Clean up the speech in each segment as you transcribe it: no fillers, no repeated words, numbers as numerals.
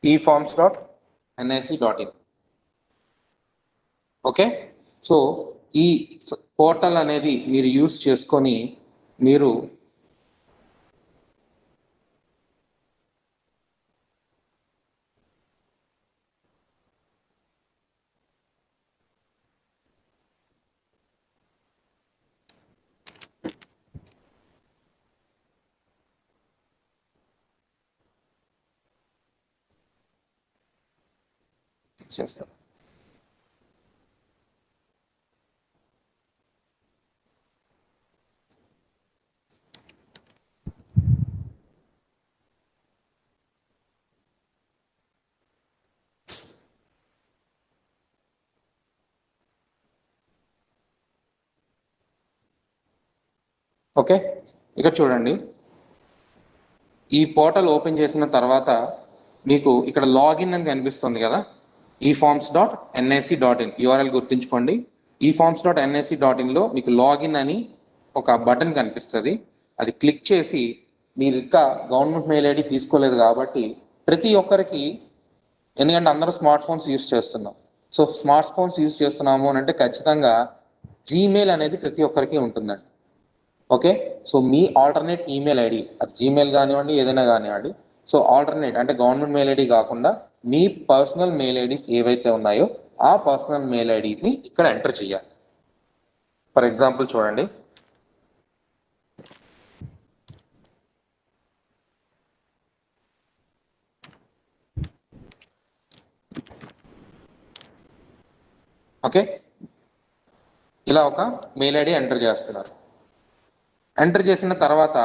eforms.nic.in. Okay, so ఈ portal అనేది మీరు యూస్ చేసుకొని మీరు చేస్తారు. ఓకే, ఇక్కడ చూడండి, ఈ పోర్టల్ ఓపెన్ చేసిన తర్వాత మీకు ఇక్కడ లాగిన్ అని కనిపిస్తుంది కదా, eforms.nic.in యూఆర్ఎల్ గుర్తుంచుకోండి. eforms.nic.inలో మీకు లాగిన్ అని ఒక బటన్ కనిపిస్తుంది. అది క్లిక్ చేసి మీరు ఇంకా గవర్నమెంట్ మెయిల్ ఐడి తీసుకోలేదు కాబట్టి ప్రతి ఒక్కరికి, ఎందుకంటే అందరూ స్మార్ట్ ఫోన్స్ యూస్ చేస్తున్నాం, సో స్మార్ట్ ఫోన్స్ యూస్ చేస్తున్నాము అని అంటే ఖచ్చితంగా జీమెయిల్ అనేది ప్రతి ఒక్కరికి ఉంటుందండి. ఓకే, సో మీ ఆల్టర్నేట్ ఈమెయిల్ ఐడి, అది జీమెయిల్ కానివ్వండి ఏదైనా కానివ్వండి, సో ఆల్టర్నేట్ అంటే గవర్నమెంట్ మెయిల్ ఐడి కాకుండా మీ పర్సనల్ మెయిల్ ఐడీస్ ఏవైతే ఉన్నాయో ఆ పర్సనల్ మెయిల్ ఐడిని ఇక్కడ ఎంటర్ చేయాలి. ఫర్ ఎగ్జాంపుల్ చూడండి, ఓకే, ఇలా ఒక మెయిల్ ఐడి ఎంటర్ చేస్తున్నారు. ఎంటర్ చేసిన తర్వాత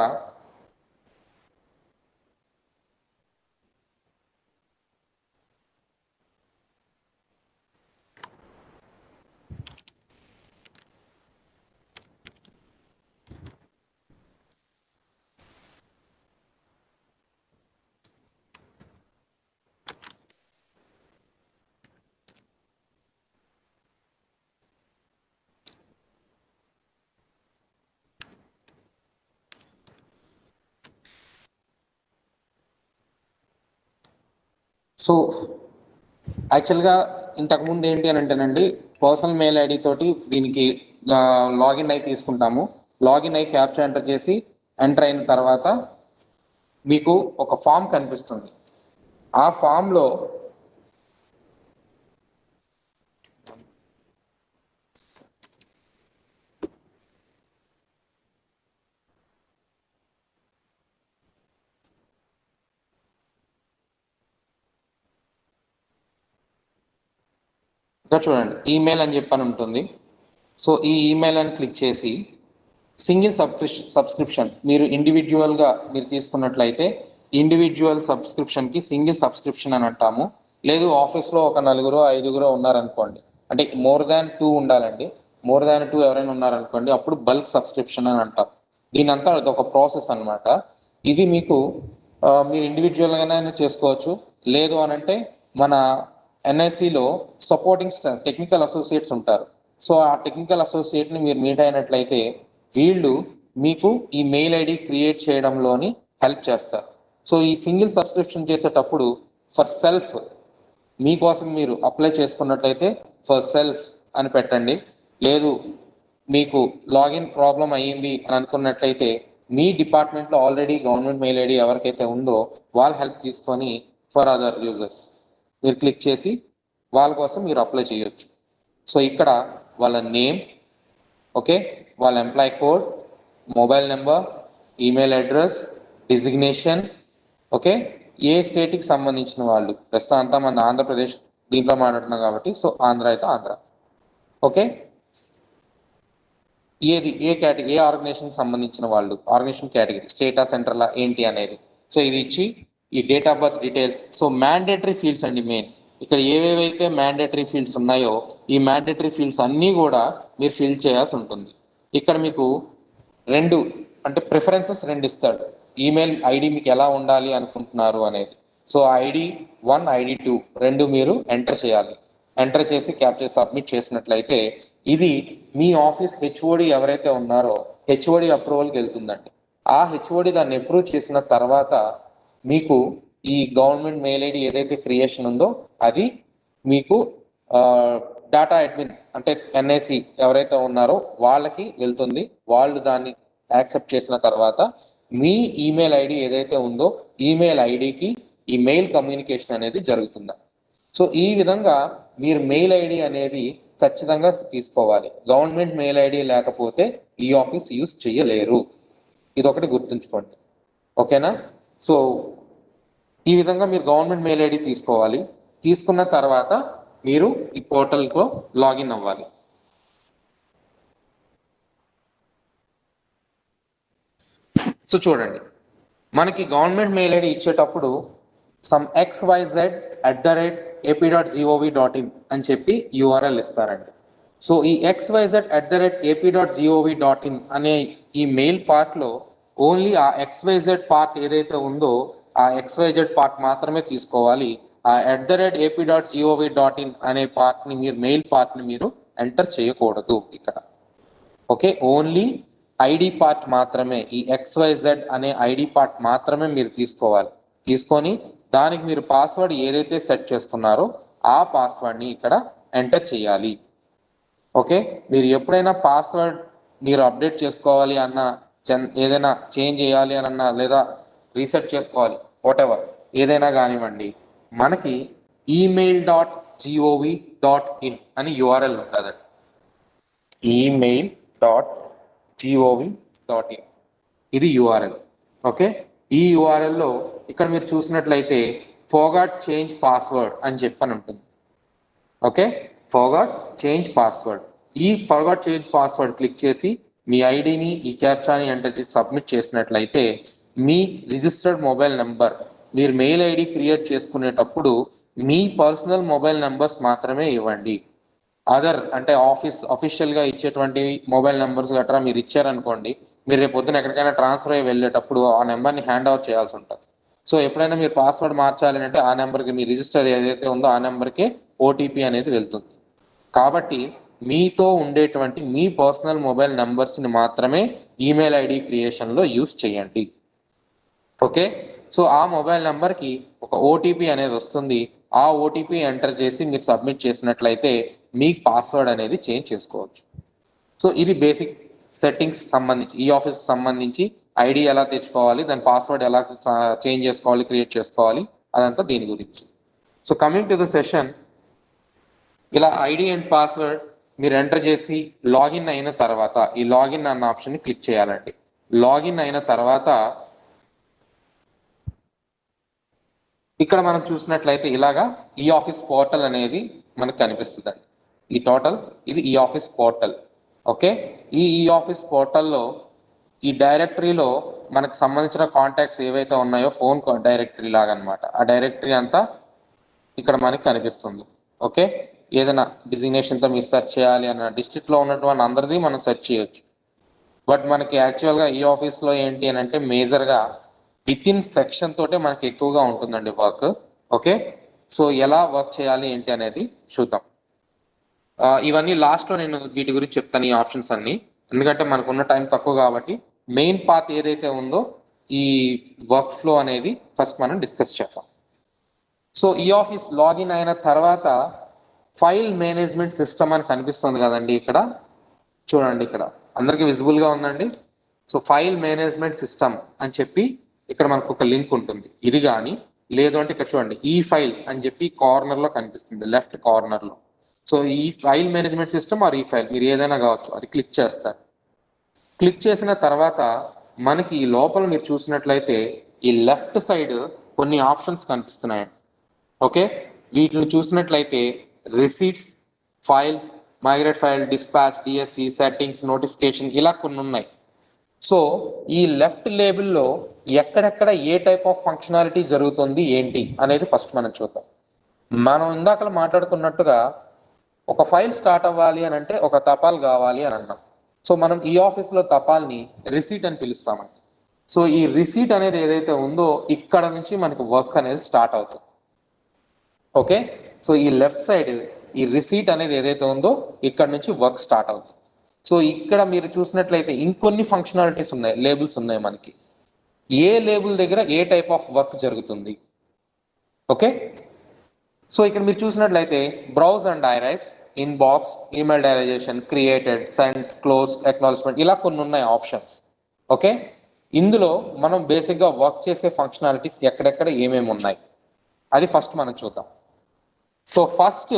సో యాక్చువల్గా ఇంతకుముందు ఏంటి అని అంటేనండి, పర్సనల్ మెయిల్ ఐడి తోటి దీనికి లాగిన్ అయి తీసుకుంటాము. లాగిన్ అయి క్యాప్చా ఎంటర్ చేసి ఎంటర్ అయిన తర్వాత మీకు ఒక ఫామ్ కనిపిస్తుంది. ఆ ఫామ్లో ఇక్కడ చూడండి ఈమెయిల్ అని చెప్పని ఉంటుంది. సో ఈ ఈమెయిల్ అని క్లిక్ చేసి సింగిల్ సబ్స్క్రిప్షన్ మీరు ఇండివిజువల్గా మీరు తీసుకున్నట్లయితే ఇండివిజువల్ సబ్స్క్రిప్షన్కి సింగిల్ సబ్స్క్రిప్షన్ అని అంటాము. లేదు ఆఫీస్లో ఒక 4-5 ఉన్నారనుకోండి, అంటే మోర్ దాన్ 2 ఉండాలండి, మోర్ దాన్ 2 ఎవరైనా ఉన్నారనుకోండి అప్పుడు బల్క్ సబ్స్క్రిప్షన్ అని అంటాం. దీని అంతా అది ఒక ప్రాసెస్ అనమాట. ఇది మీకు మీరు ఇండివిజువల్గానే చేసుకోవచ్చు. లేదు అని అంటే మన ఎన్ఐసిలో సపోర్టింగ్ స్టాఫ్ టెక్నికల్ అసోసియేట్స్ ఉంటారు. సో ఆ టెక్నికల్ అసోసియేట్ని మీరు మీట్ అయినట్లయితే వీళ్ళు మీకు ఈ మెయిల్ ఐడి క్రియేట్ చేయడంలోని హెల్ప్ చేస్తారు. సో ఈ సింగిల్ సబ్స్క్రిప్షన్ చేసేటప్పుడు ఫర్ సెల్ఫ్ మీకోసం మీరు అప్లై చేసుకున్నట్లయితే ఫర్ సెల్ఫ్ అని పెట్టండి. లేదు మీకు లాగిన్ ప్రాబ్లం అయ్యింది అని అనుకున్నట్లయితే మీ డిపార్ట్మెంట్లో ఆల్రెడీ గవర్నమెంట్ మెయిల్ ఐడి ఎవరికైతే ఉందో వాళ్ళ హెల్ప్ తీసుకొని ఫర్ అదర్ యూజర్స్ మీరు క్లిక్ చేసి వాళ్ళ కోసం మీరు అప్లై చేయొచ్చు. సో ఇక్కడ వాళ్ళ నేమ్, ఓకే, వాళ్ళ employee code, mobile number, email address, designation, okay, ఏ స్టేట్కి సంబంధించిన వాళ్ళు, ప్రస్తుతం అంతా మన ఆంధ్రప్రదేశ్ దీంట్లో మాట్లాడుతున్నాం కాబట్టి సో ఆంధ్ర అయితే ఆంధ్ర, ఓకే, ఏ కేటగిరీ ఏ ఆర్గనైజేషన్కి సంబంధించిన వాళ్ళు, ఆర్గనైజేషన్ కేటగిరీ, స్టేటా సెంట్రలా ఏంటి అనేది, సో ఇది ఇచ్చి ఈ date of birth details. So mandatory fields అండి మెయిన్, ఇక్కడ ఏవేవైతే మ్యాండేటరీ ఫీల్డ్స్ ఉన్నాయో ఈ మ్యాండేటరీ ఫీల్డ్స్ అన్నీ కూడా మీరు ఫిల్ చేయాల్సి ఉంటుంది. ఇక్కడ మీకు అంటే ప్రిఫరెన్సెస్ 2 ఇస్తాడు. ఈమెయిల్ ఐడి మీకు ఎలా ఉండాలి అనుకుంటున్నారు అనేది. సో ఐడి 1 ఐడి 2 2 మీరు ఎంటర్ చేయాలి. ఎంటర్ చేసి క్యాప్చర్ సబ్మిట్ చేసినట్లయితే ఇది మీ ఆఫీస్ హెచ్ఓడి ఎవరైతే ఉన్నారో హెచ్ఓడి అప్రూవల్కి వెళ్తుందండి. ఆ హెచ్ఓడి దాన్ని అప్రూవ్ చేసిన తర్వాత మీకు ఈ గవర్నమెంట్ మెయిల్ ఐడి ఏదైతే క్రియేషన్ ఉందో అది మీకు డేటా అడ్మిన్ అంటే ఎన్ఐసి ఎవరైతే ఉన్నారో వాళ్ళకి వెళ్తుంది. వాళ్ళు దాన్ని యాక్సెప్ట్ చేసిన తర్వాత మీ ఈమెయిల్ ఐడి ఏదైతే ఉందో ఈమెయిల్ ఐడికి ఈ మెయిల్ కమ్యూనికేషన్ అనేది జరుగుతుంది. సో ఈ విధంగా మీరు మెయిల్ ఐడి అనేది ఖచ్చితంగా తీసుకోవాలి. గవర్నమెంట్ మెయిల్ ఐడి లేకపోతే ఈ ఆఫీస్ యూజ్ చేయలేరు. ఇది ఒకటి గుర్తుంచుకోండి, ఓకేనా? సో ఈ విధంగా మీరు గవర్నమెంట్ మెయిల్ ఐడి తీసుకోవాలి. తీసుకున్న తర్వాత మీరు ఈ పోర్టల్లో లాగిన్ అవ్వాలి. సో చూడండి, మనకి గవర్నమెంట్ మెయిల్ ఐడి ఇచ్చేటప్పుడు సమ్ xyz@ap.gov.in అని చెప్పి యూఆర్ఎల్ ఇస్తారండి. సో ఈ xyz@ap.gov.in అనే ఈ మెయిల్ పార్ట్లో ఓన్లీ ఆ XYZ పార్ట్ ఏదైతే ఉందో ఆ XYZ పార్ట్ మాత్రమే తీసుకోవాలి. ఆ @ap.gov.in అనే పార్ట్ని మీరు మెయిల్ పార్ట్ని మీరు ఎంటర్ చేయకూడదు ఇక్కడ. ఓకే, ఓన్లీ ఐడి పార్ట్ మాత్రమే, ఈ XYZ అనే ఐడి పార్ట్ మాత్రమే మీరు తీసుకోవాలి. తీసుకొని దానికి మీరు పాస్వర్డ్ ఏదైతే సెట్ చేసుకున్నారో ఆ పాస్వర్డ్ని ఇక్కడ ఎంటర్ చేయాలి. ఓకే, మీరు ఎప్పుడైనా పాస్వర్డ్ మీరు అప్డేట్ చేసుకోవాలి అన్న, ఏదైనా చేంజ్ చేయాలి అని అన్నా లేదా రీసెట్ చేసుకోవాలి, వాటెవర్ ఏదైనా కానివ్వండి, మనకి email.gov.in అని యూఆర్ఎల్ ఉంటుందండి. email.gov.in ఇది యూఆర్ఎల్. ఓకే, ఈ యూఆర్ఎల్లో ఇక్కడ మీరు చూసినట్లయితే ఫర్గాట్ చేంజ్ పాస్వర్డ్ అని చెప్పని ఉంటుంది. Okay, forgot change password. ఈ ఫర్గాట్ చేంజ్ పాస్వర్డ్ క్లిక్ చేసి మీ ఐడిని ఈ క్యాప్చాని ఎంటర్ చేసి సబ్మిట్ చేసినట్లయితే మీ రిజిస్టర్డ్ మొబైల్ నెంబర్, మీరు మెయిల్ ఐడి క్రియేట్ చేసుకునేటప్పుడు మీ పర్సనల్ మొబైల్ నెంబర్స్ మాత్రమే ఇవ్వండి. అదర్ అంటే అఫీషియల్గా ఇచ్చేటువంటి మొబైల్ నెంబర్స్ గట్రా మీరు ఇచ్చారనుకోండి, మీరు రేపు పొద్దున ఎక్కడికైనా ట్రాన్స్ఫర్ అయ్యి వెళ్ళేటప్పుడు ఆ నెంబర్ని హ్యాండ్ ఓవర్ చేయాల్సి ఉంటుంది. సో ఎప్పుడైనా మీరు పాస్వర్డ్ మార్చాలి అంటే ఆ నెంబర్కి మీ రిజిస్టర్ ఏదైతే ఉందో ఆ నెంబర్కే ఓటీపీ అనేది వెళ్తుంది. కాబట్టి మీతో ఉండేటువంటి మీ పర్సనల్ మొబైల్ నెంబర్స్ని మాత్రమే ఈమెయిల్ ఐడి క్రియేషన్లో యూస్ చేయండి. ఓకే, సో ఆ మొబైల్ నెంబర్కి ఒక ఓటీపీ అనేది వస్తుంది. ఆ ఓటీపీ ఎంటర్ చేసి మీరు సబ్మిట్ చేసినట్లయితే మీ పాస్వర్డ్ అనేది చేంజ్ చేసుకోవచ్చు. సో ఇది బేసిక్ సెట్టింగ్స్ సంబంధించి, ఈ ఆఫీస్కి సంబంధించి ఐడి ఎలా తెచ్చుకోవాలి, దాని పాస్వర్డ్ ఎలా చేంజ్ చేసుకోవాలి, క్రియేట్ చేసుకోవాలి, అదంతా దీని గురించి. So coming to the session, ఇలా ఐడి అండ్ పాస్వర్డ్ మీరు ఎంటర్ చేసి లాగిన్ అయిన తర్వాత ఈ లాగిన్ అన్న ఆప్షన్ని క్లిక్ చేయాలండి. లాగిన్ అయిన తర్వాత ఇక్కడ మనం చూసినట్లయితే ఇలాగా ఈ ఆఫీస్ పోర్టల్ అనేది మనకు కనిపిస్తుందండి. ఇది ఈ ఆఫీస్ పోర్టల్. ఓకే, ఈ ఆఫీస్ పోర్టల్లో ఈ డైరెక్టరీలో మనకు సంబంధించిన కాంటాక్ట్స్ ఏవైతే ఉన్నాయో ఫోన్ డైరెక్టరీ లాగా అనమాట, ఆ డైరెక్టరీ అంతా ఇక్కడ మనకి కనిపిస్తుంది. ఓకే, ఏదైనా డిజిగ్నేషన్తో మీరు సెర్చ్ చేయాలి అన్న డిస్ట్రిక్ట్లో ఉన్నటువంటి అందరిది మనం సెర్చ్ చేయొచ్చు. బట్ మనకి యాక్చువల్గా ఈ ఆఫీస్లో ఏంటి అని అంటే మేజర్గా విత్ ఇన్ సెక్షన్ తోటే మనకి ఎక్కువగా ఉంటుందండి వర్క్. ఓకే, సో ఎలా వర్క్ చేయాలి ఏంటి అనేది చూద్దాం. ఇవన్నీ లాస్ట్లో నేను వీటి గురించి చెప్తాను, ఈ ఆప్షన్స్ అన్ని, ఎందుకంటే మనకు ఉన్న టైం తక్కువ కాబట్టి మెయిన్ పాత్ ఏదైతే ఉందో ఈ వర్క్ ఫ్లో అనేది ఫస్ట్ మనం డిస్కస్ చేద్దాం. సో ఈ ఆఫీస్ లాగిన్ అయిన తర్వాత ఫైల్ మేనేజ్మెంట్ సిస్టమ్ అని కనిపిస్తుంది కదండి, ఇక్కడ చూడండి, ఇక్కడ అందరికి విజిబుల్ గా ఉందండి. సో ఫైల్ మేనేజ్మెంట్ సిస్టమ్ అని చెప్పి ఇక్కడ మనకు ఒక లింక్ ఉంటుంది. ఇది కానీ లేదు అంటే ఇక్కడ చూడండి ఈ ఫైల్ అని చెప్పి కార్నర్ లో కనిపిస్తుంది, లెఫ్ట్ కార్నర్ లో. సో ఈ ఫైల్ మేనేజ్మెంట్ సిస్టమ్ ఆర్ ఈ ఫైల్ మీరు ఏదైనా కావచ్చు, అది క్లిక్ చేస్తారు. క్లిక్ చేసిన తర్వాత మనకి ఈ లోపల మీరు చూసినట్లయితే ఈ లెఫ్ట్ సైడ్ కొన్ని ఆప్షన్స్ కనిపిస్తున్నాయి. ఓకే, వీటిని చూసినట్లయితే receipts, files, migrate file, dispatch, DSC, settings, notification, ఇలా కొన్ని ఉన్నాయి. సో ఈ లెఫ్ట్ లేబుల్లో ఎక్కడెక్కడ ఏ టైప్ ఆఫ్ ఫంక్షనాలిటీ జరుగుతుంది ఏంటి అనేది ఫస్ట్ మనం చూద్దాం. మనం ఇందాక మాట్లాడుకున్నట్టుగా ఒక ఫైల్ స్టార్ట్ అవ్వాలి అని అంటే ఒక తపాల్ కావాలి అని అన్నాం. సో మనం ఈ ఆఫీస్లో తపాల్ని రిసీట్ అని పిలుస్తామండి. సో ఈ రిసీట్ అనేది ఏదైతే ఉందో ఇక్కడ నుంచి మనకి వర్క్ అనేది స్టార్ట్ అవుతుంది. ఓకే, సో ఈ లెఫ్ట్ సైడ్ ఈ రిసీట్ అనేది ఏదైతే ఉందో ఇక్కడ నుంచి వర్క్ స్టార్ట్ అవుతుంది. సో ఇక్కడ మీరు చూసినట్లయితే ఇంకొన్ని ఫంక్షనాలిటీస్ ఉన్నాయి, లేబుల్స్ ఉన్నాయి మనకి. ఏ లేబుల్ దగ్గర ఏ టైప్ ఆఫ్ వర్క్ జరుగుతుంది, ఓకే. సో ఇక్కడ మీరు చూసినట్లయితే browse and diarise, inbox, email diarisation, created, sent, close, acknowledgement, ఇలా కొన్ని ఉన్నాయి ఆప్షన్స్. ఓకే, ఇందులో మనం బేసిక్గా వర్క్ చేసే ఫంక్షనాలిటీస్ ఎక్కడెక్కడ ఏమేమి ఉన్నాయి అది ఫస్ట్ మనం చూద్దాం. So first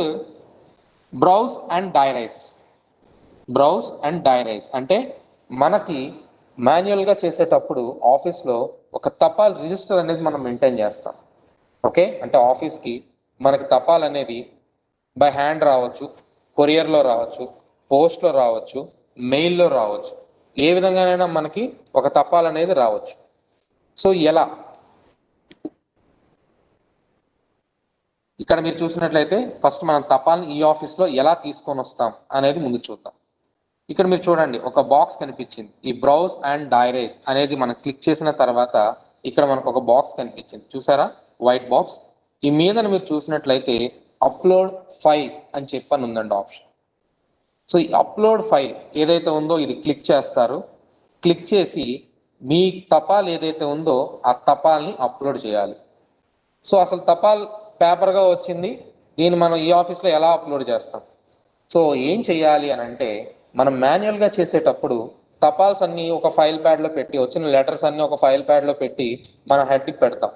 browse and diarise. Browse and diarise అంటే మనకి మాన్యువల్గా చేసేటప్పుడు ఆఫీస్లో ఒక తపాల్ రిజిస్టర్ అనేది మనం మెయింటైన్ చేస్తాం. ఓకే, అంటే ఆఫీస్కి మనకి తపాల్ అనేది బై హ్యాండ్ రావచ్చు, కొరియర్లో రావచ్చు, పోస్ట్లో రావచ్చు, మెయిల్లో రావచ్చు, ఏ విధంగానైనా మనకి ఒక తపాల్ అనేది రావచ్చు. సో ఎలా, ఇక్కడ మీరు చూసినట్లయితే ఫస్ట్ మనం తపాల్ని ఈ ఆఫీస్లో ఎలా తీసుకొని వస్తాం అనేది ముందు చూద్దాం. ఇక్కడ మీరు చూడండి ఒక బాక్స్ కనిపించింది, ఈ బ్రౌజ్ అండ్ డైరైస్ అనేది మనం క్లిక్ చేసిన తర్వాత ఇక్కడ మనకు ఒక బాక్స్ కనిపించింది, చూసారా, వైట్ బాక్స్. ఈ మీద మీరు చూసినట్లయితే అప్లోడ్ ఫైల్ అని చెప్పని ఉందండి ఆప్షన్. సో ఈ అప్లోడ్ ఫైల్ ఏదైతే ఉందో ఇది క్లిక్ చేస్తారు. క్లిక్ చేసి మీ తపాల్ ఏదైతే ఉందో ఆ తపాల్ని అప్లోడ్ చేయాలి. సో అసలు తపాల్ పేపర్గా వచ్చింది, దీన్ని మనం ఈ ఆఫీస్లో ఎలా అప్లోడ్ చేస్తాం? సో ఏం చేయాలి అని అంటే మనం మాన్యువల్గా చేసేటప్పుడు తపాల్స్ అన్ని ఒక ఫైల్ ప్యాడ్లో పెట్టి, వచ్చిన లెటర్స్ అన్ని ఒక ఫైల్ ప్యాడ్లో పెట్టి మన హెడ్కి పెడతాం.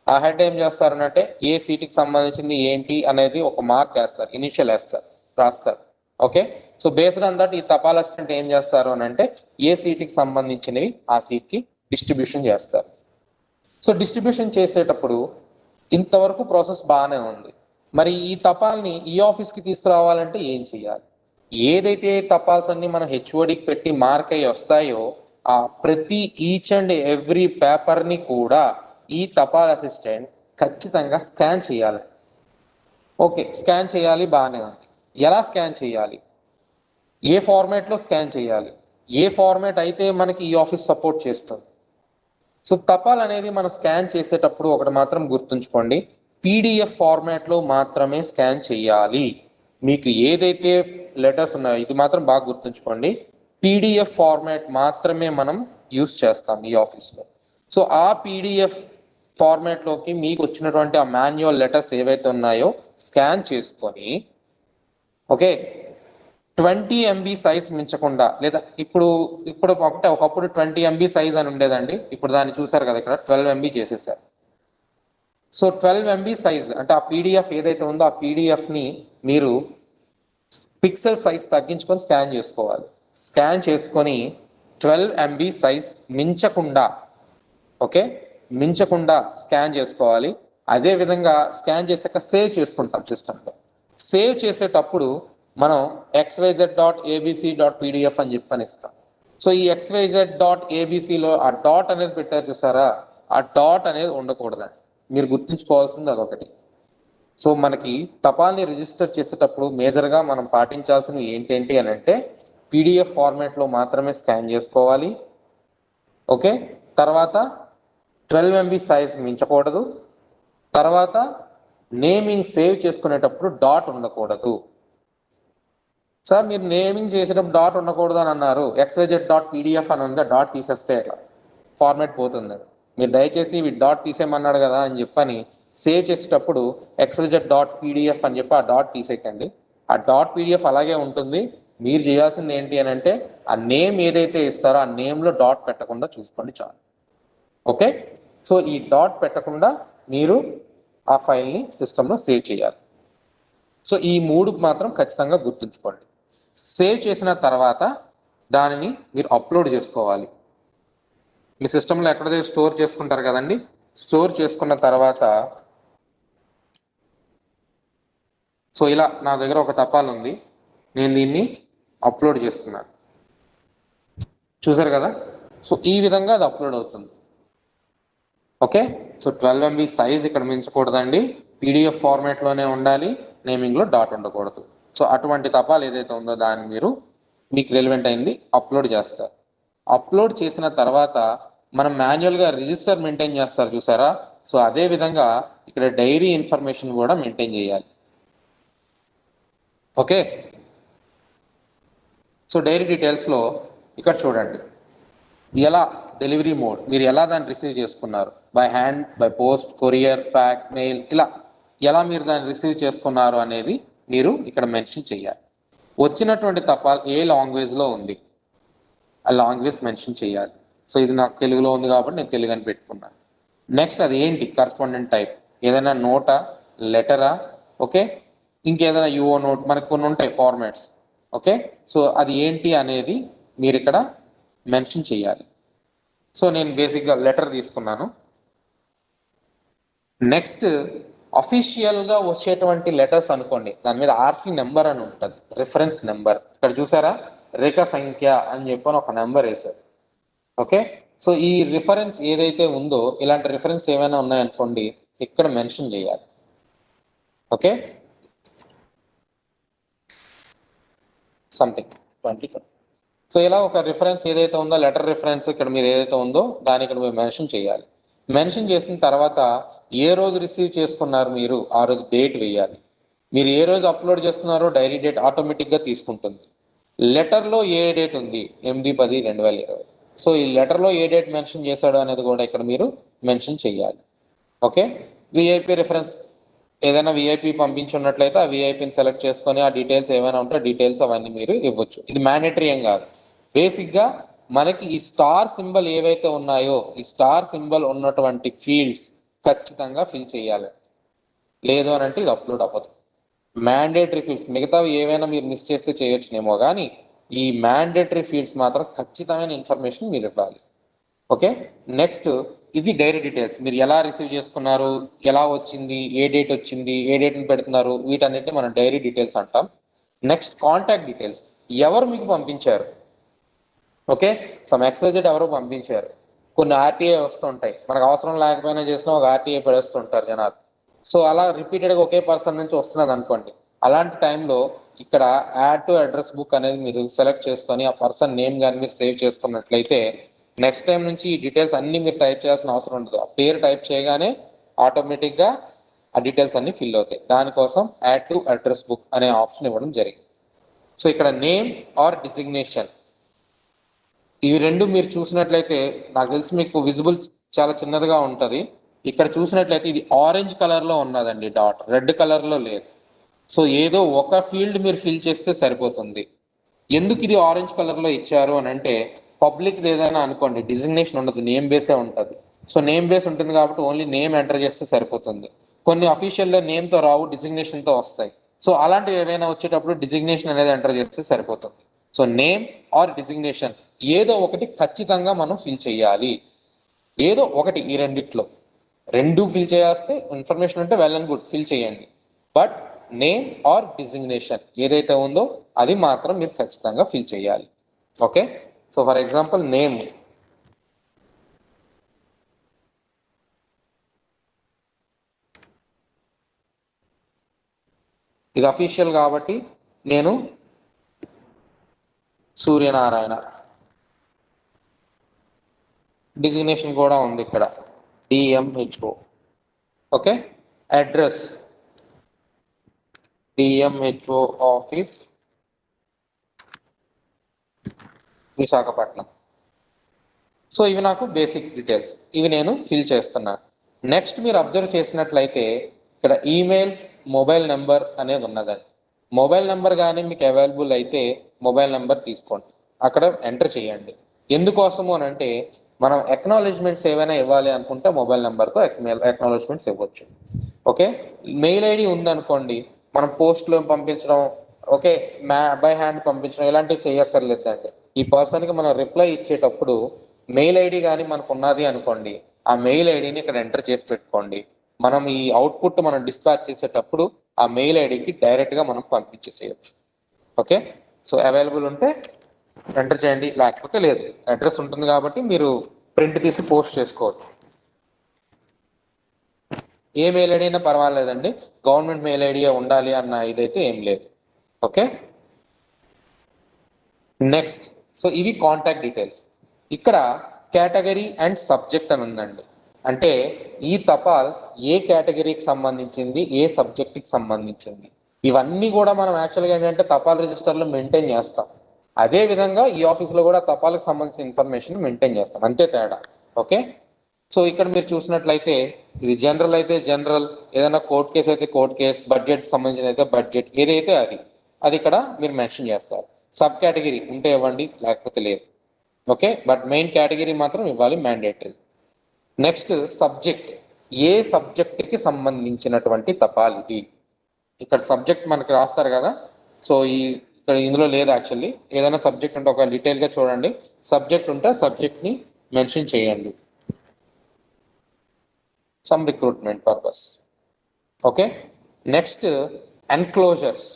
ఆ హెడ్ ఏం చేస్తారనంటే ఏ సీట్కి సంబంధించింది ఏంటి అనేది ఒక మార్క్ వేస్తారు, ఇనిషియల్ వేస్తారు, రాస్తారు. Okay, so based on that ఈ తపాల్ అసిస్టెంట్ ఏం చేస్తారు అని అంటే ఏ సీట్కి సంబంధించినవి ఆ సీట్కి డిస్ట్రిబ్యూషన్ చేస్తారు. సో డిస్ట్రిబ్యూషన్ చేసేటప్పుడు ఇంతవరకు ప్రాసెస్ బాగానే ఉంది. మరి ఈ తపాల్ని ఈ ఆఫీస్కి తీసుకురావాలంటే ఏం చేయాలి? ఏదైతే తపాల్స్ అన్ని మనం హెచ్ఓడికి పెట్టి మార్క్ అయ్యి వస్తాయో ఆ ప్రతి ఈచ్ అండ్ ఎవ్రీ పేపర్ని కూడా ఈ తపాల్ అసిస్టెంట్ ఖచ్చితంగా స్కాన్ చేయాలి. ఓకే, స్కాన్ చేయాలి, బాగానే ఉంది. ఎలా స్కాన్ చేయాలి, ఏ ఫార్మాట్లో స్కాన్ చేయాలి, ఏ ఫార్మాట్ అయితే మనకి ఈ ఆఫీస్ సపోర్ట్ చేస్తుంది? సో తపాల్ అనేది మనం స్కాన్ చేసేటప్పుడు ఒకటి మాత్రం గుర్తుంచుకోండి, పీడిఎఫ్ ఫార్మాట్లో మాత్రమే స్కాన్ చేయాలి. మీకు ఏదైతే లెటర్స్ ఉన్నాయో ఇది మాత్రం బాగా గుర్తుంచుకోండి, పీడిఎఫ్ ఫార్మాట్ మాత్రమే మనం యూస్ చేస్తాం ఈ ఆఫీస్లో. సో ఆ పీడిఎఫ్ ఫార్మాట్లోకి మీకు వచ్చినటువంటి ఆ మాన్యువల్ లెటర్స్ ఏవైతే ఉన్నాయో స్కాన్ చేసుకొని, ఓకే, 20 MB సైజ్ మించకుండా, లేదా ఇప్పుడు ఒకప్పుడు 20 MB సైజ్ అని ఉండేదండి, ఇప్పుడు దాన్ని చూసారు కదా ఇక్కడ 12 MB చేసేసారు. సో 12 MB సైజ్ అంటే ఆ పీడిఎఫ్ ఏదైతే ఉందో ఆ పీడిఎఫ్ని మీరు పిక్సెల్ సైజ్ తగ్గించుకొని స్కాన్ చేసుకోవాలి. స్కాన్ చేసుకొని 12 MB సైజ్ మించకుండా, ఓకే, మించకుండా స్కాన్ చేసుకోవాలి. అదే విధంగా స్కాన్ చేసాక సేవ్ చేసుకుంటాం సిస్టంలో. సేవ్ చేసేటప్పుడు మనం xyz.abc.pdf అని చెప్పని ఇస్తాం. సో ఈ xyz.abcలో ఆ డాట్ అనేది పెట్టారు చూసారా, ఆ డాట్ అనేది ఉండకూడదండి, మీరు గుర్తుంచుకోవాల్సింది అదొకటి. సో మనకి తపాల్ని రిజిస్టర్ చేసేటప్పుడు మేజర్గా మనం పాటించాల్సినవి ఏంటేంటి అని అంటే పీడిఎఫ్ ఫార్మాట్లో మాత్రమే స్కాన్ చేసుకోవాలి. ఓకే, తర్వాత 12 MB సైజ్ మించకూడదు. తర్వాత నేమింగ్ సేవ్ చేసుకునేటప్పుడు డాట్ ఉండకూడదు. సార్ మీరు నేమింగ్ చేసేటప్పుడు డాట్ ఉండకూడదు అని అన్నారు, xyz.pdf అని ఉందా, డాట్ తీసేస్తే ఎట్లా, ఫార్మాట్ పోతుంది. మీరు దయచేసి ఇవి డాట్ తీసేయమన్నాడు కదా అని చెప్పని సేవ్ చేసేటప్పుడు xyz.pdf అని చెప్పి ఆ డాట్ తీసేయకండి. ఆ డాట్ పీడిఎఫ్ అలాగే ఉంటుంది. మీరు చేయాల్సింది ఏంటి అని అంటే ఆ నేమ్ ఏదైతే ఇస్తారో ఆ నేమ్లో డాట్ పెట్టకుండా చూసుకోండి చాలు. ఓకే, సో ఈ డాట్ పెట్టకుండా మీరు ఆ ఫైల్ని సిస్టంలో సేవ్ చేయాలి. సో ఈ మూడు మాత్రం ఖచ్చితంగా గుర్తుంచుకోండి. సేవ్ చేసిన తర్వాత దానిని మీరు అప్లోడ్ చేసుకోవాలి. మీ సిస్టంలో ఎక్కడ దగ్గర స్టోర్ చేసుకుంటారు కదండి, స్టోర్ చేసుకున్న తర్వాత సో ఇలా నా దగ్గర ఒక తపాల్ ఉంది, నేను దీన్ని అప్లోడ్ చేస్తున్నాను, చూసారు కదా. సో ఈ విధంగా అది అప్లోడ్ అవుతుంది. ఓకే, సో 12 MB సైజ్ ఇక్కడ మించకూడదండి, పీడిఎఫ్ ఫార్మాట్లోనే ఉండాలి, నేమింగ్లో డాట్ ఉండకూడదు. సో అటువంటి తపాల్ ఏదైతే ఉందో దాన్ని మీరు మీకు రిలవెంట్ అయింది అప్లోడ్ చేస్తారు. అప్లోడ్ చేసిన తర్వాత మనం మాన్యువల్గా రిజిస్టర్ మెయింటైన్ చేస్తారు చూసారా, సో అదే విధంగా ఇక్కడ డైరీ ఇన్ఫర్మేషన్ కూడా మెయింటైన్ చేయాలి. ఓకే, సో డైరీ డీటెయిల్స్లో ఇక్కడ చూడండి, ఎలా డెలివరీ మోడ్, మీరు ఎలా దాన్ని రిసీవ్ చేసుకున్నారు, by hand, by post, courier, fax, mail, ఇలా ఎలా మీరు దాన్ని రిసీవ్ చేసుకున్నారు అనేది మీరు ఇక్కడ మెన్షన్ చేయాలి. వచ్చినటువంటి తపాల్ ఏ లాంగ్వేజ్లో ఉంది ఆ లాంగ్వేజ్ మెన్షన్ చేయాలి. సో ఇది నాకు తెలుగులో ఉంది కాబట్టి నేను తెలుగు అని పెట్టుకున్నాను. నెక్స్ట్ అది ఏంటి కరస్పాండెంట్ టైప్, ఏదైనా నోటా, లెటరా, ఓకే, ఇంకేదైనా యుఓ నోట్, మనకు కొన్ని ఉంటాయి ఫార్మాట్స్, ఓకే. సో అది ఏంటి అనేది మీరు ఇక్కడ మెన్షన్ చేయాలి. సో నేను బేసిక్గా లెటర్ తీసుకున్నాను. నెక్స్ట్ అఫీషియల్గా వచ్చేటువంటి లెటర్స్ అనుకోండి, దాని మీద ఆర్సీ నెంబర్ అని ఉంటుంది, రిఫరెన్స్ నెంబర్. ఇక్కడ చూసారా, రేఖ సంఖ్య అని చెప్పని ఒక నెంబర్ వేశారు, ఓకే. సో ఈ రిఫరెన్స్ ఏదైతే ఉందో, ఇలాంటి రిఫరెన్స్ ఏమైనా ఉన్నాయనుకోండి ఇక్కడ మెన్షన్ చేయాలి, ఓకే. సంథింగ్ 20. సో ఇలా ఒక రిఫరెన్స్ ఏదైతే ఉందో, లెటర్ రిఫరెన్స్ ఇక్కడ మీరు ఏదైతే ఉందో దాన్ని ఇక్కడ మీరు మెన్షన్ చేయాలి. మెన్షన్ చేసిన తర్వాత ఏ రోజు రిసీవ్ చేసుకున్నారు మీరు ఆ రోజు డేట్ వేయాలి. మీరు ఏ రోజు అప్లోడ్ చేస్తున్నారో డైరీ డేట్ ఆటోమేటిక్గా తీసుకుంటుంది. లెటర్లో ఏ డేట్ ఉంది, 8/10/2020. సో ఈ లెటర్లో ఏ డేట్ మెన్షన్ చేశాడు అనేది కూడా ఇక్కడ మీరు మెన్షన్ చేయాలి, ఓకే. విఐపి రిఫరెన్స్, ఏదైనా విఐపి పంపించున్నట్లయితే ఆ విఐపిని సెలెక్ట్ చేసుకొని ఆ డీటెయిల్స్ ఏమైనా ఉంటే డీటెయిల్స్ అవన్నీ మీరు ఇవ్వచ్చు. ఇది మ్యాండేటరీ ఏం కాదు. బేసిక్గా మనకి ఈ స్టార్ సింబల్ ఏవైతే ఉన్నాయో, ఈ స్టార్ సింబల్ ఉన్నటువంటి ఫీల్డ్స్ ఖచ్చితంగా ఫిల్ చేయాలి. లేదు అని అంటే ఇది అప్లోడ్ అవ్వదు. మ్యాండేటరీ ఫీల్డ్స్, మిగతావి ఏవైనా మీరు మిస్ చేస్తే చేయొచ్చునేమో, కానీ ఈ మ్యాండేటరీ ఫీల్డ్స్ మాత్రం ఖచ్చితమైన ఇన్ఫర్మేషన్ మీరు ఇవ్వాలి, ఓకే. నెక్స్ట్ ఇది డైరీ డీటెయిల్స్, మీరు ఎలా రిసీవ్ చేసుకున్నారు, ఎలా వచ్చింది, ఏ డేట్ వచ్చింది, ఏ డేట్ని పెడుతున్నారు, వీటన్నిటిని మనం డైరీ డీటెయిల్స్ అంటాం. నెక్స్ట్ కాంటాక్ట్ డీటెయిల్స్, ఎవరు మీకు పంపించారు, ఓకే. సమ్ ఎక్స్వైజెడ్ ఎవరో పంపించారు. కొన్ని ఆర్టీఐ వస్తుంటాయి, మనకు అవసరం లేకపోయినా చేసినా ఒక ఆర్టీఐ పడేస్తుంటారు జనాలు. సో అలా రిపీటెడ్గా ఒకే పర్సన్ నుంచి వస్తున్నది అనుకోండి, అలాంటి టైంలో ఇక్కడ యాడ్ టు అడ్రస్ బుక్ అనేది మీరు సెలెక్ట్ చేసుకొని ఆ పర్సన్ నేమ్ కానీ మీరు సేవ్ చేసుకున్నట్లయితే నెక్స్ట్ టైం నుంచి ఈ డీటెయిల్స్ అన్ని మీరు టైప్ చేయాల్సిన అవసరం ఉండదు. ఆ పేరు టైప్ చేయగానే ఆటోమేటిక్గా ఆ డీటెయిల్స్ అన్ని ఫిల్ అవుతాయి. దానికోసం యాడ్ టు అడ్రస్ బుక్ అనే ఆప్షన్ ఇవ్వడం జరిగింది. సో ఇక్కడ నేమ్ ఆర్ డిజిగ్నేషన్, ఇవి రెండు మీరు చూసినట్లయితే నాకు తెలిసి మీకు విజిబుల్ చాలా చిన్నదిగా ఉంటుంది. ఇక్కడ చూసినట్లయితే ఇది ఆరెంజ్ కలర్లో ఉన్నదండి, డాట్ రెడ్ కలర్లో లేదు. సో ఏదో ఒక ఫీల్డ్ మీరు ఫిల్ చేస్తే సరిపోతుంది. ఎందుకు ఇది ఆరెంజ్ కలర్లో ఇచ్చారు అని అంటే, పబ్లిక్ ఏదైనా అనుకోండి డిజిగ్నేషన్ ఉండదు, నేమ్ బేసే ఉంటుంది. సో నేమ్ బేస్ ఉంటుంది కాబట్టి ఓన్లీ నేమ్ ఎంటర్ చేస్తే సరిపోతుంది. కొన్ని అఫీషియల్లో నేమ్తో రావు, డిజిగ్నేషన్తో వస్తాయి. సో అలాంటివి ఏవైనా వచ్చేటప్పుడు డిజిగ్నేషన్ అనేది ఎంటర్ చేస్తే సరిపోతుంది. సో నేమ్ ఆర్ డిజిగ్నేషన్ ఏదో ఒకటి ఖచ్చితంగా మనం ఫిల్ చేయాలి. ఏదో ఒకటి ఈ రెండిట్లో, రెండు ఫిల్ చేస్తే ఇన్ఫర్మేషన్ ఉంటే వెల్ అండ్ గుడ్, ఫిల్ చేయండి. బట్ నేమ్ ఆర్ డిజిగ్నేషన్ ఏదైతే ఉందో అది మాత్రం మీరు ఖచ్చితంగా ఫిల్ చేయాలి, okay. So for example name, ఇది అఫీషియల్ కాబట్టి నేను సూర్యనారాయణ, డిజిగ్నేషన్ కూడా ఉంది ఇక్కడ DMHO, okay. Address DMHO office Visakhapatnam. So ఇవి నాకు బేసిక్ డీటెయిల్స్, ఇవి నేను ఫిల్ చేస్తున్నాను. నెక్స్ట్ మీరు అబ్జర్వ్ చేసినట్లయితే ఇక్కడ ఈమెయిల్, మొబైల్ నెంబర్ అనేది ఉన్నదండి. మొబైల్ నెంబర్ కానీ మీకు అవైలబుల్ అయితే మొబైల్ నెంబర్ తీసుకోండి, అక్కడ ఎంటర్ చేయండి. ఎందుకోసము అని అంటే మనం అక్నాలెడ్జ్మెంట్స్ ఏవైనా ఇవ్వాలి అనుకుంటే మొబైల్ నెంబర్తో అక్నాలెడ్జ్మెంట్స్ ఇవ్వచ్చు, ఓకే. మెయిల్ ఐడి ఉందనుకోండి, మనం పోస్ట్లో పంపించడం, ఓకే, బై హ్యాండ్ పంపించడం ఇలాంటివి చేయక్కర్లేదండి. ఈ పర్సన్కి మనం రిప్లై ఇచ్చేటప్పుడు మెయిల్ ఐడి కానీ మనకు ఉన్నది అనుకోండి, ఆ మెయిల్ ఐడిని ఇక్కడ ఎంటర్ చేసి పెట్టుకోండి. మనం ఈ అవుట్పుట్ మనం డిస్పాచ్ చేసేటప్పుడు ఆ మెయిల్ ఐడికి డైరెక్ట్గా మనం పంపించేసేయచ్చు, ఓకే. సో అవైలబుల్ ఉంటే ఎంటర్ చేయండి, లేకపోతే లేదు. అడ్రస్ ఉంటుంది కాబట్టి మీరు ప్రింట్ తీసి పోస్ట్ చేసుకోవచ్చు. ఏ మెయిల్ ఐడి అయినా పర్వాలేదండి, గవర్నమెంట్ మెయిల్ ఐడి ఉండాలి అన్న ఇదైతే ఏం లేదు, ఓకే. నెక్స్ట్, సో ఇవి కాంటాక్ట్ డీటెయిల్స్. ఇక్కడ కేటగిరీ అండ్ సబ్జెక్ట్ అని ఉందండి. అంటే ఈ తపాల్ ఏ కేటగిరీకి సంబంధించింది, ఏ సబ్జెక్ట్కి సంబంధించింది, ఇవన్నీ కూడా మనం యాక్చువల్గా ఏంటంటే తపాల్ రిజిస్టర్లో మెయింటైన్ చేస్తాం. అదే విధంగా ఈ ఆఫీస్లో కూడా తపాలకు సంబంధించిన ఇన్ఫర్మేషన్ మెయింటైన్ చేస్తాం, అంతే తేడా. ఓకే, సో ఇక్కడ మీరు చూసినట్లయితే ఇది జనరల్ అయితే జనరల్, ఏదైనా కోర్ట్ కేసు అయితే కోర్ట్ కేసు, బడ్జెట్ సంబంధించిన అయితే బడ్జెట్, ఏదైతే అది ఇక్కడ మీరు మెన్షన్ చేస్తారు. సబ్ కేటగిరీ ఉంటే ఇవ్వండి, లేకపోతే లేదు. ఓకే, బట్ మెయిన్ కేటగిరీ మాత్రం ఇవ్వాలి, మ్యాండేటరీ. నెక్స్ట్ సబ్జెక్ట్, ఏ సబ్జెక్ట్కి సంబంధించినటువంటి తపాల్ ఇది. ఇక్కడ సబ్జెక్ట్ మనకి రాస్తారు కదా, సో ఇక్కడ ఇందులో లేదు యాక్చువల్లీ. ఏదైనా సబ్జెక్ట్ ఉంటే ఒక డీటెయిల్గా చూడండి, సబ్జెక్ట్ ఉంటే సబ్జెక్ట్ని మెన్షన్ చేయండి, some recruitment purpose. Okay, next enclosures.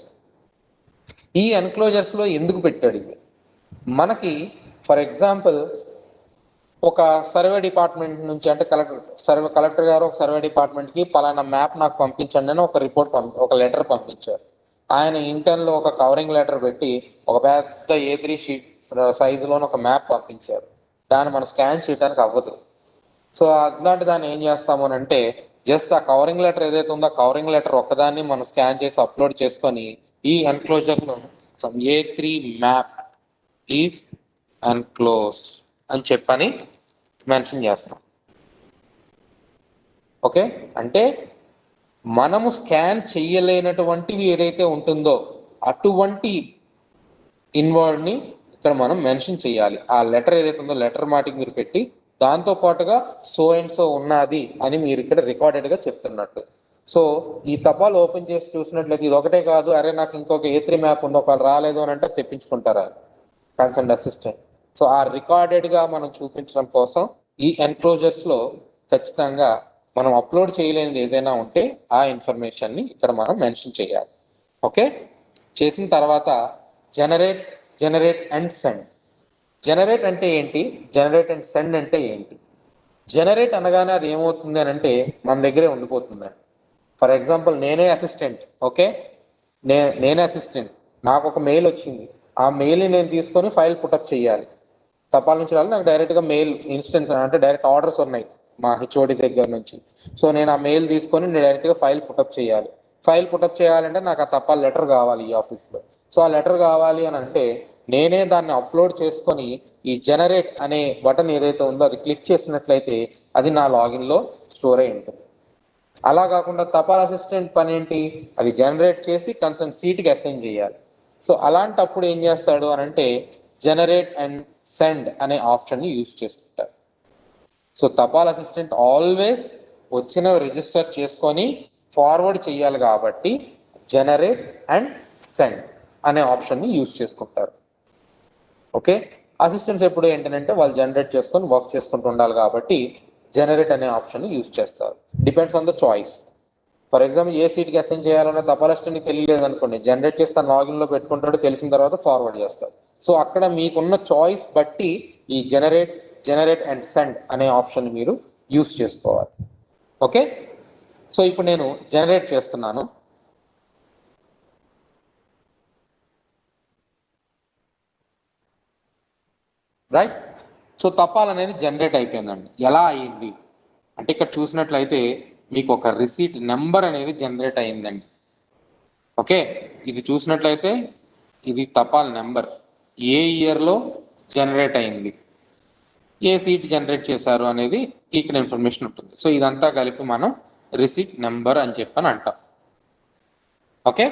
ఈ ఎన్క్లోజర్స్లో ఎందుకు పెట్టాడు ఇది మనకి? ఫర్ ఎగ్జాంపుల్ ఒక సర్వే డిపార్ట్మెంట్ నుంచి, అంటే కలెక్టర్ గారు ఒక సర్వే డిపార్ట్మెంట్కి పలానా మ్యాప్ నాకు పంపించండి అని ఒక లెటర్ పంపించారు. ఆయన ఇంటర్న్లో ఒక కవరింగ్ లెటర్ పెట్టి ఒక పెద్ద A3 షీట్ సైజులోని ఒక మ్యాప్ పంపించారు. దాన్ని మనం స్కాన్ చేయడానికి అవ్వదు. సో అట్లాంటి దాన్ని ఏం చేస్తాము అని అంటే, జస్ట్ ఆ కవరింగ్ లెటర్ ఏదైతే ఉందో ఆ కవరింగ్ లెటర్ ఒక్కదాన్ని మనం స్కాన్ చేసి అప్లోడ్ చేసుకొని ఈ ఎన్క్లోజర్లో A3 మ్యాప్ ఈజ్ ఎన్క్లోజ్ అని చెప్పని మెన్షన్ చేస్తాం. ఓకే, అంటే మనము స్కాన్ చెయ్యలేనటువంటివి ఏదైతే ఉంటుందో అటువంటి ఇన్వర్డ్ని ఇక్కడ మనం మెన్షన్ చేయాలి. ఆ లెటర్ ఏదైతే ఉందో లెటర్ మాటికి మీరు పెట్టి దాంతో పాటుగా సో అండ్ సో ఉన్నది అని మీరు ఇక్కడ రికార్డెడ్గా చెప్తున్నట్టు. సో ఈ తపాలు ఓపెన్ చేసి చూసినట్లయితే ఇది ఒకటే కాదు, అరే నాకు ఇంకొక A3 మ్యాప్ ఉంది, ఒకవేళ రాలేదు అని అంటే తెప్పించుకుంటారా కన్సర్న్ అసిస్టెంట్. సో ఆ రికార్డెడ్గా మనం చూపించడం కోసం ఈ ఎన్క్లోజర్స్లో ఖచ్చితంగా మనం అప్లోడ్ చేయలేనిది ఏదైనా ఉంటే ఆ ఇన్ఫర్మేషన్ని ఇక్కడ మనం మెన్షన్ చేయాలి. ఓకే, చేసిన తర్వాత జనరేట్ అండ్ సెండ్. జనరేట్ అంటే ఏంటి, జనరేట్ అండ్ సెండ్ అంటే ఏంటి? జనరేట్ అనగానే అది ఏమవుతుంది అని అంటే మన దగ్గరే ఉండిపోతుందండి. ఫర్ ఎగ్జాంపుల్ నేనే అసిస్టెంట్, ఓకే, నేనే అసిస్టెంట్, నాకు ఒక మెయిల్ వచ్చింది, ఆ మెయిల్ని నేను తీసుకొని ఫైల్ పుటప్ చేయాలి. తపాల నుంచి రావాలి, నాకు డైరెక్ట్గా మెయిల్ ఇన్స్టెన్స్ అంటే డైరెక్ట్ ఆర్డర్స్ ఉన్నాయి మా HOD దగ్గర నుంచి. సో నేను ఆ మెయిల్ తీసుకొని నేను డైరెక్ట్గా ఫైల్ పుటప్ చేయాలి. ఫైల్ పుటప్ చేయాలంటే నాకు ఆ తపాల లెటర్ కావాలి ఈ ఆఫీస్లో. సో ఆ లెటర్ కావాలి అని అంటే నేనే దాన్ని అప్లోడ్ చేసుకొని ఈ జనరేట్ అనే బటన్ ఏదైతే ఉందో అది క్లిక్ చేసినట్లయితే అది నా లాగిన్లో స్టోర్ అయి ఉంటుంది. అలా కాకుండా తపాల్ అసిస్టెంట్ పని ఏంటి, అది జనరేట్ చేసి కన్సర్న్ సీట్కి అసైన్ చేయాలి. సో అలాంటప్పుడు ఏం చేస్తాడు అని అంటే జనరేట్ అండ్ సెండ్ అనే ఆప్షన్ని యూజ్ చేసుకుంటారు. సో తపాల్ అసిస్టెంట్ ఆల్వేస్ వచ్చినవి రిజిస్టర్ చేసుకొని ఫార్వర్డ్ చేయాలి కాబట్టి జనరేట్ అండ్ సెండ్ అనే ఆప్షన్ని యూజ్ చేసుకుంటారు. ఓకే, అసిస్టెంట్స్ ఎప్పుడు ఏంటంటే వాళ్ళు జనరేట్ చేసుకొని వర్క్ చేసుకుంటూ ఉండాలి కాబట్టి జనరేట్ అనే ఆప్షన్ యూజ్ చేస్తారు. Depends on the choice. For example ఏ సీట్కి అసైన్ చేయాలన్న తపాల్ అసిస్టెంట్కి తెలియలేదు అనుకోండి, జనరేట్ చేసి తన లాగిన్లో పెట్టుకుంటాడు, తెలిసిన తర్వాత ఫార్వర్డ్ చేస్తాడు. సో అక్కడ మీకున్న చాయిస్ బట్టి ఈ జనరేట్ అండ్ సెండ్ అనే ఆప్షన్ మీరు యూజ్ చేసుకోవాలి. ఓకే, సో ఇప్పుడు నేను జనరేట్ చేస్తున్నాను. రైట్, సో తపాల్ అనేది జనరేట్ అయిపోయిందండి. ఎలా అయ్యింది అంటే ఇక్కడ చూసినట్లయితే మీకు ఒక రిసీట్ నెంబర్ అనేది జనరేట్ అయ్యిందండి. ఓకే, ఇది చూసినట్లయితే ఇది తపాల్ నెంబర్, ఏ ఇయర్లో జనరేట్ అయింది, ఏ సీట్ జనరేట్ చేశారు అనేది ఇక్కడ ఇన్ఫర్మేషన్ ఉంటుంది. సో ఇదంతా కలిపి మనం రిసీట్ నెంబర్ అని చెప్పని అంటాం. ఓకే,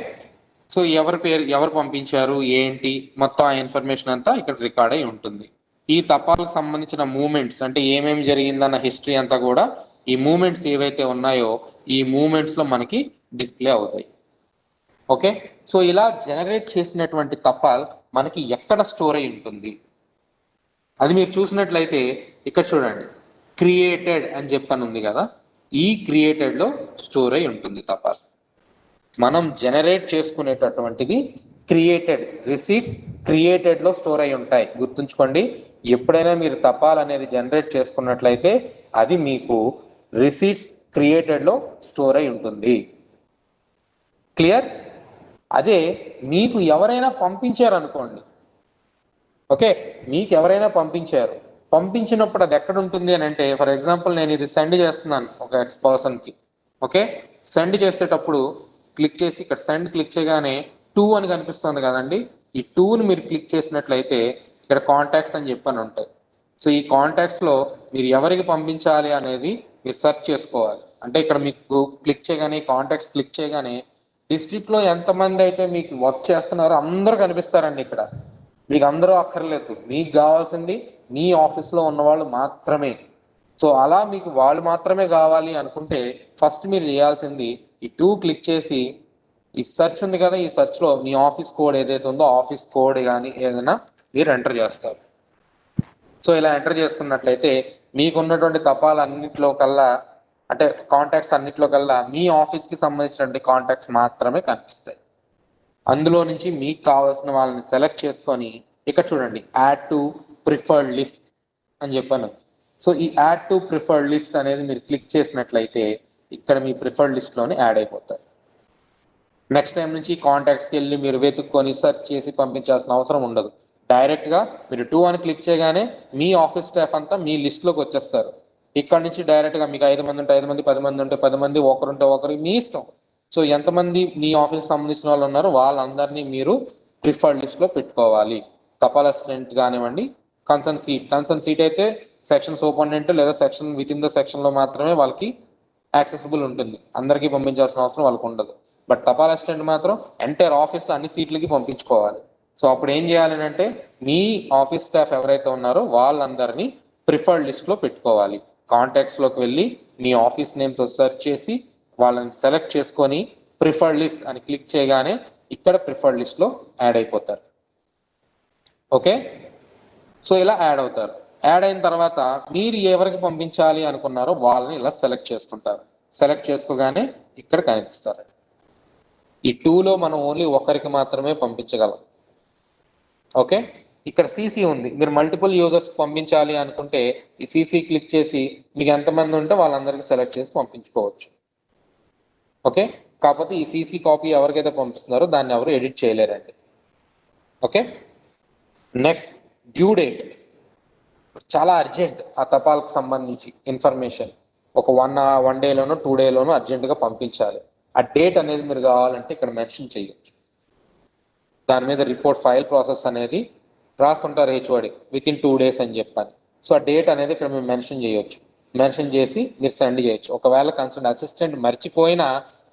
సో ఎవరి పేరు, ఎవరు పంపించారు, ఏంటి, మొత్తం ఆ ఇన్ఫర్మేషన్ అంతా ఇక్కడ రికార్డ్ అయి ఉంటుంది. ఈ తపాలకు సంబంధించిన మూమెంట్స్ అంటే ఏమేమి జరిగిందన్న హిస్టరీ అంతా కూడా ఈ మూమెంట్స్ ఏవైతే ఉన్నాయో ఈ మూమెంట్స్లో మనకి డిస్ప్లే అవుతాయి. ఓకే, సో ఇలా జనరేట్ చేసినటువంటి తపాల్ మనకి ఎక్కడ స్టోర్ అయి ఉంటుంది అది మీరు చూసినట్లయితే ఇక్కడ చూడండి, క్రియేటెడ్ అని చెప్పని ఉంది కదా, ఈ క్రియేటెడ్లో స్టోర్ అయి ఉంటుంది తపాల్. మనం జనరేట్ చేసుకునేటటువంటిది క్రియేటెడ్, రిసీట్స్ క్రియేటెడ్లో స్టోర్ అయి ఉంటాయి. గుర్తుంచుకోండి, ఎప్పుడైనా మీరు తపాల్ అనేది జనరేట్ చేసుకున్నట్లయితే అది మీకు రిసీట్స్ క్రియేటెడ్లో స్టోర్ అయి ఉంటుంది. క్లియర్? అదే మీకు ఎవరైనా పంపించారు అనుకోండి, ఓకే, మీకు ఎవరైనా పంపించినప్పుడు అది ఎక్కడ ఉంటుంది అని అంటే, ఫర్ ఎగ్జాంపుల్ నేను ఇది సెండ్ చేస్తున్నాను ఒక ఎక్స్ పర్సన్కి. ఓకే, సెండ్ చేసేటప్పుడు క్లిక్ చేసి ఇక్కడ సెండ్ క్లిక్ చేయగానే 2 అని కనిపిస్తుంది కదండి, ఈ టూని మీరు క్లిక్ చేసినట్లయితే ఇక్కడ కాంటాక్ట్స్ అని చెప్పని ఉంటాయి. సో ఈ కాంటాక్ట్స్లో మీరు ఎవరికి పంపించాలి అనేది మీరు సెర్చ్ చేసుకోవాలి. అంటే ఇక్కడ మీకు క్లిక్ చేయగానే కాంటాక్ట్స్ క్లిక్ చేయగానే డిస్ట్రిక్ట్లో ఎంతమంది అయితే మీకు వర్క్ చేస్తున్నారో అందరూ కనిపిస్తారండి. ఇక్కడ మీకు అందరూ అక్కర్లేదు, మీకు కావాల్సింది మీ ఆఫీస్లో ఉన్న వాళ్ళు మాత్రమే. సో అలా మీకు వాళ్ళు మాత్రమే కావాలి అనుకుంటే ఫస్ట్ మీరు చేయాల్సింది ఈ టూ క్లిక్ చేసి ఈ సెర్చ్ ఉంది కదా, ఈ సెర్చ్లో మీ ఆఫీస్ కోడ్ ఏదైతే ఉందో ఆఫీస్ కోడ్ కానీ ఏదైనా మీరు ఎంటర్ చేస్తారు. సో ఇలా ఎంటర్ చేసుకున్నట్లయితే మీకున్నటువంటి తపాలన్నింటిలో కల్లా అంటే కాంటాక్ట్స్ అన్నింటిలో కల్లా మీ ఆఫీస్కి సంబంధించినటువంటి కాంటాక్ట్స్ మాత్రమే కనిపిస్తాయి. అందులో నుంచి మీకు కావాల్సిన వాళ్ళని సెలెక్ట్ చేసుకొని ఇక్కడ చూడండి యాడ్ టు ప్రిఫర్డ్ లిస్ట్ అని చెప్పాను. సో ఈ యాడ్ టు ప్రిఫర్డ్ లిస్ట్ అనేది మీరు క్లిక్ చేసినట్లయితే ఇక్కడ మీ ప్రిఫర్డ్ లిస్ట్లోనే యాడ్ అయిపోతారు. నెక్స్ట్ టైం నుంచి కాంటాక్ట్స్కి వెళ్ళి మీరు వెతుక్కొని సెర్చ్ చేసి పంపించాల్సిన అవసరం ఉండదు. డైరెక్ట్గా మీరు టూ అని క్లిక్ చేయగానే మీ ఆఫీస్ స్టాఫ్ అంతా మీ లిస్ట్లోకి వచ్చేస్తారు. ఇక్కడ నుంచి డైరెక్ట్గా మీకు 5 మంది ఉంటే 5 మంది, 10 మంది ఉంటే 10 మంది, ఒకరుంటే ఒకరు, మీ ఇష్టం. సో ఎంతమంది మీ ఆఫీస్ సంబంధించిన వాళ్ళు ఉన్నారో వాళ్ళందరినీ మీరు ప్రిఫర్డ్ లిస్ట్లో పెట్టుకోవాలి. తపాల్ అసిస్టెంట్ కానివ్వండి, కన్సర్న్ సీట్ అయితే సెక్షన్ సూపరింటెండెంట్ లేదా సెక్షన్ విత్ ఇన్ ద సెక్షన్లో మాత్రమే వాళ్ళకి యాక్సెసిబుల్ ఉంటుంది. అందరికీ పంపించాల్సిన అవసరం వాళ్ళకు ఉండదు. బట్ తపాల్ అసిస్టెంట్ మాత్రం ఎంటైర్ ఆఫీస్లో అన్ని సీట్లకి పంపించుకోవాలి. సో అప్పుడు ఏం చేయాలి అంటే మీ ఆఫీస్ స్టాఫ్ ఎవరైతే ఉన్నారో వాళ్ళందరినీ ప్రిఫర్డ్ లిస్ట్లో పెట్టుకోవాలి. కాంటాక్ట్స్లోకి వెళ్ళి మీ ఆఫీస్ నేమ్తో సెర్చ్ చేసి వాళ్ళని సెలెక్ట్ చేసుకొని ప్రిఫర్డ్ లిస్ట్ అని క్లిక్ చేయగానే ఇక్కడ ప్రిఫర్డ్ లిస్ట్లో యాడ్ అయిపోతారు. ఓకే, సో ఇలా యాడ్ అవుతారు. యాడ్ అయిన తర్వాత మీరు ఎవరికి పంపించాలి అనుకున్నారో వాళ్ళని ఇలా సెలెక్ట్ చేసుకుంటారు. సెలెక్ట్ చేసుకోగానే ఇక్కడ కనిపిస్తారు. ఈ టూలో మనం ఓన్లీ ఒకరికి మాత్రమే పంపించగలం. ఓకే, ఇక్కడ సిసి ఉంది. మీరు మల్టిపుల్ యూజర్స్ పంపించాలి అనుకుంటే ఈ సిసి క్లిక్ చేసి మీకు ఎంతమంది ఉంటే వాళ్ళందరికీ సెలెక్ట్ చేసి పంపించుకోవచ్చు. ఓకే, కాకపోతే ఈ సిసి కాపీ ఎవరికైతే పంపిస్తున్నారో దాన్ని ఎవరు ఎడిట్ చేయలేరండి. Okay, next due date. చాలా అర్జెంట్ ఆ తపాల్కు సంబంధించి ఇన్ఫర్మేషన్ ఒక 1 డేలోనో 2 డేలోనో అర్జెంటుగా పంపించాలి. ఆ డేట్ అనేది మీరు కావాలంటే ఇక్కడ మెన్షన్ చేయొచ్చు. దాని మీద రిపోర్ట్ ఫైల్ ప్రాసెస్ అనేది రాస్తుంటారు హెచ్ఓడి విత్ ఇన్ 2 days అని చెప్పాలి. సో ఆ డేట్ అనేది ఇక్కడ మీరు మెన్షన్ చేయొచ్చు. మెన్షన్ చేసి మీరు సెండ్ చేయొచ్చు. ఒకవేళ కన్సర్న్ అసిస్టెంట్ మర్చిపోయినా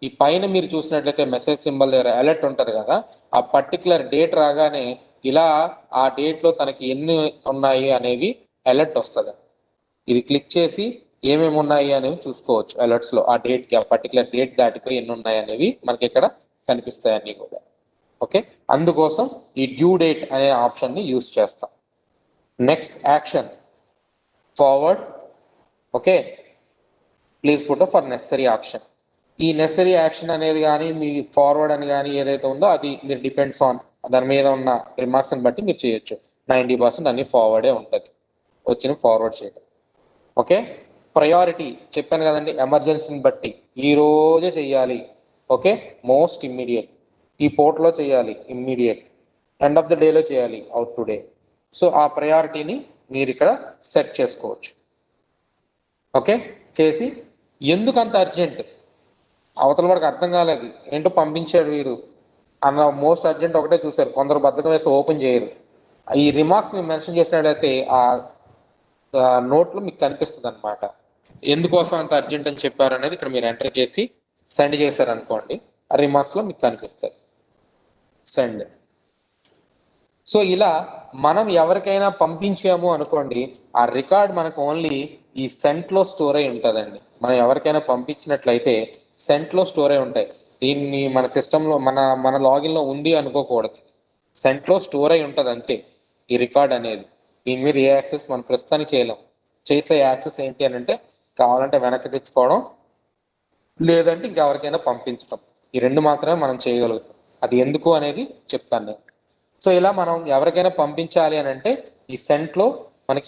ఈ పైన మీరు చూసినట్లయితే మెసేజ్ సింబల్ దగ్గర అలర్ట్ ఉంటుంది కదా, ఆ పర్టికులర్ డేట్ రాగానే ఇలా ఆ డేట్లో తనకి ఎన్ని ఉన్నాయి అనేవి అలర్ట్ వస్తుంది. ఇది క్లిక్ చేసి ఏమేమి ఉన్నాయి అనేవి చూసుకోవచ్చు. అలర్ట్స్లో ఆ డేట్కి, ఆ పర్టికులర్ డేట్ దాటిపోయి ఎన్ని ఉన్నాయి అనేవి మనకి ఇక్కడ కనిపిస్తాయి అన్నీ కూడా. ఓకే, అందుకోసం ఈ డ్యూ డేట్ అనే ఆప్షన్ని యూజ్ చేస్తాం. Next action forward. Okay, please put for necessary action. ఈ నెసరీ యాక్షన్ అనేది కానీ మీ ఫార్వర్డ్ అని కానీ ఏదైతే ఉందో అది మీరు డిపెండ్స్ ఆన్ దాని మీద ఉన్న రిమార్క్స్ని బట్టి మీరు చేయొచ్చు. 90% అన్ని ఫార్వర్డే ఉంటుంది, వచ్చిన ఫార్వర్డ్ చేయడం. ఓకే, ప్రయారిటీ చెప్పాను కదండి, ఎమర్జెన్సీని బట్టి ఈ రోజే చెయ్యాలి. ఓకే, మోస్ట్ ఇమ్మీడియట్, ఈ పోర్ట్లో చేయాలి ఇమ్మీడియట్, ఎండ్ ఆఫ్ ద డేలో చేయాలి అవుట్ టు డే. సో ఆ ప్రయారిటీని మీరు ఇక్కడ సెట్ చేసుకోవచ్చు. ఓకే, చేసి ఎందుకు అంత అర్జెంట్, అవతల వాడికి అర్థం కాలేదు ఏంటో పంపించాడు వీడు అన్న మోస్ట్ అర్జెంట్ ఒకటే చూశారు. కొందరు బద్దకం వేసి ఓపెన్ చేయరు. ఈ రిమార్క్స్ మీరు మెన్షన్ చేసినట్లయితే ఆ నోట్లో మీకు కనిపిస్తుంది అనమాట, ఎందుకోసం అంత అర్జెంట్ అని చెప్పారు అనేది. ఇక్కడ మీరు ఎంటర్ చేసి సెండ్ చేశారు అనుకోండి, ఆ రిమార్క్స్లో మీకు కనిపిస్తాయి సెండ్. సో ఇలా మనం ఎవరికైనా పంపించాము అనుకోండి, ఆ రికార్డ్ మనకు ఓన్లీ ఈ సెంట్లో స్టోర్ అయి ఉంటుందండి. మనం ఎవరికైనా పంపించినట్లయితే సెంట్లో స్టోర్ అయి ఉంటాయి. దీన్ని మన సిస్టంలో మన లాగిన్లో ఉంది అనుకోకూడదు. సెంట్లో స్టోర్ అయి ఉంటుంది అంతే ఈ రికార్డ్ అనేది. దీని మీద ఏ యాక్సెస్ మనం ప్రస్తుతానికి చేయలేం. చేసే యాక్సెస్ ఏంటి అని అంటే కావాలంటే వెనక్కి తెచ్చుకోవడం, లేదంటే ఇంకెవరికైనా పంపించడం. ఈ రెండు మాత్రమే మనం చేయగలుగుతాం. అది ఎందుకు అనేది చెప్తాను నేను. సో ఇలా మనం ఎవరికైనా పంపించాలి అని అంటే ఈ సెంట్లో మనకి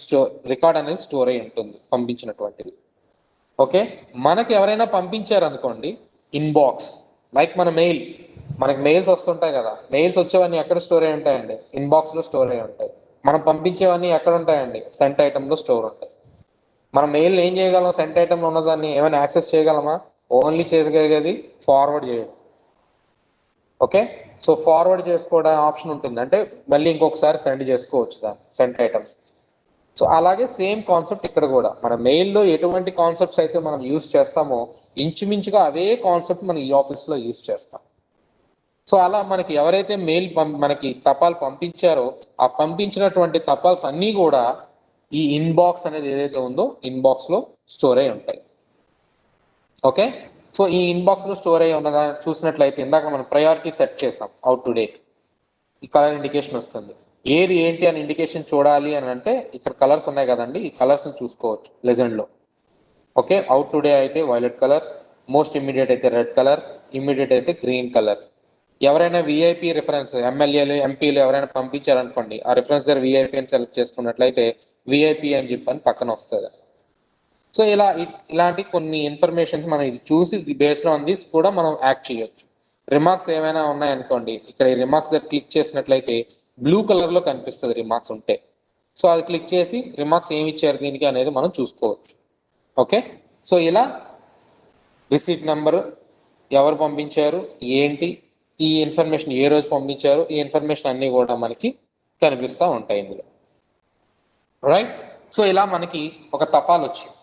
రికార్డ్ అనేది స్టోర్ అయి ఉంటుంది పంపించినటువంటిది. ఓకే, మనకి ఎవరైనా పంపించారనుకోండి ఇన్బాక్స్, లైక్ మన మెయిల్, మనకి మెయిల్స్ వస్తుంటాయి కదా, మెయిల్స్ వచ్చేవన్నీ ఎక్కడ స్టోర్ అయి ఉంటాయండి, ఇన్బాక్స్లో స్టోర్ అయి ఉంటాయి. మనం పంపించేవన్నీ ఎక్కడ ఉంటాయండి, సెంట్ ఐటెంలో స్టోర్ ఉంటాయి. మనం మెయిల్ ఏం చేయగలం, సెంట్ ఐటెంలో ఉన్నదాన్ని ఏమైనా యాక్సెస్ చేయగలమా, ఓన్లీ చేయగలిగేది ఫార్వర్డ్ చేయడం. ఓకే, సో ఫార్వర్డ్ చేసుకోవడం ఆప్షన్ ఉంటుంది, అంటే మళ్ళీ ఇంకొకసారి సెండ్ చేసుకోవచ్చు దాన్ని సెండ్ ఐటమ్స్. సో అలాగే సేమ్ కాన్సెప్ట్ ఇక్కడ కూడా మన మెయిల్లో ఎటువంటి కాన్సెప్ట్స్ అయితే మనం యూస్ చేస్తామో ఇంచుమించుగా అవే కాన్సెప్ట్ మనం ఈ ఆఫీస్లో యూస్ చేస్తాం. సో అలా మనకి ఎవరైతే మెయిల్ మనకి తపాలు పంపించారో ఆ పంపించినటువంటి తపాల్స్ అన్నీ కూడా ఈ ఇన్బాక్స్ అనేది ఏదైతే ఉందో ఇన్బాక్స్లో స్టోర్ అయి ఉంటాయి. ఓకే, సో ఈ ఇన్బాక్స్లో స్టోర్ అయ్యి ఉన్నదా చూసినట్లయితే ఇందాక మనం ప్రయారిటీ సెట్ చేసాం అవుట్ టుడే, ఈ కలర్ ఇండికేషన్ వస్తుంది. ఏది ఏంటి అని ఇండికేషన్ చూడాలి అని అంటే ఇక్కడ కలర్స్ ఉన్నాయి కదండి, ఈ కలర్స్ని చూసుకోవచ్చు లెజెండ్లో. ఓకే, అవుట్ టుడే అయితే వైలెట్ కలర్, మోస్ట్ ఇమ్మీడియట్ అయితే రెడ్ కలర్, ఇమ్మీడియట్ అయితే గ్రీన్ కలర్. ఎవరైనా విఐపి రిఫరెన్స్ ఎమ్మెల్యేలు ఎంపీలు ఎవరైనా పంపించారనుకోండి, ఆ రిఫరెన్స్ దగ్గర విఐపి అని సెలెక్ట్ చేసుకున్నట్లయితే విఐపి అని చెప్పని పక్కన వస్తుంది. సో ఇలాంటి కొన్ని ఇన్ఫర్మేషన్స్ మనం ఇది చూసి బేస్డ్ ఆన్ దిస్ కూడా మనం యాక్ట్ చేయొచ్చు. రిమార్క్స్ ఏమైనా ఉన్నాయనుకోండి, ఇక్కడ ఈ రిమార్క్స్ దగ్గర క్లిక్ చేసినట్లయితే బ్లూ కలర్లో కనిపిస్తుంది రిమార్క్స్ ఉంటే. సో అది క్లిక్ చేసి రిమార్క్స్ ఏమి ఇచ్చారు దీనికి అనేది మనం చూసుకోవచ్చు. ఓకే, సో ఇలా రిసీట్ నెంబరు, ఎవరు పంపించారు, ఏంటి, ఈ ఇన్ఫర్మేషన్ ఏ రోజు పంపించారు, ఈ ఇన్ఫర్మేషన్ అన్నీ కూడా మనకి కనిపిస్తూ ఉంటాయి ఇందులో. రైట్, సో ఇలా మనకి ఒక తపాలు వచ్చింది.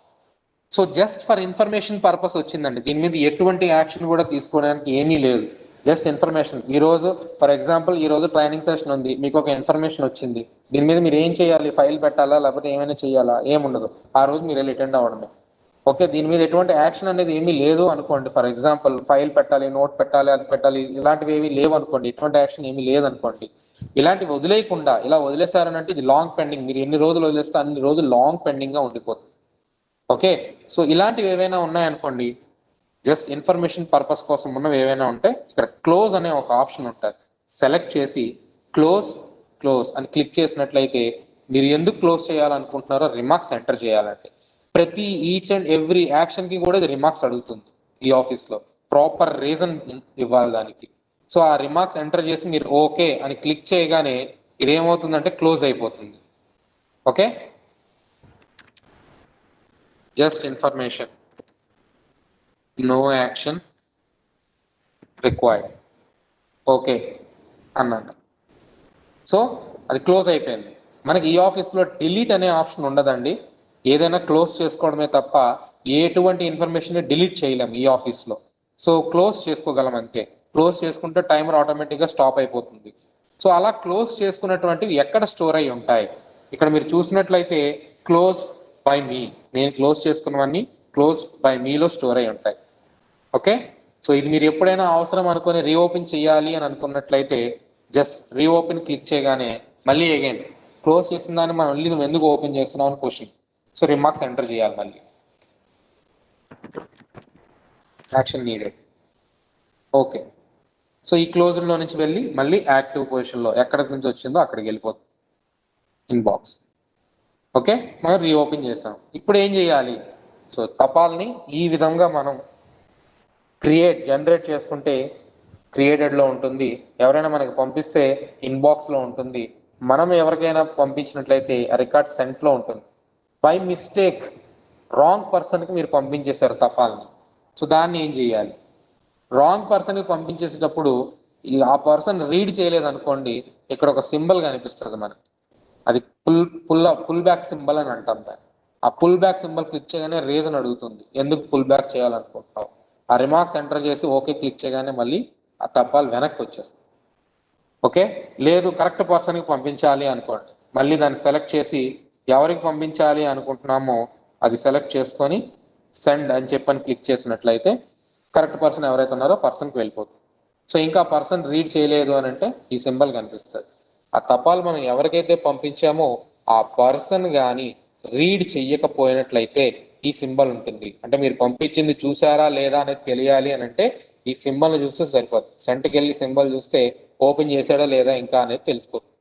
So just for information purpose వచ్చిందండి, దీని మీద ఎటువంటి యాక్షన్ కూడా తీసుకోవడానికి ఏమీ లేదు, జస్ట్ ఇన్ఫర్మేషన్. ఈ రోజు ఫర్ ఎగ్జాంపుల్ ఈ రోజు ట్రైనింగ్ సెషన్ ఉంది, మీకు ఒక ఇన్ఫర్మేషన్ వచ్చింది, దీని మీద మీరు ఏం చేయాలి, ఫైల్ పెట్టాలా లేకపోతే ఏమైనా చేయాలా, ఏముండదు, ఆ రోజు మీరు వెళ్ళి అటెండ్ అవ్వడమే. ఓకే, దీని మీద ఎటువంటి యాక్షన్ అనేది ఏమీ లేదు అనుకోండి, ఫర్ ఎగ్జాంపుల్ ఫైల్ పెట్టాలి, నోట్ పెట్టాలి, అది పెట్టాలి, ఇలాంటివి ఏమీ లేవు అనుకోండి, ఎటువంటి యాక్షన్ ఏమీ లేదనుకోండి, ఇలాంటివి వదిలేయకుండా ఇలా వదిలేశారనంటే ఇది లాంగ్ పెండింగ్, మీరు ఎన్ని రోజులు వదిలేస్తే అన్ని రోజులు లాంగ్ పెండింగ్ గా ఉండిపోతుంది. ఓకే, సో ఇలాంటివి ఏవైనా ఉన్నాయనుకోండి, జస్ట్ ఇన్ఫర్మేషన్ పర్పస్ కోసం ఉన్నవి ఏవైనా ఉంటే ఇక్కడ క్లోజ్ అనే ఒక ఆప్షన్ ఉంటుంది, సెలెక్ట్ చేసి క్లోజ్ క్లోజ్ అని క్లిక్ చేసినట్లయితే మీరు ఎందుకు క్లోజ్ చేయాలనుకుంటున్నారో రిమార్క్స్ ఎంటర్ చేయాలంటే ప్రతి ఈచ్ అండ్ ఎవ్రీ యాక్షన్ కి కూడా ఇది రిమార్క్స్ అడుగుతుంది ఈ ఆఫీస్లో, ప్రాపర్ రీజన్ ఇవ్వాలి దానికి. సో ఆ రిమార్క్స్ ఎంటర్ చేసి మీరు ఓకే అని క్లిక్ చేయగానే ఇదేమవుతుందంటే క్లోజ్ అయిపోతుంది. Okay, just information, no action required, okay అన్నాడు. సో అది క్లోజ్ అయిపోయింది. మనకి ఈ ఆఫీస్లో డిలీట్ అనే ఆప్షన్ ఉండదండి, ఏదైనా క్లోజ్ చేసుకోవడమే తప్ప ఎటువంటి ఇన్ఫర్మేషన్ డిలీట్ చేయలేము ఈ ఆఫీస్లో. సో క్లోజ్ చేసుకోగలం అంతే, క్లోజ్ చేసుకుంటే టైమర్ ఆటోమేటిక్గా స్టాప్ అయిపోతుంది. సో అలా క్లోజ్ చేసుకున్నటువంటివి ఎక్కడ స్టోర్ అయి ఉంటాయి, ఇక్కడ మీరు చూసినట్లయితే క్లోజ్ బై మీ, నేను క్లోజ్ చేసుకున్నవన్నీ క్లోజ్ బై మీలో స్టోర్ అయి ఉంటాయి. ఓకే, సో ఇది మీరు ఎప్పుడైనా అవసరం అనుకొని రీఓపెన్ చేయాలి అని అనుకున్నట్లయితే జస్ట్ రీఓపెన్ క్లిక్ చేయగానే మళ్ళీ అగైన్ క్లోజ్ చేసిన దాన్ని మనం మళ్ళీ నువ్వు ఎందుకు ఓపెన్ చేస్తున్నావు అని క్వశ్చన్. సో రిమార్క్స్ ఎంటర్ చేయాలి మళ్ళీ, యాక్షన్ నీడెడ్. ఓకే, సో ఈ క్లోజ్లో నుంచి వెళ్ళి మళ్ళీ యాక్టివ్ పొజిషన్లో ఎక్కడ నుంచి వచ్చిందో అక్కడికి వెళ్ళిపోతుంది ఇన్బాక్స్. ఓకే, మనం రీఓపెన్ చేసాం. ఇప్పుడు ఏం చేయాలి, సో తపాల్ని ఈ విధంగా మనం జనరేట్ చేసుకుంటే క్రియేటెడ్లో ఉంటుంది, ఎవరైనా మనకి పంపిస్తే ఇన్బాక్స్లో ఉంటుంది, మనం ఎవరికైనా పంపించినట్లయితే రికార్డ్ సెంట్లో ఉంటుంది. బై మిస్టేక్ రాంగ్ పర్సన్కి మీరు పంపించేశారు తపాల్ని, సో దాన్ని ఏం చేయాలి, రాంగ్ పర్సన్కి పంపించేసేటప్పుడు ఆ పర్సన్ రీడ్ చేయలేదు అనుకోండి, ఇక్కడ ఒక సింబల్ కనిపిస్తుంది మనకి, అది పుల్ బ్యాక్ సింబల్ అని అంటాం దాన్ని. ఆ పుల్ బ్యాక్ సింబల్ క్లిక్ చేయగానే రీజన్ అడుగుతుంది, ఎందుకు పుల్ బ్యాక్ చేయాలనుకుంటున్నావు. ఆ రిమార్క్స్ ఎంటర్ చేసి ఓకే క్లిక్ చేయగానే మళ్ళీ ఆ తపాలు వెనక్కి వచ్చేస్తుంది. ఓకే, లేదు కరెక్ట్ పర్సన్కి పంపించాలి అనుకోండి, మళ్ళీ దాన్ని సెలెక్ట్ చేసి ఎవరికి పంపించాలి అనుకుంటున్నామో అది సెలెక్ట్ చేసుకొని సెండ్ అని చెప్పని క్లిక్ చేసినట్లయితే కరెక్ట్ పర్సన్ ఎవరైతే ఉన్నారో పర్సన్కి వెళ్ళిపోతుంది. సో ఇంకా పర్సన్ రీడ్ చేయలేదు అని అంటే ఈ సింబల్ కనిపిస్తుంది. ఆ తపాలు మనం ఎవరికైతే పంపించామో ఆ పర్సన్ కానీ రీడ్ చెయ్యకపోయినట్లయితే ఈ సింబల్ ఉంటుంది, అంటే మీరు పంపించింది చూసారా లేదా అనేది తెలియాలి అని అంటే ఈ సింబల్ని చూస్తే సరిపోతుంది. సెంట్కి వెళ్ళి సింబల్ చూస్తే ఓపెన్ చేసాడా లేదా ఇంకా అనేది తెలిసిపోతుంది.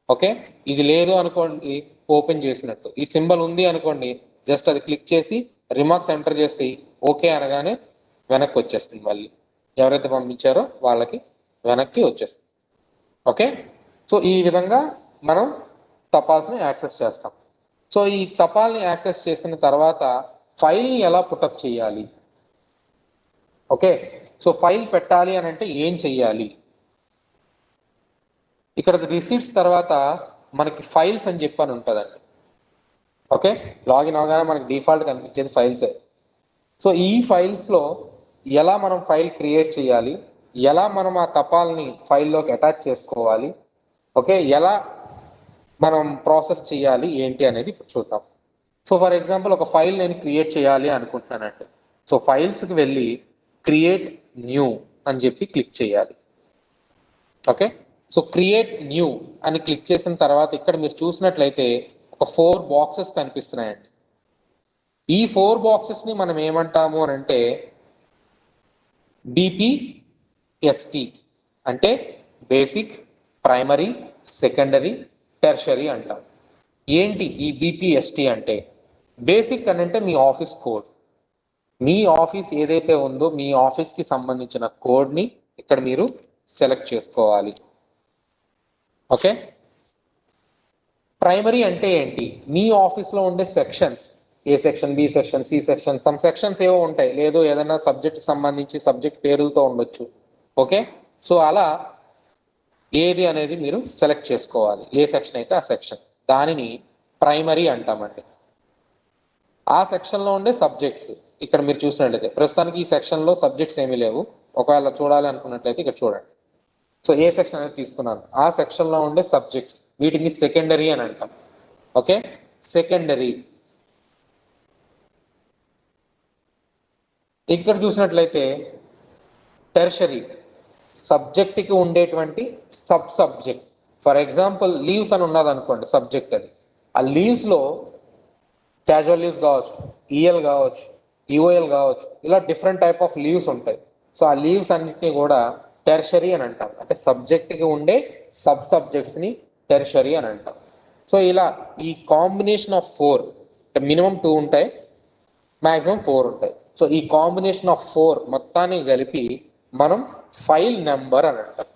ఓకే, ఇది లేదు అనుకోండి ఓపెన్ చేసినట్టు, ఈ సింబల్ ఉంది అనుకోండి జస్ట్ అది క్లిక్ చేసి రిమార్క్స్ ఎంటర్ చేసి ఓకే అనగానే వెనక్కి వచ్చేస్తుంది, మళ్ళీ ఎవరైతే పంపించారో వాళ్ళకి వెనక్కి వచ్చేస్తుంది. ఓకే, సో ఈ విధంగా మనం తపాల్స్ని యాక్సెస్ చేస్తాం. సో ఈ తపాల్ని యాక్సెస్ చేసిన తర్వాత ఫైల్ని ఎలా పుటప్ చేయాలి, ఓకే, సో ఫైల్ పెట్టాలి అని అంటే ఏం చెయ్యాలి, ఇక్కడ రిసీట్స్ తర్వాత మనకి ఫైల్స్ అని చెప్పని ఉంటుందండి. ఓకే, లాగిన్ అవగానే మనకి డిఫాల్ట్ కనిపించేది ఫైల్సే. సో ఈ ఫైల్స్లో ఎలా మనం ఫైల్ క్రియేట్ చేయాలి, ఎలా మనం ఆ తపాల్ని ఫైల్లోకి అటాచ్ చేసుకోవాలి, ఓకే, ఎలా మనం ప్రాసెస్ చేయాలి ఏంటి అనేది ఇప్పుడు చూద్దాం. సో ఫర్ ఎగ్జాంపుల్ ఒక ఫైల్ నేను క్రియేట్ చేయాలి అనుకుంటున్నానండి. సో ఫైల్స్కి వెళ్ళి క్రియేట్ న్యూ అని చెప్పి క్లిక్ చేయాలి. ఓకే, సో క్రియేట్ న్యూ అని క్లిక్ చేసిన తర్వాత ఇక్కడ మీరు చూసినట్లయితే ఒక 4 బాక్సెస్ కనిపిస్తున్నాయండి. ఈ 4 బాక్సెస్ని మనం ఏమంటాము అని అంటే BPST అంటే బేసిక్, ప్రైమరీ, సెకండరీ, టెర్షరీ అంటాం. ఏంటి ఈ BPST అంటే? బేసిక్ అని అంటే మీ ఆఫీస్ కోడ్, మీ ఆఫీస్ ఏదైతే ఉందో మీ ఆఫీస్కి సంబంధించిన కోడ్ని ఇక్కడ మీరు సెలెక్ట్ చేసుకోవాలి. ఓకే, ప్రైమరీ అంటే ఏంటి? మీ ఆఫీస్లో ఉండే sections, A section, B section, C section, some sections ఏవో ఉంటాయి, లేదు ఏదైనా సబ్జెక్ట్కి సంబంధించి సబ్జెక్ట్ పేరులతో ఉండొచ్చు. ఓకే, సో అలా ఏది అనేది మీరు సెలెక్ట్ చేసుకోవాలి, ఏ సెక్షన్ అయితే ఆ సెక్షన్, దానిని ప్రైమరీ అంటామండి. ఆ సెక్షన్లో ఉండే సబ్జెక్ట్స్ ఇక్కడ మీరు చూసినట్లయితే ప్రస్తుతానికి ఈ సెక్షన్లో సబ్జెక్ట్స్ ఏమీ లేవు. ఒకవేళ చూడాలి అనుకున్నట్లయితే ఇక్కడ చూడండి. సో ఏ సెక్షన్ అనేది తీసుకున్నాను, ఆ సెక్షన్లో ఉండే సబ్జెక్ట్స్, వీటిని సెకండరీ అని అంటాం. Okay, secondary. ఇక్కడ చూసినట్లయితే టెర్షరీ, సబ్జెక్ట్కి ఉండేటువంటి sub subject. For example leaves అని ఉన్నది అనుకోండి, సబ్జెక్ట్ అది. ఆ లీవ్స్లో క్యాజువల్ లీవ్స్ కావచ్చు, ఈఎల్ కావచ్చు, ఈఓఎల్ కావచ్చు, ఇలా డిఫరెంట్ టైప్ ఆఫ్ లీవ్స్ ఉంటాయి. సో ఆ లీవ్స్ అన్నిటినీ కూడా టెర్షరీ అని అంటాం. అంటే సబ్జెక్ట్కి ఉండే సబ్ సబ్జెక్ట్స్ని టెర్షరీ అని అంటాం. సో ఇలా ఈ కాంబినేషన్ ఆఫ్ 4, మినిమం 2 ఉంటాయి, మ్యాక్సిమం 4 ఉంటాయి. సో ఈ కాంబినేషన్ ఆఫ్ 4 మొత్తాన్ని కలిపి మనం ఫైల్ నెంబర్ అని అంటాం.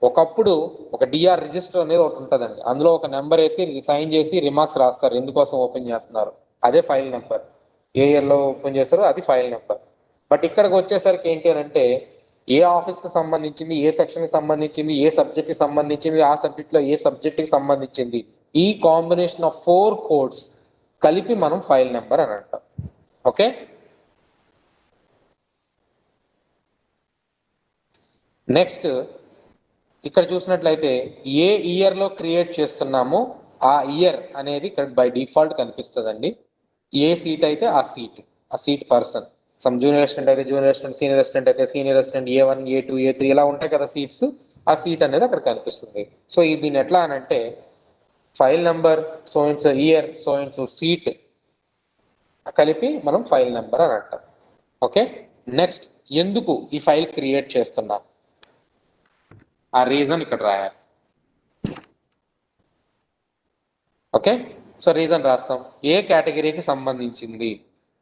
ఒకప్పుడు ఒక డిఆర్ రిజిస్టర్ అనేది ఒకటి ఉంటుందండి, అందులో ఒక నెంబర్ వేసి సైన్ చేసి రిమార్క్స్ రాస్తారు, ఎందుకోసం ఓపెన్ చేస్తున్నారు, అదే ఫైల్ నెంబర్. ఏ ఇయర్లో ఓపెన్ చేస్తారో అది ఫైల్ నెంబర్. బట్ ఇక్కడికి వచ్చేసరికి ఏంటి అని అంటే ఏ ఆఫీస్కి సంబంధించింది, ఏ సెక్షన్కి సంబంధించింది, ఏ సబ్జెక్ట్కి సంబంధించింది, ఆ సబ్జెక్ట్లో ఏ సబ్జెక్ట్కి సంబంధించింది, ఈ కాంబినేషన్ ఆఫ్ 4 కోడ్స్ కలిపి మనం ఫైల్ నెంబర్ అని అంటాం. ఓకే, నెక్స్ట్ ఇక్కడ చూసినట్లయితే ఏ ఇయర్లో క్రియేట్ చేస్తున్నామో ఆ ఇయర్ అనేది ఇక్కడ బై డిఫాల్ట్ కనిపిస్తుందండి. ఏ సీట్ అయితే ఆ seat person, some junior assistant అయితే జూనియర్ అసిస్టెంట్, సీనియర్ అసిస్టెంట్ అయితే senior assistant, A1, A2, A3 ఇలా ఉంటాయి కదా సీట్స్, ఆ సీట్ అనేది అక్కడ కనిపిస్తుంది. సో దీన్ని ఎట్లా అని అంటే file number, so it's year, so it's seat కలిపి మనం ఫైల్ నెంబర్ అని అంటాం. ఓకే, నెక్స్ట్ ఎందుకు ఈ ఫైల్ క్రియేట్ చేస్తున్నాం, ఆ రీజన్ ఇక్కడ రాయాలి. ఓకే, సో రీజన్ రాస్తాం, ఏ కేటగిరీకి సంబంధించింది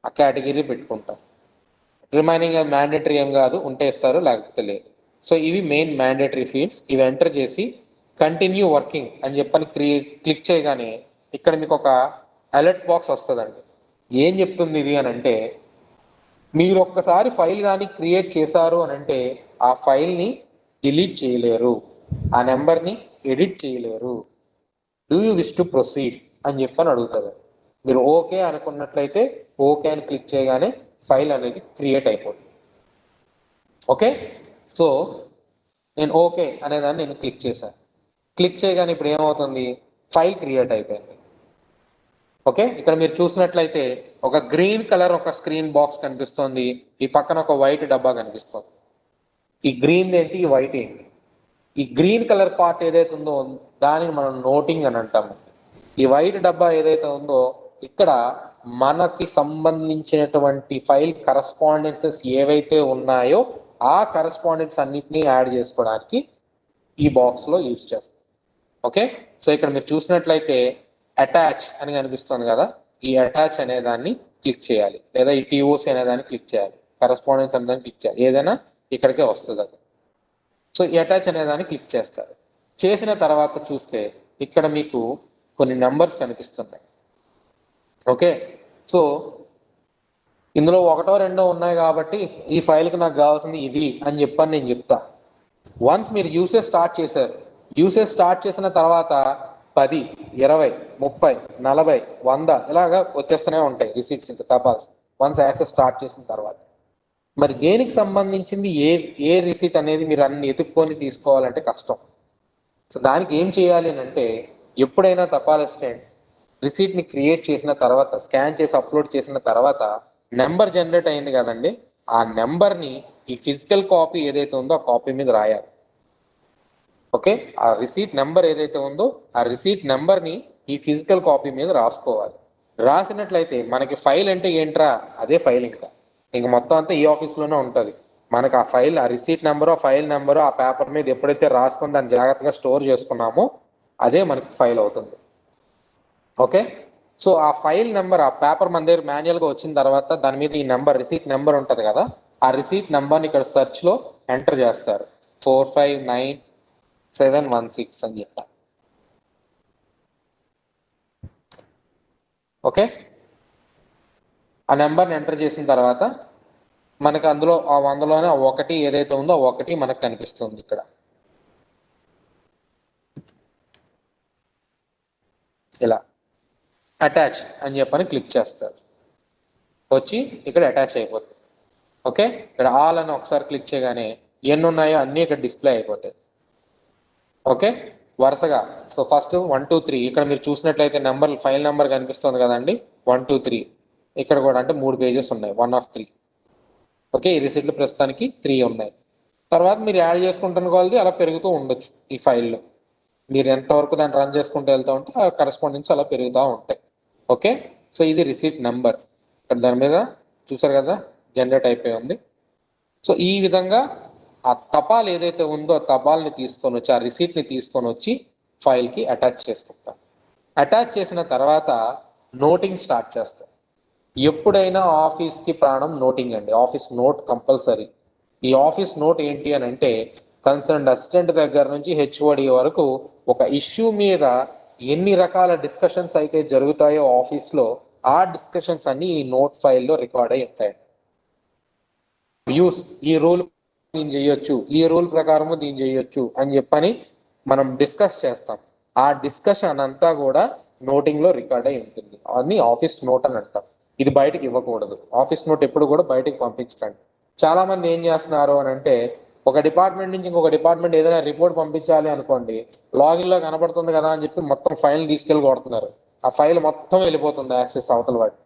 ఆ కేటగిరీ పెట్టుకుంటాం. రిమైనింగ్ మ్యాండేటరీ ఏం కాదు, ఉంటే ఇస్తారు లేకపోతే లేదు. సో ఇవి మెయిన్ మ్యాండేటరీ ఫీల్డ్స్. ఇవి ఎంటర్ చేసి కంటిన్యూ వర్కింగ్ అని చెప్పని క్లిక్ చేయగానే ఇక్కడ మీకు ఒక అలర్ట్ బాక్స్ వస్తుందండి. ఏం చెప్తుంది ఇది అని అంటే మీరు ఒక్కసారి ఫైల్ కానీ క్రియేట్ చేశారు అని అంటే ఆ ఫైల్ని డిలీట్ చేయలేరు, ఆ నెంబర్ని ఎడిట్ చేయలేరు. Do you wish to proceed అని చెప్పని అడుగుతుంది. మీరు ఓకే అనుకున్నట్లయితే ఓకే అని క్లిక్ చేయగానే ఫైల్ అనేది క్రియేట్ అయిపోతుంది. ఓకే, సో నేను ఓకే అనేదాన్ని నేను క్లిక్ చేశాను. క్లిక్ చేయగానే ఇప్పుడు ఏమవుతుంది, ఫైల్ క్రియేట్ అయిపోయింది. ఓకే, ఇక్కడ మీరు చూసినట్లయితే ఒక గ్రీన్ కలర్ ఒక స్క్రీన్ బాక్స్ కనిపిస్తుంది, ఈ పక్కన ఒక వైట్ డబ్బా కనిపిస్తుంది. ఈ గ్రీన్ ఏంటి, ఈ వైట్ ఏంటి? ఈ గ్రీన్ కలర్ పార్ట్ ఏదైతే ఉందో దానిని మనం నోటింగ్ అని అంటాము. ఈ వైట్ డబ్బా ఏదైతే ఉందో ఇక్కడ మనకి సంబంధించినటువంటి ఫైల్ కరస్పాండెన్సెస్ ఏవైతే ఉన్నాయో ఆ కరస్పాండెన్స్ అన్నిటినీ యాడ్ చేసుకోవడానికి ఈ బాక్స్లో యూజ్ చేస్తాం. ఓకే, సో ఇక్కడ మీరు చూసినట్లయితే అటాచ్ అని కనిపిస్తుంది కదా, ఈ అటాచ్ అనే దాన్ని క్లిక్ చేయాలి, లేదా ఈ TOC అనే దాన్ని క్లిక్ చేయాలి, కరస్పాండెన్స్ అనే దాన్ని క్లిక్ చేయాలి, ఏదైనా ఇక్కడికే వస్తుంది అది. సో ఈ అటాచ్ అనే దాన్ని క్లిక్ చేస్తారు. చేసిన తర్వాత చూస్తే ఇక్కడ మీకు కొన్ని నెంబర్స్ కనిపిస్తున్నాయి. ఓకే, సో ఇందులో 1, 2 ఉన్నాయి కాబట్టి ఈ ఫైల్కి నాకు కావాల్సింది ఇది అని చెప్పని నేను చెప్తా. వన్స్ మీరు యూసేజ్ స్టార్ట్ చేశారు, యూసేజ్ స్టార్ట్ చేసిన తర్వాత 10, 20, 30, 40, 100 ఇలాగా వచ్చేస్తూనే ఉంటాయి రిసీట్స్, ఇంకా తపాల్స్ వన్స్ యాక్సెస్ స్టార్ట్ చేసిన తర్వాత. మరి దేనికి సంబంధించింది ఏ రిసీట్ అనేది మీరు అన్ని ఎత్తుక్కొని తీసుకోవాలంటే కష్టం. సో దానికి ఏం చేయాలి అని అంటే, ఎప్పుడైనా తపాల్ అసిస్టెంట్ రిసీట్ని క్రియేట్ చేసిన తర్వాత, స్కాన్ చేసి అప్లోడ్ చేసిన తర్వాత నెంబర్ జనరేట్ అయింది కదండి, ఆ నెంబర్ని ఈ ఫిజికల్ కాపీ ఏదైతే ఉందో ఆ కాపీ మీద రాయాలి. ఓకే, ఆ రిసీట్ నెంబర్ ఏదైతే ఉందో ఆ రిసీట్ నెంబర్ని ఈ ఫిజికల్ కాపీ మీద రాసుకోవాలి. రాసినట్లయితే మనకి ఫైల్ అంటే ఏంట్రా, అదే ఫైల్. ఇంక మొత్తం అంతా ఈ ఆఫీస్లోనే ఉంటుంది. మనకు ఆ ఫైల్, ఆ రిసీట్ నెంబరు, ఆ ఫైల్ నెంబరు ఆ పేపర్ మీద ఎప్పుడైతే రాసుకొని దాన్ని జాగ్రత్తగా స్టోర్ చేసుకున్నామో అదే మనకి ఫైల్ అవుతుంది. ఓకే, సో ఆ ఫైల్ నెంబర్, ఆ పేపర్ మన దగ్గర మాన్యువల్గా వచ్చిన తర్వాత దాని మీద ఈ నెంబర్, రిసీట్ నెంబర్ ఉంటుంది కదా, ఆ రిసీట్ నెంబర్ని ఇక్కడ సెర్చ్లో ఎంటర్ చేస్తారు. 459716 అని చెప్తాను. ఓకే, ఆ నెంబర్ని ఎంటర్ చేసిన తర్వాత మనకు అందులో ఆ 100లోనే ఆ ఒకటి ఏదైతే ఉందో ఆ ఒకటి మనకు కనిపిస్తుంది. ఇక్కడ ఇలా అటాచ్ అని చెప్పని క్లిక్ చేస్తారు, వచ్చి ఇక్కడ అటాచ్ అయిపోతుంది. ఓకే, ఇక్కడ ఆల్ అని ఒకసారి క్లిక్ చేయగానే ఎన్ని ఉన్నాయో అన్నీ ఇక్కడ డిస్ప్లే అయిపోతాయి. ఓకే, వరుసగా. సో ఫస్ట్ 1 2 3 ఇక్కడ మీరు చూసినట్లయితే నెంబర్, ఫైల్ నెంబర్ కనిపిస్తుంది కదండి, 1 2 3 ఇక్కడ కూడా, అంటే 3 పేజెస్ ఉన్నాయి, 1 of 3. ఓకే, ఈ రిసిప్ట్లు ప్రస్తుతానికి 3 ఉన్నాయి. తర్వాత మీరు యాడ్ చేసుకుంటున్న కొలది అలా పెరుగుతూ ఉండొచ్చు ఈ ఫైల్లో. మీరు ఎంతవరకు దాన్ని రన్ చేసుకుంటూ వెళ్తూ ఉంటే ఆ కరెస్పాండెన్స్ అలా పెరుగుతూ ఉంటాయి. ఓకే, సో ఇది రిసీట్ నెంబర్. ఇక్కడ దాని మీద చూసారు కదా జనరేట్ అయిపోయి ఉంది. సో ఈ విధంగా ఆ తపాల్ ఏదైతే ఉందో ఆ తపాల్ని తీసుకొని వచ్చి, ఆ రిసీట్ని తీసుకొని వచ్చి ఫైల్కి అటాచ్ చేసుకుంటాం. అటాచ్ చేసిన తర్వాత నోటింగ్ స్టార్ట్ చేస్తాం. ఎప్పుడైనా ఆఫీస్కి ప్రాణం నోటింగ్ అండి, ఆఫీస్ నోట్ కంపల్సరీ. ఈ ఆఫీస్ నోట్ ఏంటి అని అంటే, కన్సర్న్ అసిస్టెంట్ దగ్గర నుంచి హెచ్ఓడి వరకు ఒక ఇష్యూ మీద ఎన్ని రకాల డిస్కషన్స్ అయితే జరుగుతాయో ఆఫీస్లో, ఆ డిస్కషన్స్ అన్ని ఈ నోట్ ఫైల్లో రికార్డ్ అయి ఉంటాయి. యూస్, ఈ రూల్ దీన్ని చేయొచ్చు, ఈ రూల్ ప్రకారము దీన్ని చేయొచ్చు అని చెప్పని మనం డిస్కస్ చేస్తాం. ఆ డిస్కషన్ అంతా కూడా నోటింగ్ లో రికార్డ్ అయి ఉంటుంది. అన్ని ఆఫీస్ నోట్ అని అంటాం. ఇది బయటకు ఇవ్వకూడదు. ఆఫీస్ నోట్ ఎప్పుడు కూడా బయటకు పంపించకండి. చాలా మంది ఏం చేస్తున్నారు అని అంటే, ఒక డిపార్ట్మెంట్ నుంచి ఇంకొక డిపార్ట్మెంట్ ఏదైనా రిపోర్ట్ పంపించాలి అనుకోండి, లాగిన్ లో కనబడుతుంది కదా అని చెప్పి మొత్తం ఫైల్ తీసుకెళ్ళి కొడుతున్నారు. ఆ ఫైల్ మొత్తం వెళ్ళిపోతుంది యాక్సెస్ అవతల వాడి.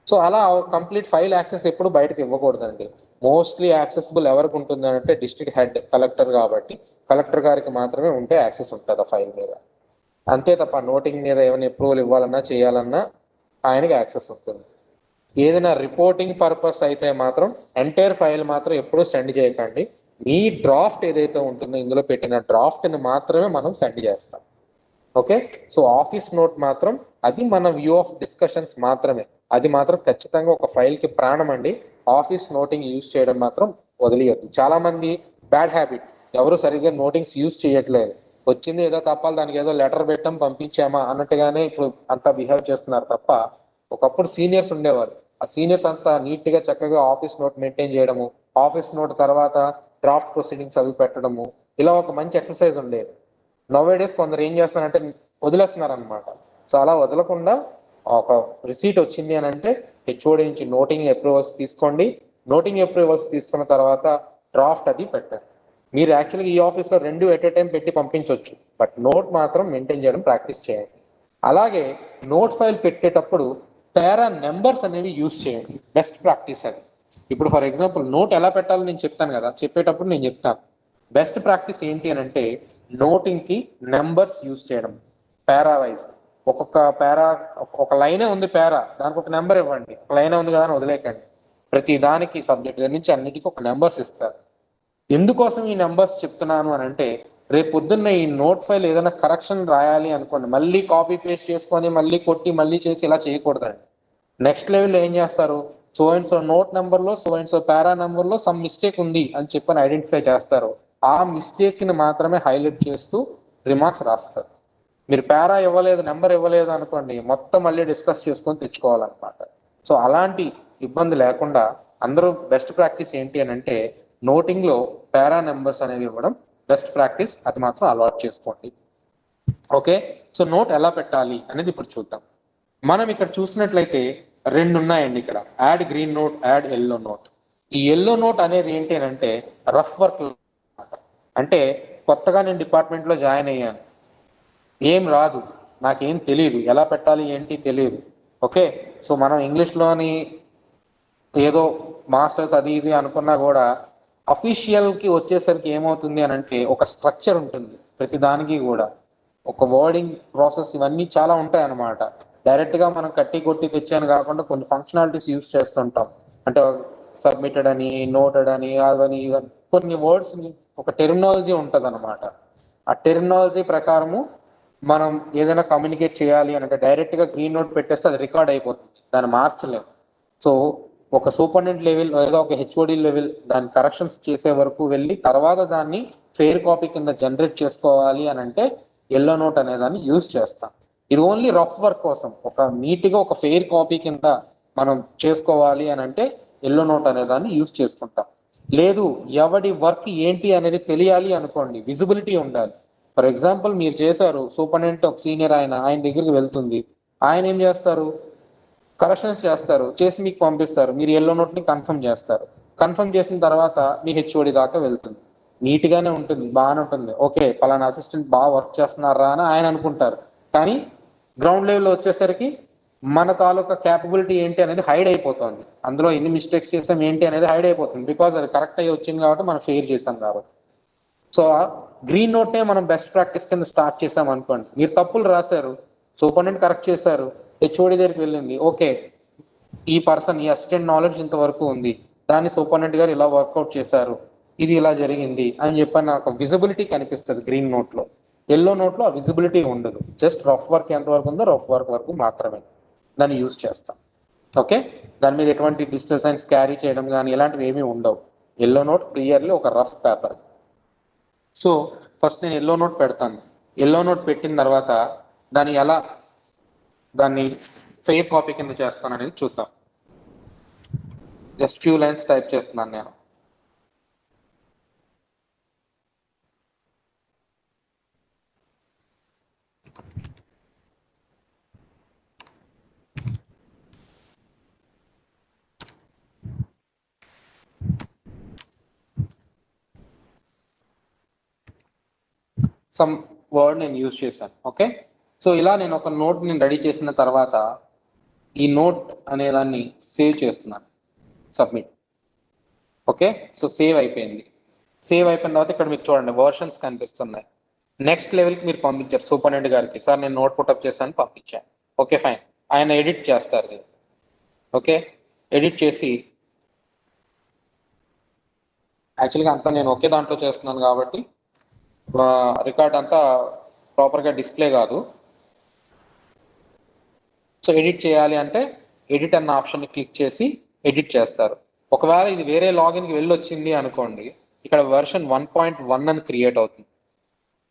సో అలా కంప్లీట్ ఫైల్ యాక్సెస్ ఎప్పుడు బయటకు ఇవ్వకూడదండి. మోస్ట్లీ యాక్సెసిబుల్ ఎవరికి ఉంటుంది అంటే డిస్ట్రిక్ట్ హెడ్, కలెక్టర్, కాబట్టి కలెక్టర్ గారికి మాత్రమే ఉంటే యాక్సెస్ ఉంటుంది ఆ ఫైల్ మీద. అంతే తప్ప నోటింగ్ మీద ఏమైనా అప్రూవల్ ఇవ్వాలన్నా చేయాలన్నా ఆయనకి యాక్సెస్ ఉంటుంది. ఏదైనా రిపోర్టింగ్ పర్పస్ అయితే మాత్రం ఎంటైర్ ఫైల్ మాత్రం ఎప్పుడూ సెండ్ చేయకండి. మీ డ్రాఫ్ట్ ఏదైతే ఉంటుందో ఇందులో పెట్టిన డ్రాఫ్ట్ని మాత్రమే మనం సెండ్ చేస్తాం. ఓకే, సో ఆఫీస్ నోట్ మాత్రం అది మన వ్యూ ఆఫ్ డిస్కషన్స్ మాత్రమే. అది మాత్రం ఖచ్చితంగా ఒక ఫైల్కి ప్రాణం అండి. ఆఫీస్ నోటింగ్ యూజ్ చేయడం మాత్రం వదిలేయద్దు. చాలా మంది బ్యాడ్ హ్యాబిట్, ఎవరు సరిగ్గా నోటింగ్స్ యూజ్ చేయట్లేదు. వచ్చింది ఏదో తప్పాలి, దానికి ఏదో లెటర్ పెట్టాం పంపించామా అన్నట్టుగానే ఇప్పుడు అంతా బిహేవ్ చేస్తున్నారు తప్ప, ఒకప్పుడు సీనియర్స్ ఉండేవారు. ఆ సీనియర్స్ అంతా నీట్ గా చక్కగా ఆఫీస్ నోట్ మెయింటైన్ చేయడము, ఆఫీస్ నోట్ తర్వాత డ్రాఫ్ట్ ప్రొసీడింగ్స్ అవి పెట్టడము, ఇలా ఒక మంచి ఎక్సర్సైజ్ ఉండేది. నౌవేడేస్ కొందరు ఏం చేస్తున్నారంటే వదిలేస్తున్నారు అనమాట. సో అలా వదలకుండా ఒక రిసీట్ వచ్చింది అని అంటే హెచ్ఓడి నుంచి నోటింగ్ అప్రూవల్స్ తీసుకోండి. నోటింగ్ అప్రూవల్స్ తీసుకున్న తర్వాత డ్రాఫ్ట్ అది పెట్టండి. మీరు యాక్చువల్గా ఈ ఆఫీస్లో 2 ఎట్ ఏ టైం పెట్టి పంపించవచ్చు, బట్ నోట్ మాత్రం మెయింటైన్ చేయడం ప్రాక్టీస్ చేయండి. అలాగే నోట్ ఫైల్ పెట్టేటప్పుడు పారా నెంబర్స్ అనేవి యూజ్ చేయండి, బెస్ట్ ప్రాక్టీస్ అది. ఇప్పుడు ఫర్ ఎగ్జాంపుల్ నోట్ ఎలా పెట్టాలో నేను చెప్తాను కదా, చెప్పేటప్పుడు నేను చెప్తాను. బెస్ట్ ప్రాక్టీస్ ఏంటి అని అంటే, నోటింగ్ కి నెంబర్స్ యూజ్ చేయడం. పారా వైజ్ ఒక్కొక్క పారా, ఒక లైనే ఉంది పారా, దానికి ఒక నెంబర్ ఇవ్వండి. ఒక లైనే ఉంది కదా అని వదిలేకండి. ప్రతి దానికి సబ్జెక్ట్ దగ్గర నుంచి అన్నిటికీ ఒక నెంబర్స్ ఇస్తారు. ఎందుకోసం ఈ నెంబర్స్ చెప్తున్నాను అని అంటే, రేపు పొద్దున్న ఈ నోట్ ఫైల్ ఏదైనా కరెక్షన్ రాయాలి అనుకోండి, మళ్ళీ కాపీ పేస్ట్ చేసుకొని మళ్ళీ కొట్టి మళ్ళీ చేసి ఇలా చేయకూడదండి. నెక్స్ట్ లెవెల్లో ఏం చేస్తారు, సో అండ్ సో నోట్ నెంబర్లో, సో అండ్ సో పారా నెంబర్లో సమ్ మిస్టేక్ ఉంది అని చెప్పని ఐడెంటిఫై చేస్తారు. ఆ మిస్టేక్ ని మాత్రమే హైలైట్ చేస్తూ రిమార్క్స్ రాస్తారు. మీరు పారా ఇవ్వలేదు, నెంబర్ ఇవ్వలేదు అనుకోండి, మొత్తం మళ్ళీ డిస్కస్ చేసుకొని తెచ్చుకోవాలన్నమాట. సో అలాంటి ఇబ్బంది లేకుండా అందరూ బెస్ట్ ప్రాక్టీస్ ఏంటి అని అంటే, నోటింగ్ లో పారా నెంబర్స్ అనేవి ఇవ్వడం బెస్ట్ ప్రాక్టీస్, అది మాత్రం అలవాటు చేసుకోండి. ఓకే, సో నోట్ ఎలా పెట్టాలి అనేది ఇప్పుడు చూద్దాం. మనం ఇక్కడ చూసినట్లయితే రెండు ఉన్నాయండి. ఇక్కడ add green note, add yellow note. ఈ ఎల్లో నోట్ అనేది ఏంటి అంటే రఫ్ వర్క్. అంటే కొత్తగా నేను డిపార్ట్మెంట్లో జాయిన్ అయ్యాను, ఏం రాదు, నాకేం తెలియదు, ఎలా పెట్టాలి ఏంటి తెలియదు. ఓకే, సో మనం ఇంగ్లీష్లోని ఏదో మాస్టర్స్ అది ఇది అనుకున్నా కూడా అఫీషియల్కి వచ్చేసరికి ఏమవుతుంది అని అంటే ఒక స్ట్రక్చర్ ఉంటుంది ప్రతి దానికి కూడా, ఒక వర్డింగ్ ప్రాసెస్ ఇవన్నీ చాలా ఉంటాయి అన్నమాట. డైరెక్ట్గా మనం కట్టి కొట్టి తెచ్చాను కాకుండా కొన్ని ఫంక్షనాలిటీస్ యూస్ చేస్తుంటాం. అంటే సబ్మిటెడ్ అని, నోటెడ్ అని, అదని కొన్ని వర్డ్స్, ఒక టెర్మినాలజీ ఉంటుంది అనమాట. ఆ టెర్మినాలజీ ప్రకారము మనం ఏదైనా కమ్యూనికేట్ చేయాలి అంటే డైరెక్ట్గా గ్రీన్ నోట్ పెట్టేస్తే అది రికార్డ్ అయిపోతుంది, దాన్ని మార్చలేము. సో ఒక సూపరింటెండెంట్ లెవెల్ లేదా ఒక హెచ్ఓడి లెవెల్ దాని కరెక్షన్స్ చేసే వరకు వెళ్ళి తర్వాత దాన్ని ఫెయిర్ కాపీ కింద జనరేట్ చేసుకోవాలి అని అంటే ఎల్లో నోట్ అనే దాన్ని యూజ్ చేస్తాం. ఇది ఓన్లీ రఫ్ వర్క్ కోసం, ఒక నీట్గా ఒక ఫెయిర్ కాపీ కింద మనం చేసుకోవాలి అని అంటే ఎల్లో నోట్ అనే దాన్ని యూజ్ చేసుకుంటాం. లేదు ఎవడి వర్క్ ఏంటి అనేది తెలియాలి అనుకోండి, విజిబిలిటీ ఉండాలి. ఫర్ ఎగ్జాంపుల్ మీరు చేశారు, సూపరింటెండెంట్ ఒక సీనియర్ ఆయన దగ్గరికి వెళ్తుంది, ఆయన ఏం చేస్తారు, కరెక్షన్స్ చేస్తారు, చేసి మీకు పంపిస్తారు, మీరు ఎల్లో నోట్ని కన్ఫర్మ్ చేస్తారు. కన్ఫర్మ్ చేసిన తర్వాత మీ హెచ్ఓడి దాకా వెళ్తుంది, నీట్గానే ఉంటుంది, బాగానే ఉంటుంది. ఓకే, పలానా అసిస్టెంట్ బాగా వర్క్ చేస్తున్నారా అని ఆయన అనుకుంటారు. కానీ గ్రౌండ్ లెవెల్లో వచ్చేసరికి మన తాలూకా క్యాపబిలిటీ ఏంటి అనేది హైడ్ అయిపోతుంది, అందులో ఎన్ని మిస్టేక్స్ చేసాం ఏంటి అనేది హైడ్ అయిపోతుంది. బికాజ్ అది కరెక్ట్ అయ్యి వచ్చింది కాబట్టి మనం ఫెయిర్ చేసాం కాబట్టి. సో గ్రీన్ నోట్నే మనం బెస్ట్ ప్రాక్టీస్ కింద స్టార్ట్ చేసాం అనుకోండి. మీరు తప్పులు రాశారు, సూపరింటెండెంట్ కరెక్ట్ చేశారు, హెచ్ఓడి దగ్గరికి వెళ్ళింది, ఓకే ఈ పర్సన్ ఈ అసిస్టెంట్ నాలెడ్జ్ ఇంతవరకు ఉంది, దాన్ని సూపరింటెండెంట్ గారు ఇలా వర్కౌట్ చేశారు, ఇది ఇలా జరిగింది అని చెప్పి నాకు విజిబిలిటీ కనిపిస్తుంది గ్రీన్ నోట్లో. ఎల్లో నోట్లో ఆ విజిబిలిటీ ఉండదు, జస్ట్ రఫ్ వర్క్ ఎంతవరకు ఉందో రఫ్ వర్క్ వరకు మాత్రమే దాన్ని యూజ్ చేస్తాం. ఓకే, దాని మీద ఎటువంటి డిజిటల్ సైన్స్ క్యారీ చేయడం కానీ ఇలాంటివి ఏమీ ఉండవు. ఎల్లో నోట్ క్లియర్లీ ఒక రఫ్ పేపర్. సో ఫస్ట్ నేను ఎల్లో నోట్ పెడతాను. ఎల్లో నోట్ పెట్టిన తర్వాత దాన్ని ఫెయిర్ కాపీ కింద చేస్తాను అనేది చూద్దాం. జస్ట్ ఫ్యూ లైన్స్ టైప్ చేస్తున్నాను నేను. సమ్ వర్డ్ నేను యూజ్ చేశాను. ఓకే, సో ఇలా నేను ఒక నోట్ నేను రెడీ చేసిన తర్వాత ఈ నోట్ అనే దాన్ని సేవ్ చేస్తున్నాను, సబ్మిట్. ఓకే, సో సేవ్ అయిపోయింది. సేవ్ అయిపోయిన తర్వాత ఇక్కడ మీకు చూడండి వర్షన్స్ కనిపిస్తున్నాయి. నెక్స్ట్ లెవెల్కి మీరు పంపించారు సూపరింటెండెంట్ గారికి, సార్ నేను నోట్ పుటప్ చేశాను పంపించాను. ఓకే ఫైన్, ఆయన ఎడిట్ చేస్తారు. ఓకే, ఎడిట్ చేసి యాక్చువల్గా అంతా నేను ఒకే దాంట్లో చేస్తున్నాను కాబట్టి రికార్డ్ అంతా ప్రాపర్గా డిస్ప్లే కాదు. సో ఎడిట్ చేయాలి అంటే ఎడిట్ అన్న ఆప్షన్ని క్లిక్ చేసి ఎడిట్ చేస్తారు. ఒకవేళ ఇది వేరే లాగిన్కి వెళ్ళి వచ్చింది అనుకోండి, ఇక్కడ వెర్షన్ 1.1 అని క్రియేట్ అవుతుంది.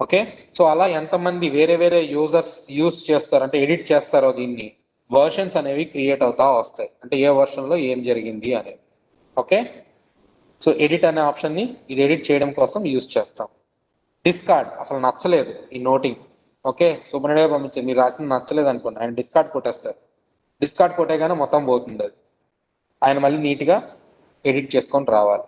ఓకే, సో అలా ఎంతమంది వేరే వేరే యూజర్స్ యూజ్ చేస్తారు అంటే ఎడిట్ చేస్తారో దీన్ని వర్షన్స్ అనేవి క్రియేట్ అవుతా వస్తాయి, అంటే ఏ వర్షన్లో ఏం జరిగింది అనేది. ఓకే, సో ఎడిట్ అనే ఆప్షన్ని ఇది ఎడిట్ చేయడం కోసం యూజ్ చేస్తాం. డిస్కార్డ్ అసలు నచ్చలేదు ఈ నోటింగ్. ఓకే, సూపరింటెండెంట్ పంపించారు, మీరు రాసింది నచ్చలేదు అనుకోండి, ఆయన డిస్కార్డ్ కొట్టేస్తారు. డిస్కార్డ్ కొట్టేగానే మొత్తం పోతుంది అది, ఆయన మళ్ళీ నీట్గా ఎడిట్ చేసుకొని రావాలి.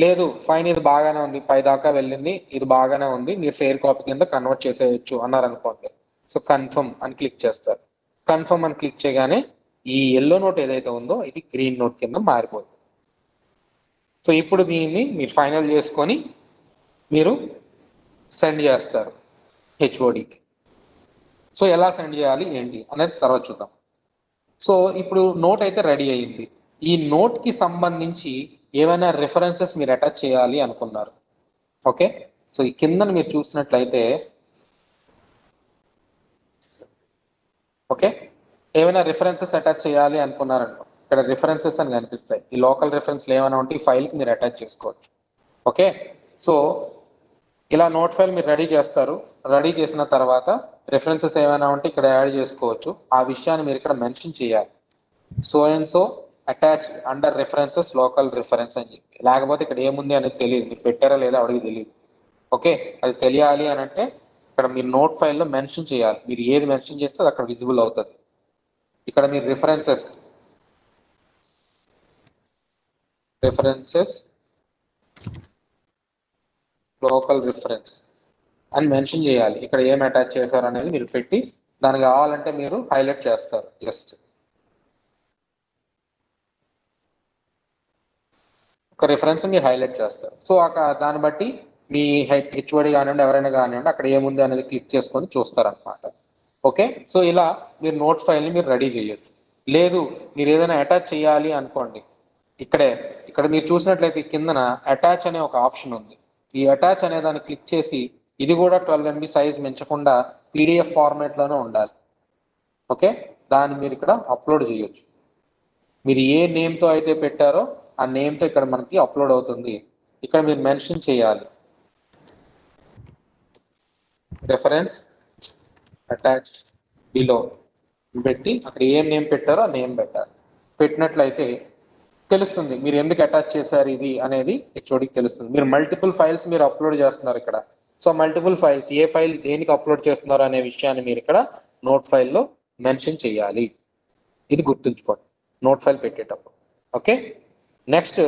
లేదు ఫైన్ ఇది బాగానే ఉంది, పై దాకా వెళ్ళింది, ఇది బాగానే ఉంది, మీరు ఫెయిర్ కాపీ కింద కన్వర్ట్ చేసేయచ్చు అన్నారనుకోండి, సో కన్ఫర్మ్ అని క్లిక్ చేస్తారు. కన్ఫర్మ్ అని క్లిక్ చేయగానే ఈ ఎల్లో నోట్ ఏదైతే ఉందో ఇది గ్రీన్ నోట్ కింద మారిపోతుంది. సో ఇప్పుడు దీన్ని మీరు ఫైనల్ చేసుకొని మీరు సెండ్ చేస్తారు హెచ్ఓడికి. సో ఎలా సెండ్ చేయాలి ఏంటి అనేది తర్వాత చూద్దాం. సో ఇప్పుడు నోట్ అయితే రెడీ అయ్యింది. ఈ నోట్కి సంబంధించి ఏమైనా రెఫరెన్సెస్ మీరు అటాచ్ చేయాలి అనుకున్నారు. ఓకే, సో ఈ కింద మీరు చూసినట్లయితే ఓకే ఏమైనా రిఫరెన్సెస్ అటాచ్ చేయాలి అనుకున్నారనుకో, ఇక్కడ రిఫరెన్సెస్ అని కనిపిస్తాయి. ఈ లోకల్ రిఫరెన్స్లు ఏమైనా ఉంటే ఈ ఫైల్కి మీరు అటాచ్ చేసుకోవచ్చు. ఓకే, సో ఇలా నోట్ ఫైల్ మీరు రెడీ చేస్తారు. రెడీ చేసిన తర్వాత రిఫరెన్సెస్ ఏమైనా ఉంటే ఇక్కడ యాడ్ చేసుకోవచ్చు. ఆ విషయాన్ని మీరు ఇక్కడ మెన్షన్ చేయాలి, so and so attach under references local reference అని చెప్పి. లేకపోతే ఇక్కడ ఏముంది అనేది తెలియదు, మీరు పెట్టారా లేదా అడిగి తెలియదు. ఓకే, అది తెలియాలి అని అంటే ఇక్కడ మీరు నోట్ ఫైల్లో మెన్షన్ చేయాలి. మీరు ఏది మెన్షన్ చేస్తే అది అక్కడ విజిబుల్ అవుతుంది. ఇక్కడ మీరు రిఫరెన్సెస్ లోకల్ రిఫరెన్స్ అని మెన్షన్ చేయాలి. ఇక్కడ ఏం అటాచ్ చేశారు అనేది మీరు పెట్టి దానికి కావాలంటే మీరు హైలైట్ చేస్తారు. జస్ట్ ఒక రిఫరెన్స్ మీరు హైలైట్ చేస్తారు. సో దాన్ని బట్టి మీ హెచ్ఓడి కానివ్వండి, ఎవరైనా కానివ్వండి, అక్కడ ఏముంది అనేది క్లిక్ చేసుకొని చూస్తారనమాట. ఓకే, సో ఇలా మీరు నోట్ ఫైల్ని మీరు రెడీ చేయొచ్చు. లేదు మీరు ఏదైనా అటాచ్ చేయాలి అనుకోండి, ఇక్కడ మీరు చూసినట్లయితే కిందన అటాచ్ అనే ఒక ఆప్షన్ ఉంది. ఈ అటాచ్ అనే దాన్ని క్లిక్ చేసి ఇది కూడా 12 MB సైజ్ మించకుండా పీడిఎఫ్ ఫార్మాట్లోనే ఉండాలి. ఓకే, దాన్ని మీరు ఇక్కడ అప్లోడ్ చేయొచ్చు. మీరు ఏ నేమ్తో అయితే పెట్టారో ఆ నేమ్తో ఇక్కడ మనకి అప్లోడ్ అవుతుంది. ఇక్కడ మీరు మెన్షన్ చేయాలి రెఫరెన్స్ అటాచ్ బిలో పెట్టి అక్కడ ఏం నేమ్ పెట్టారో ఆ నేమ్ పెట్టాలి. పెట్టినట్లయితే తెలుస్తుంది మీరు ఎందుకు అటాచ్ చేశారు ఇది అనేది హెచ్ఓడికి తెలుస్తుంది. మీరు మల్టిపుల్ ఫైల్స్ మీరు అప్లోడ్ చేస్తున్నారు ఇక్కడ. సో మల్టిపుల్ ఫైల్స్ ఏ ఫైల్ దేనికి అప్లోడ్ చేస్తున్నారు అనే విషయాన్ని మీరు ఇక్కడ నోట్ ఫైల్లో మెన్షన్ చేయాలి. ఇది గుర్తుంచుకోండి నోట్ ఫైల్ పెట్టేటప్పుడు. ఓకే, నెక్స్ట్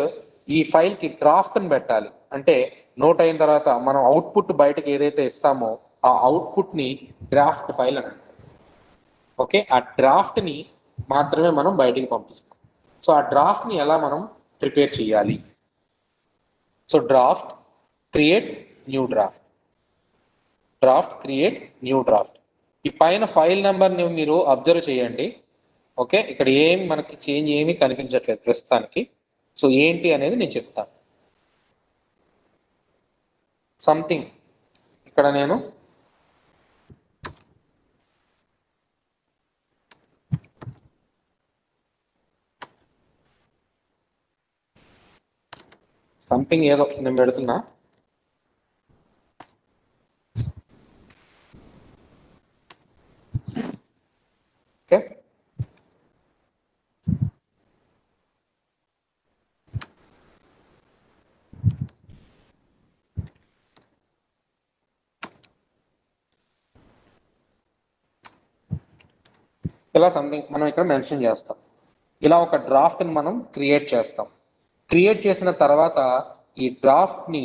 ఈ ఫైల్కి డ్రాఫ్ట్ని పెట్టాలి. అంటే నోట్ అయిన తర్వాత మనం అవుట్పుట్ బయటకు ఏదైతే ఇస్తామో ఆ అవుట్పుట్ని డ్రాఫ్ట్ ఫైల్ అని అంటారు. ఓకే, ఆ డ్రాఫ్ట్ని మాత్రమే మనం బయటికి పంపిస్తాం. సో ఆ డ్రాఫ్ట్ని ఎలా మనం ప్రిపేర్ చేయాలి? So draft create new draft. ఈ పైన ఫైల్ నెంబర్ని మీరు అబ్జర్వ్ చేయండి. ఓకే, ఇక్కడ మనకి చేంజ్ ఏమీ కనిపించట్లేదు ప్రస్తుతానికి. సో ఏంటి అనేది నేను చెప్తాను. సంథింగ్ ఇక్కడ నేను సంథింగ్ ఏదో నేను పెడుతున్నా. ఓకే, ఇలా సంథింగ్ మనం ఇక్కడ మెన్షన్ చేస్తాం. ఇలా ఒక డ్రాఫ్ట్ని మనం క్రియేట్ చేస్తాం. క్రియేట్ చేసిన తర్వాత ఈ డ్రాఫ్ట్ని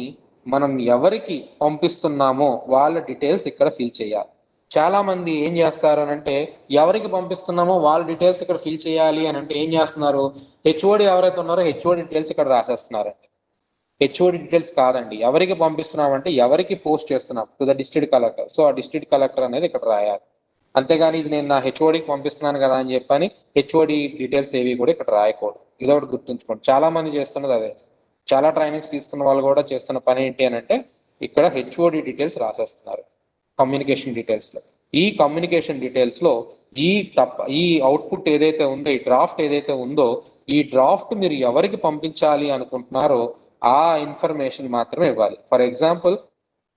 మనం ఎవరికి పంపిస్తున్నామో వాళ్ళ డీటెయిల్స్ ఇక్కడ ఫిల్ చేయాలి. చాలా మంది ఏం చేస్తారు అని అంటే ఎవరికి పంపిస్తున్నామో వాళ్ళ డీటెయిల్స్ ఇక్కడ ఫిల్ చేయాలి అని అంటే ఏం చేస్తున్నారు, హెచ్ఓడి ఎవరైతే ఉన్నారో హెచ్ఓడి డీటెయిల్స్ ఇక్కడ రాసేస్తున్నారండి. హెచ్ఓడి డీటెయిల్స్ కాదండి, ఎవరికి పంపిస్తున్నాం అంటే ఎవరికి పోస్ట్ చేస్తున్నాం to the district collector. So ఆ డిస్ట్రిక్ట్ కలెక్టర్ అనేది ఇక్కడ రాయాలి. అంతేగాని ఇది నేను నా హెచ్ఓడికి పంపిస్తున్నాను కదా అని చెప్పని హెచ్ఓడి డీటెయిల్స్ ఏవి కూడా ఇక్కడ రాయకూడదు. ఇదొకటి గుర్తుంచుకోండి. చాలా మంది చేస్తున్నది అదే. చాలా ట్రైనింగ్స్ తీసుకున్న వాళ్ళు కూడా చేస్తున్న పని ఏంటి అని అంటే ఇక్కడ హెచ్ఓడి డీటెయిల్స్ రాసేస్తున్నారు కమ్యూనికేషన్ డీటెయిల్స్ లో. ఈ కమ్యూనికేషన్ డీటెయిల్స్ లో ఈ అవుట్పుట్ ఏదైతే ఉందో, ఈ డ్రాఫ్ట్ ఏదైతే ఉందో, ఈ డ్రాఫ్ట్ మీరు ఎవరికి పంపించాలి అనుకుంటున్నారో ఆ ఇన్ఫర్మేషన్ మాత్రమే ఇవ్వాలి. ఫర్ ఎగ్జాంపుల్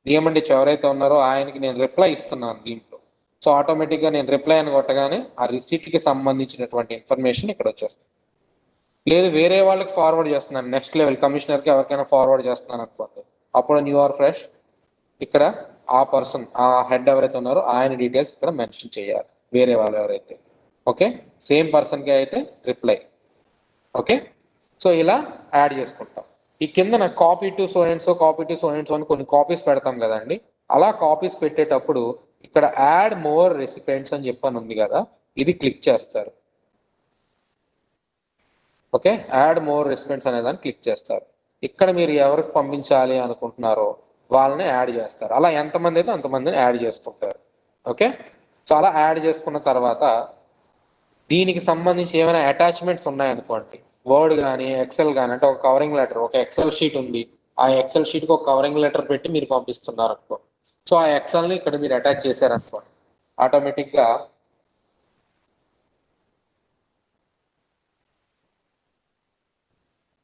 డిఎంఎండి ఎవరైతే ఉన్నారో ఆయనకి నేను రిప్లై ఇస్తున్నాను దీంట్లో. సో ఆటోమేటిక్గా నేను రిప్లై అని కొట్టగానే ఆ రిసీట్కి సంబంధించినటువంటి ఇన్ఫర్మేషన్ ఇక్కడ వచ్చేస్తుంది. లేదు వేరే వాళ్ళకి ఫార్వర్డ్ చేస్తున్నాను, నెక్స్ట్ లెవెల్ కమిషనర్కి ఎవరికైనా ఫార్వర్డ్ చేస్తున్నాను అనుకోండి, అప్పుడు న్యూ ఆర్ ఫ్రెష్ ఇక్కడ ఆ పర్సన్ ఆ హెడ్ ఎవరైతే ఉన్నారో ఆయన డీటెయిల్స్ ఇక్కడ మెన్షన్ చేయాలి. వేరే వాళ్ళు ఎవరైతే ఓకే, సేమ్ పర్సన్కి అయితే రిప్లై. ఓకే, సో ఇలా యాడ్ చేసుకుంటాం. ఈ కింద copy to so and so అని కొన్ని కాపీస్ పెడతాం కదండి. అలా కాపీస్ పెట్టేటప్పుడు ఇక్కడ యాడ్ మోర్ రెసిపెంట్స్ అని చెప్పని ఉంది కదా, ఇది క్లిక్ చేస్తారు. ఓకే, యాడ్ మోర్ రెసిపెంట్స్ అనే దాన్ని క్లిక్ చేస్తారు. ఇక్కడ మీరు ఎవరికి పంపించాలి అనుకుంటున్నారో వాళ్ళని యాడ్ చేస్తారు. అలా ఎంతమంది అయితే అంతమందిని యాడ్ చేసుకుంటారు. ఓకే, సో అలా యాడ్ చేసుకున్న తర్వాత దీనికి సంబంధించి ఏమైనా అటాచ్మెంట్స్ ఉన్నాయనుకోండి, వర్డ్ కానీ ఎక్సెల్ కానీ, అంటే ఒక కవరింగ్ లెటర్, ఒక ఎక్సెల్ షీట్ ఉంది, ఆ ఎక్సెల్ షీట్కి ఒక కవరింగ్ లెటర్ పెట్టి మీరు పంపిస్తున్నారు అనుకో. సో ఆ ఎక్సెల్ని ఇక్కడ మీరు అటాచ్ చేశారనుకోండి, ఆటోమేటిక్గా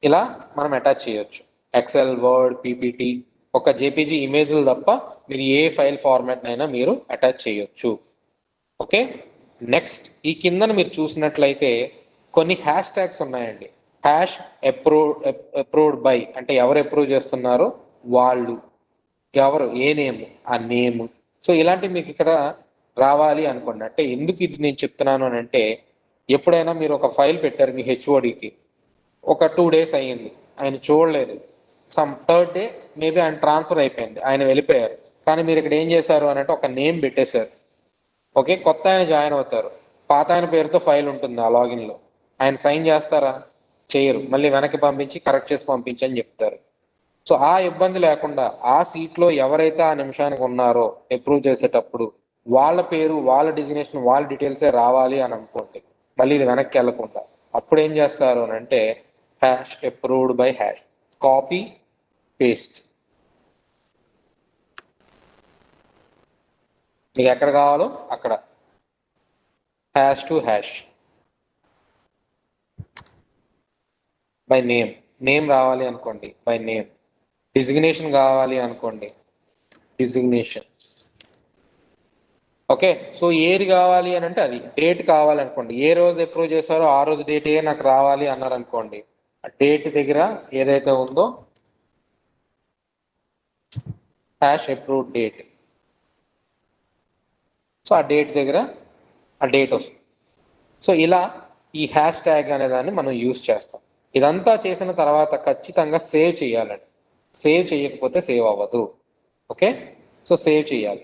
ఇలా మనం అటాచ్ చేయొచ్చు. ఎక్సెల్, వర్డ్, పీపీటీ, ఒక జేపీజీ ఇమేజ్లు తప్ప మీరు ఏ ఫైల్ ఫార్మాట్ అయినా మీరు అటాచ్ చేయొచ్చు. ఓకే, నెక్స్ట్ ఈ కిందన మీరు చూసినట్లయితే కొన్ని హ్యాష్ ట్యాగ్స్ ఉన్నాయండి. హ్యాష్ అప్రూవ్డ్ బై అంటే ఎవరు అప్రూవ్ చేస్తున్నారో వాళ్ళు, ఎవరు, ఏ నేమ్, ఆ నేమ్. సో ఇలాంటివి మీకు ఇక్కడ రావాలి అనుకోండి. అంటే ఎందుకు ఇది నేను చెప్తున్నాను అని అంటే, ఎప్పుడైనా మీరు ఒక ఫైల్ పెట్టారు మీ హెచ్ఓడికి, ఒక 2 days అయ్యింది, ఆయన చూడలేదు, సమ్ థర్డ్ డే మేబీ ఆయన ట్రాన్స్ఫర్ అయిపోయింది, ఆయన వెళ్ళిపోయారు, కానీ మీరు ఇక్కడ ఏం చేశారు అని అంటే ఒక నేమ్ పెట్టేశారు. ఓకే, కొత్త ఆయన జాయిన్ అవుతారు, పాత ఆయన పేరుతో ఫైల్ ఉంటుంది ఆ లాగిన్లో, ఆయన సైన్ చేస్తారా? చేయరు, మళ్ళీ వెనక్కి పంపించి కరెక్ట్ చేసి పంపించని చెప్తారు. సో ఆ ఇబ్బంది లేకుండా ఆ సీట్లో ఎవరైతే ఆ నిమిషానికి ఉన్నారో అప్రూవ్ చేసేటప్పుడు వాళ్ళ పేరు, వాళ్ళ డిజిగ్నేషన్, వాళ్ళ డీటెయిల్సే రావాలి అని అనుకోండి, మళ్ళీ ఇది వెనక్కి వెళ్ళకుండా అప్పుడు ఏం చేస్తారు అని అంటే hash approved by hash, copy paste, మీకు ఎక్కడ కావాలో అక్కడ hash to hash by name, name రావాలి అనుకోండి బై నేమ్, డిజిగ్నేషన్ కావాలి అనుకోండి డిజిగ్నేషన్. ఓకే, సో ఏది కావాలి అని అంటే అది, డేట్ కావాలనుకోండి, ఏ రోజు అప్రూవ్ చేశారో ఆ రోజు డేట్ నాకు రావాలి అన్నారు అనుకోండి, ఆ డేట్ దగ్గర ఏదైతే ఉందో హ్యాష్ అప్రూవ్డ్ డేట్, సో ఆ డేట్ దగ్గర ఆ డేట్ వస్తుంది. సో ఇలా ఈ హ్యాష్ ట్యాగ్ అనే దాన్ని మనం యూజ్ చేస్తాం. ఇదంతా చేసిన తర్వాత ఖచ్చితంగా సేవ్ చేయాలండి, సేవ్ చేయకపోతే సేవ్ అవ్వదు. ఓకే, సో సేవ్ చేయాలి.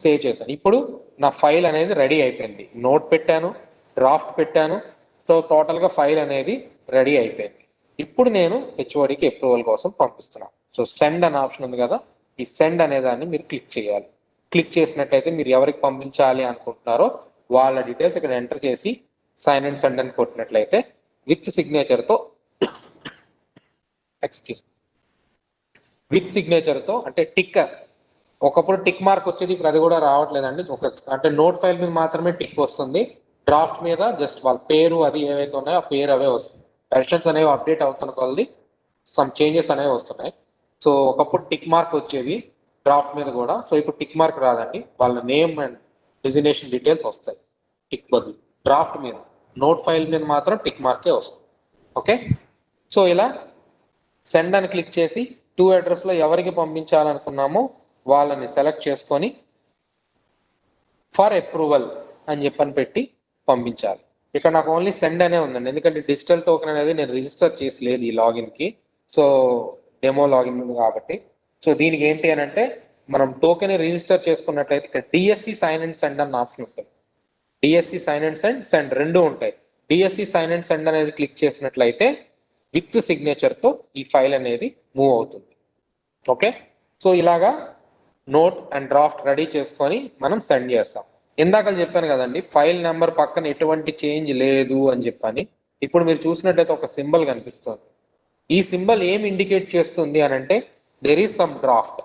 సేవ్ చేశాను, ఇప్పుడు నా ఫైల్ అనేది రెడీ అయిపోయింది, నోట్ పెట్టాను, డ్రాఫ్ట్ పెట్టాను, సో టోటల్గా ఫైల్ అనేది రెడీ అయిపోయింది. ఇప్పుడు నేను హెచ్ఓడికి అప్రూవల్ కోసం పంపిస్తున్నాను. సో సెండ్ అనే ఆప్షన్ ఉంది కదా, ఈ సెండ్ అనే దాన్ని మీరు క్లిక్ చేయాలి. క్లిక్ చేసినట్లయితే మీరు ఎవరికి పంపించాలి అనుకుంటున్నారో వాళ్ళ డీటెయిల్స్ ఇక్కడ ఎంటర్ చేసి సైన్ అండ్ సెండ్ అని కొట్టినట్లయితే విత్ సిగ్నేచర్తో, ఎక్స్క్యూజ్, విత్ సిగ్నేచర్తో అంటే టిక్కర్, ఒకప్పుడు టిక్ మార్క్ వచ్చేది, ఇప్పుడు అది కూడా రావట్లేదండి. అంటే నోట్ ఫైల్ మీద మాత్రమే టిక్ వస్తుంది, డ్రాఫ్ట్ మీద జస్ట్ వాళ్ళ పేరు అది ఏవైతే ఉన్నాయో ఆ పేరు అవే వస్తుంది. వెర్షన్స్ అనేవి అప్డేట్ అవుతున్న కొద్ది సమ్ చేంజెస్ అనేవి వస్తున్నాయి. సో ఒకప్పుడు టిక్ మార్క్ వచ్చేవి డ్రాఫ్ట్ మీద కూడా, సో ఇప్పుడు టిక్ మార్క్ రాదండి, వాళ్ళ నేమ్ అండ్ డిజిగ్నేషన్ డీటెయిల్స్ వస్తాయి టిక్ బదులు. డ్రాఫ్ట్ మీద, నోట్ ఫైల్ మీద మాత్రం టిక్ మార్కే వస్తుంది. ఓకే, సో ఇలా సెండ్ అని క్లిక్ చేసి టు అడ్రస్లో ఎవరికి పంపించాలనుకున్నామో వాళ్ళని సెలెక్ట్ చేసుకొని ఫర్ అప్రూవల్ అని చెప్పని పెట్టి పంపించాలి. ఇక్కడ నాకు ఓన్లీ సెండ్ అనే ఉందండి, ఎందుకంటే డిజిటల్ టోకెన్ అనేది నేను రిజిస్టర్ చేసి లేదు ఈ లాగిన్కి, సో డెమో లాగిన్ కాబట్టి. సో దీనికి ఏంటి అని అంటే మనం టోకెన్ రిజిస్టర్ చేసుకున్నట్లయితే ఇక్కడ డిఎస్సి సైన్ అండ్ సెండ్ అన్న ఆప్షన్ ఉంటుంది. డిఎస్సి సైన్ అండ్ సెండ్ రెండు ఉంటాయి. డిఎస్సి సైన్ అండ్ సెండ్ అనేది క్లిక్ చేసినట్లయితే విత్ సిగ్నేచర్తో ఈ ఫైల్ అనేది మూవ్ అవుతుంది. ఓకే, సో ఇలాగా నోట్ అండ్ డ్రాఫ్ట్ రెడీ చేసుకొని మనం సెండ్ చేస్తాం. ఇందాక చెప్పాను కదండి ఫైల్ నెంబర్ పక్కన ఎటువంటి చేంజ్ లేదు అని చెప్పని, ఇప్పుడు మీరు చూసినట్లయితే ఒక సింబల్ కనిపిస్తుంది. ఈ సింబల్ ఏం ఇండికేట్ చేస్తుంది అని అంటే there is some draft.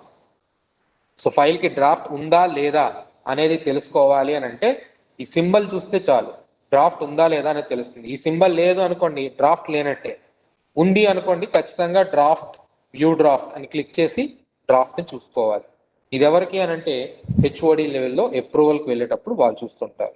So ఫైల్కి డ్రాఫ్ట్ ఉందా లేదా అనేది తెలుసుకోవాలి అని అంటే ఈ సింబల్ చూస్తే చాలు, డ్రాఫ్ట్ ఉందా లేదా అనేది తెలుస్తుంది. ఈ సింబల్ లేదు అనుకోండి డ్రాఫ్ట్ లేనట్టే, ఉంది అనుకోండి ఖచ్చితంగా డ్రాఫ్ట్, వ్యూ డ్రాఫ్ట్ అని క్లిక్ చేసి డ్రాఫ్ట్ని చూసుకోవాలి. ఇది ఎవరికి అని అంటే హెచ్ఓడి లెవెల్లో అప్రూవల్కి వెళ్ళేటప్పుడు వాళ్ళు చూస్తుంటారు.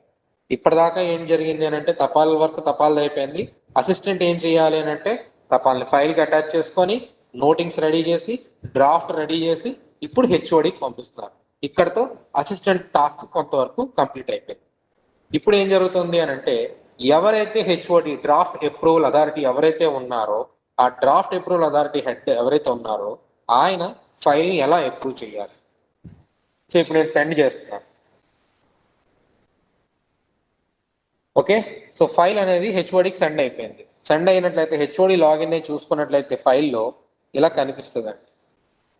ఇప్పటిదాకా ఏం జరిగింది అని అంటే తపాల వరకు తపాలు అయిపోయింది. అసిస్టెంట్ ఏం చేయాలి అని అంటే తపాల్ని ఫైల్కి అటాచ్ చేసుకొని నోటింగ్స్ రెడీ చేసి డ్రాఫ్ట్ రెడీ చేసి ఇప్పుడు హెచ్ఓడికి పంపిస్తున్నారు. ఇక్కడతో అసిస్టెంట్ టాస్క్ కొంతవరకు కంప్లీట్ అయిపోయింది. ఇప్పుడు ఏం జరుగుతుంది అని అంటే ఎవరైతే హెచ్ఓడి డ్రాఫ్ట్ అప్రూవల్ అథారిటీ ఎవరైతే ఉన్నారో ఆ డ్రాఫ్ట్ అప్రూవల్ అథారిటీ హెడ్ ఎవరైతే ఉన్నారో ఆయన ఫైల్ని ఎలా అప్రూవ్ చేయాలి. సో ఇప్పుడు నేను సెండ్ చేస్తున్నాను. ఓకే, సో ఫైల్ అనేది హెచ్ఓడికి సెండ్ అయిపోయింది. సెండ్ అయినట్లయితే హెచ్ఓడి లాగిన్ అయి చూసుకున్నట్లయితే ఫైల్లో ఇలా కనిపిస్తుందండి.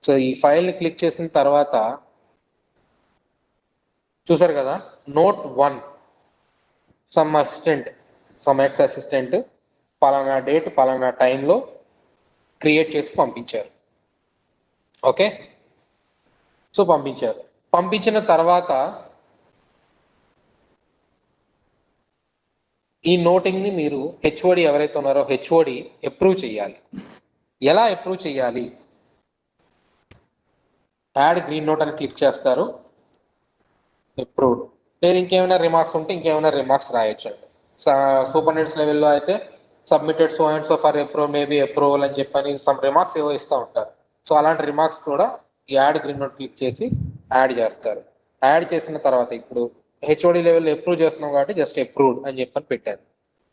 సో ఈ ఫైల్ని క్లిక్ చేసిన తర్వాత చూసారు కదా, note 1 some assistant, some X assistant పలానా డేట్ పలానా టైంలో క్రియేట్ చేసి పంపించారు. ఓకే, సో పంపించారు. పంపించిన తర్వాత ఈ నోటింగ్ని మీరు హెచ్ఓడి ఎవరైతే ఉన్నారో హెచ్ఓడి అప్రూవ్ చేయాలి. ఎలా అప్రూవ్ చేయాలి? యాడ్ గ్రీన్ నోట్ అని క్లిక్ చేస్తారు, అప్రూవ్డ్. లేదు ఇంకేమైనా రిమార్క్స్ ఉంటే ఇంకేమైనా రిమార్క్స్ రాయొచ్చు. సూపరింటెండెంట్స్ లెవెల్లో అయితే submitted so and so for approve maybe approval అని చెప్పని సమ్ రిమార్క్స్ ఏవో ఇస్తూ ఉంటారు. సో అలాంటి రిమార్క్స్ కూడా ఈ యాడ్ గ్రీన్ నోట్ క్లిక్ చేసి యాడ్ చేస్తారు. యాడ్ చేసిన తర్వాత ఇప్పుడు హెచ్ఓడి లెవెల్ అప్రూవ్ చేస్తున్నాం కాబట్టి జస్ట్ అప్రూవ్డ్ అని చెప్పని పెట్టాను.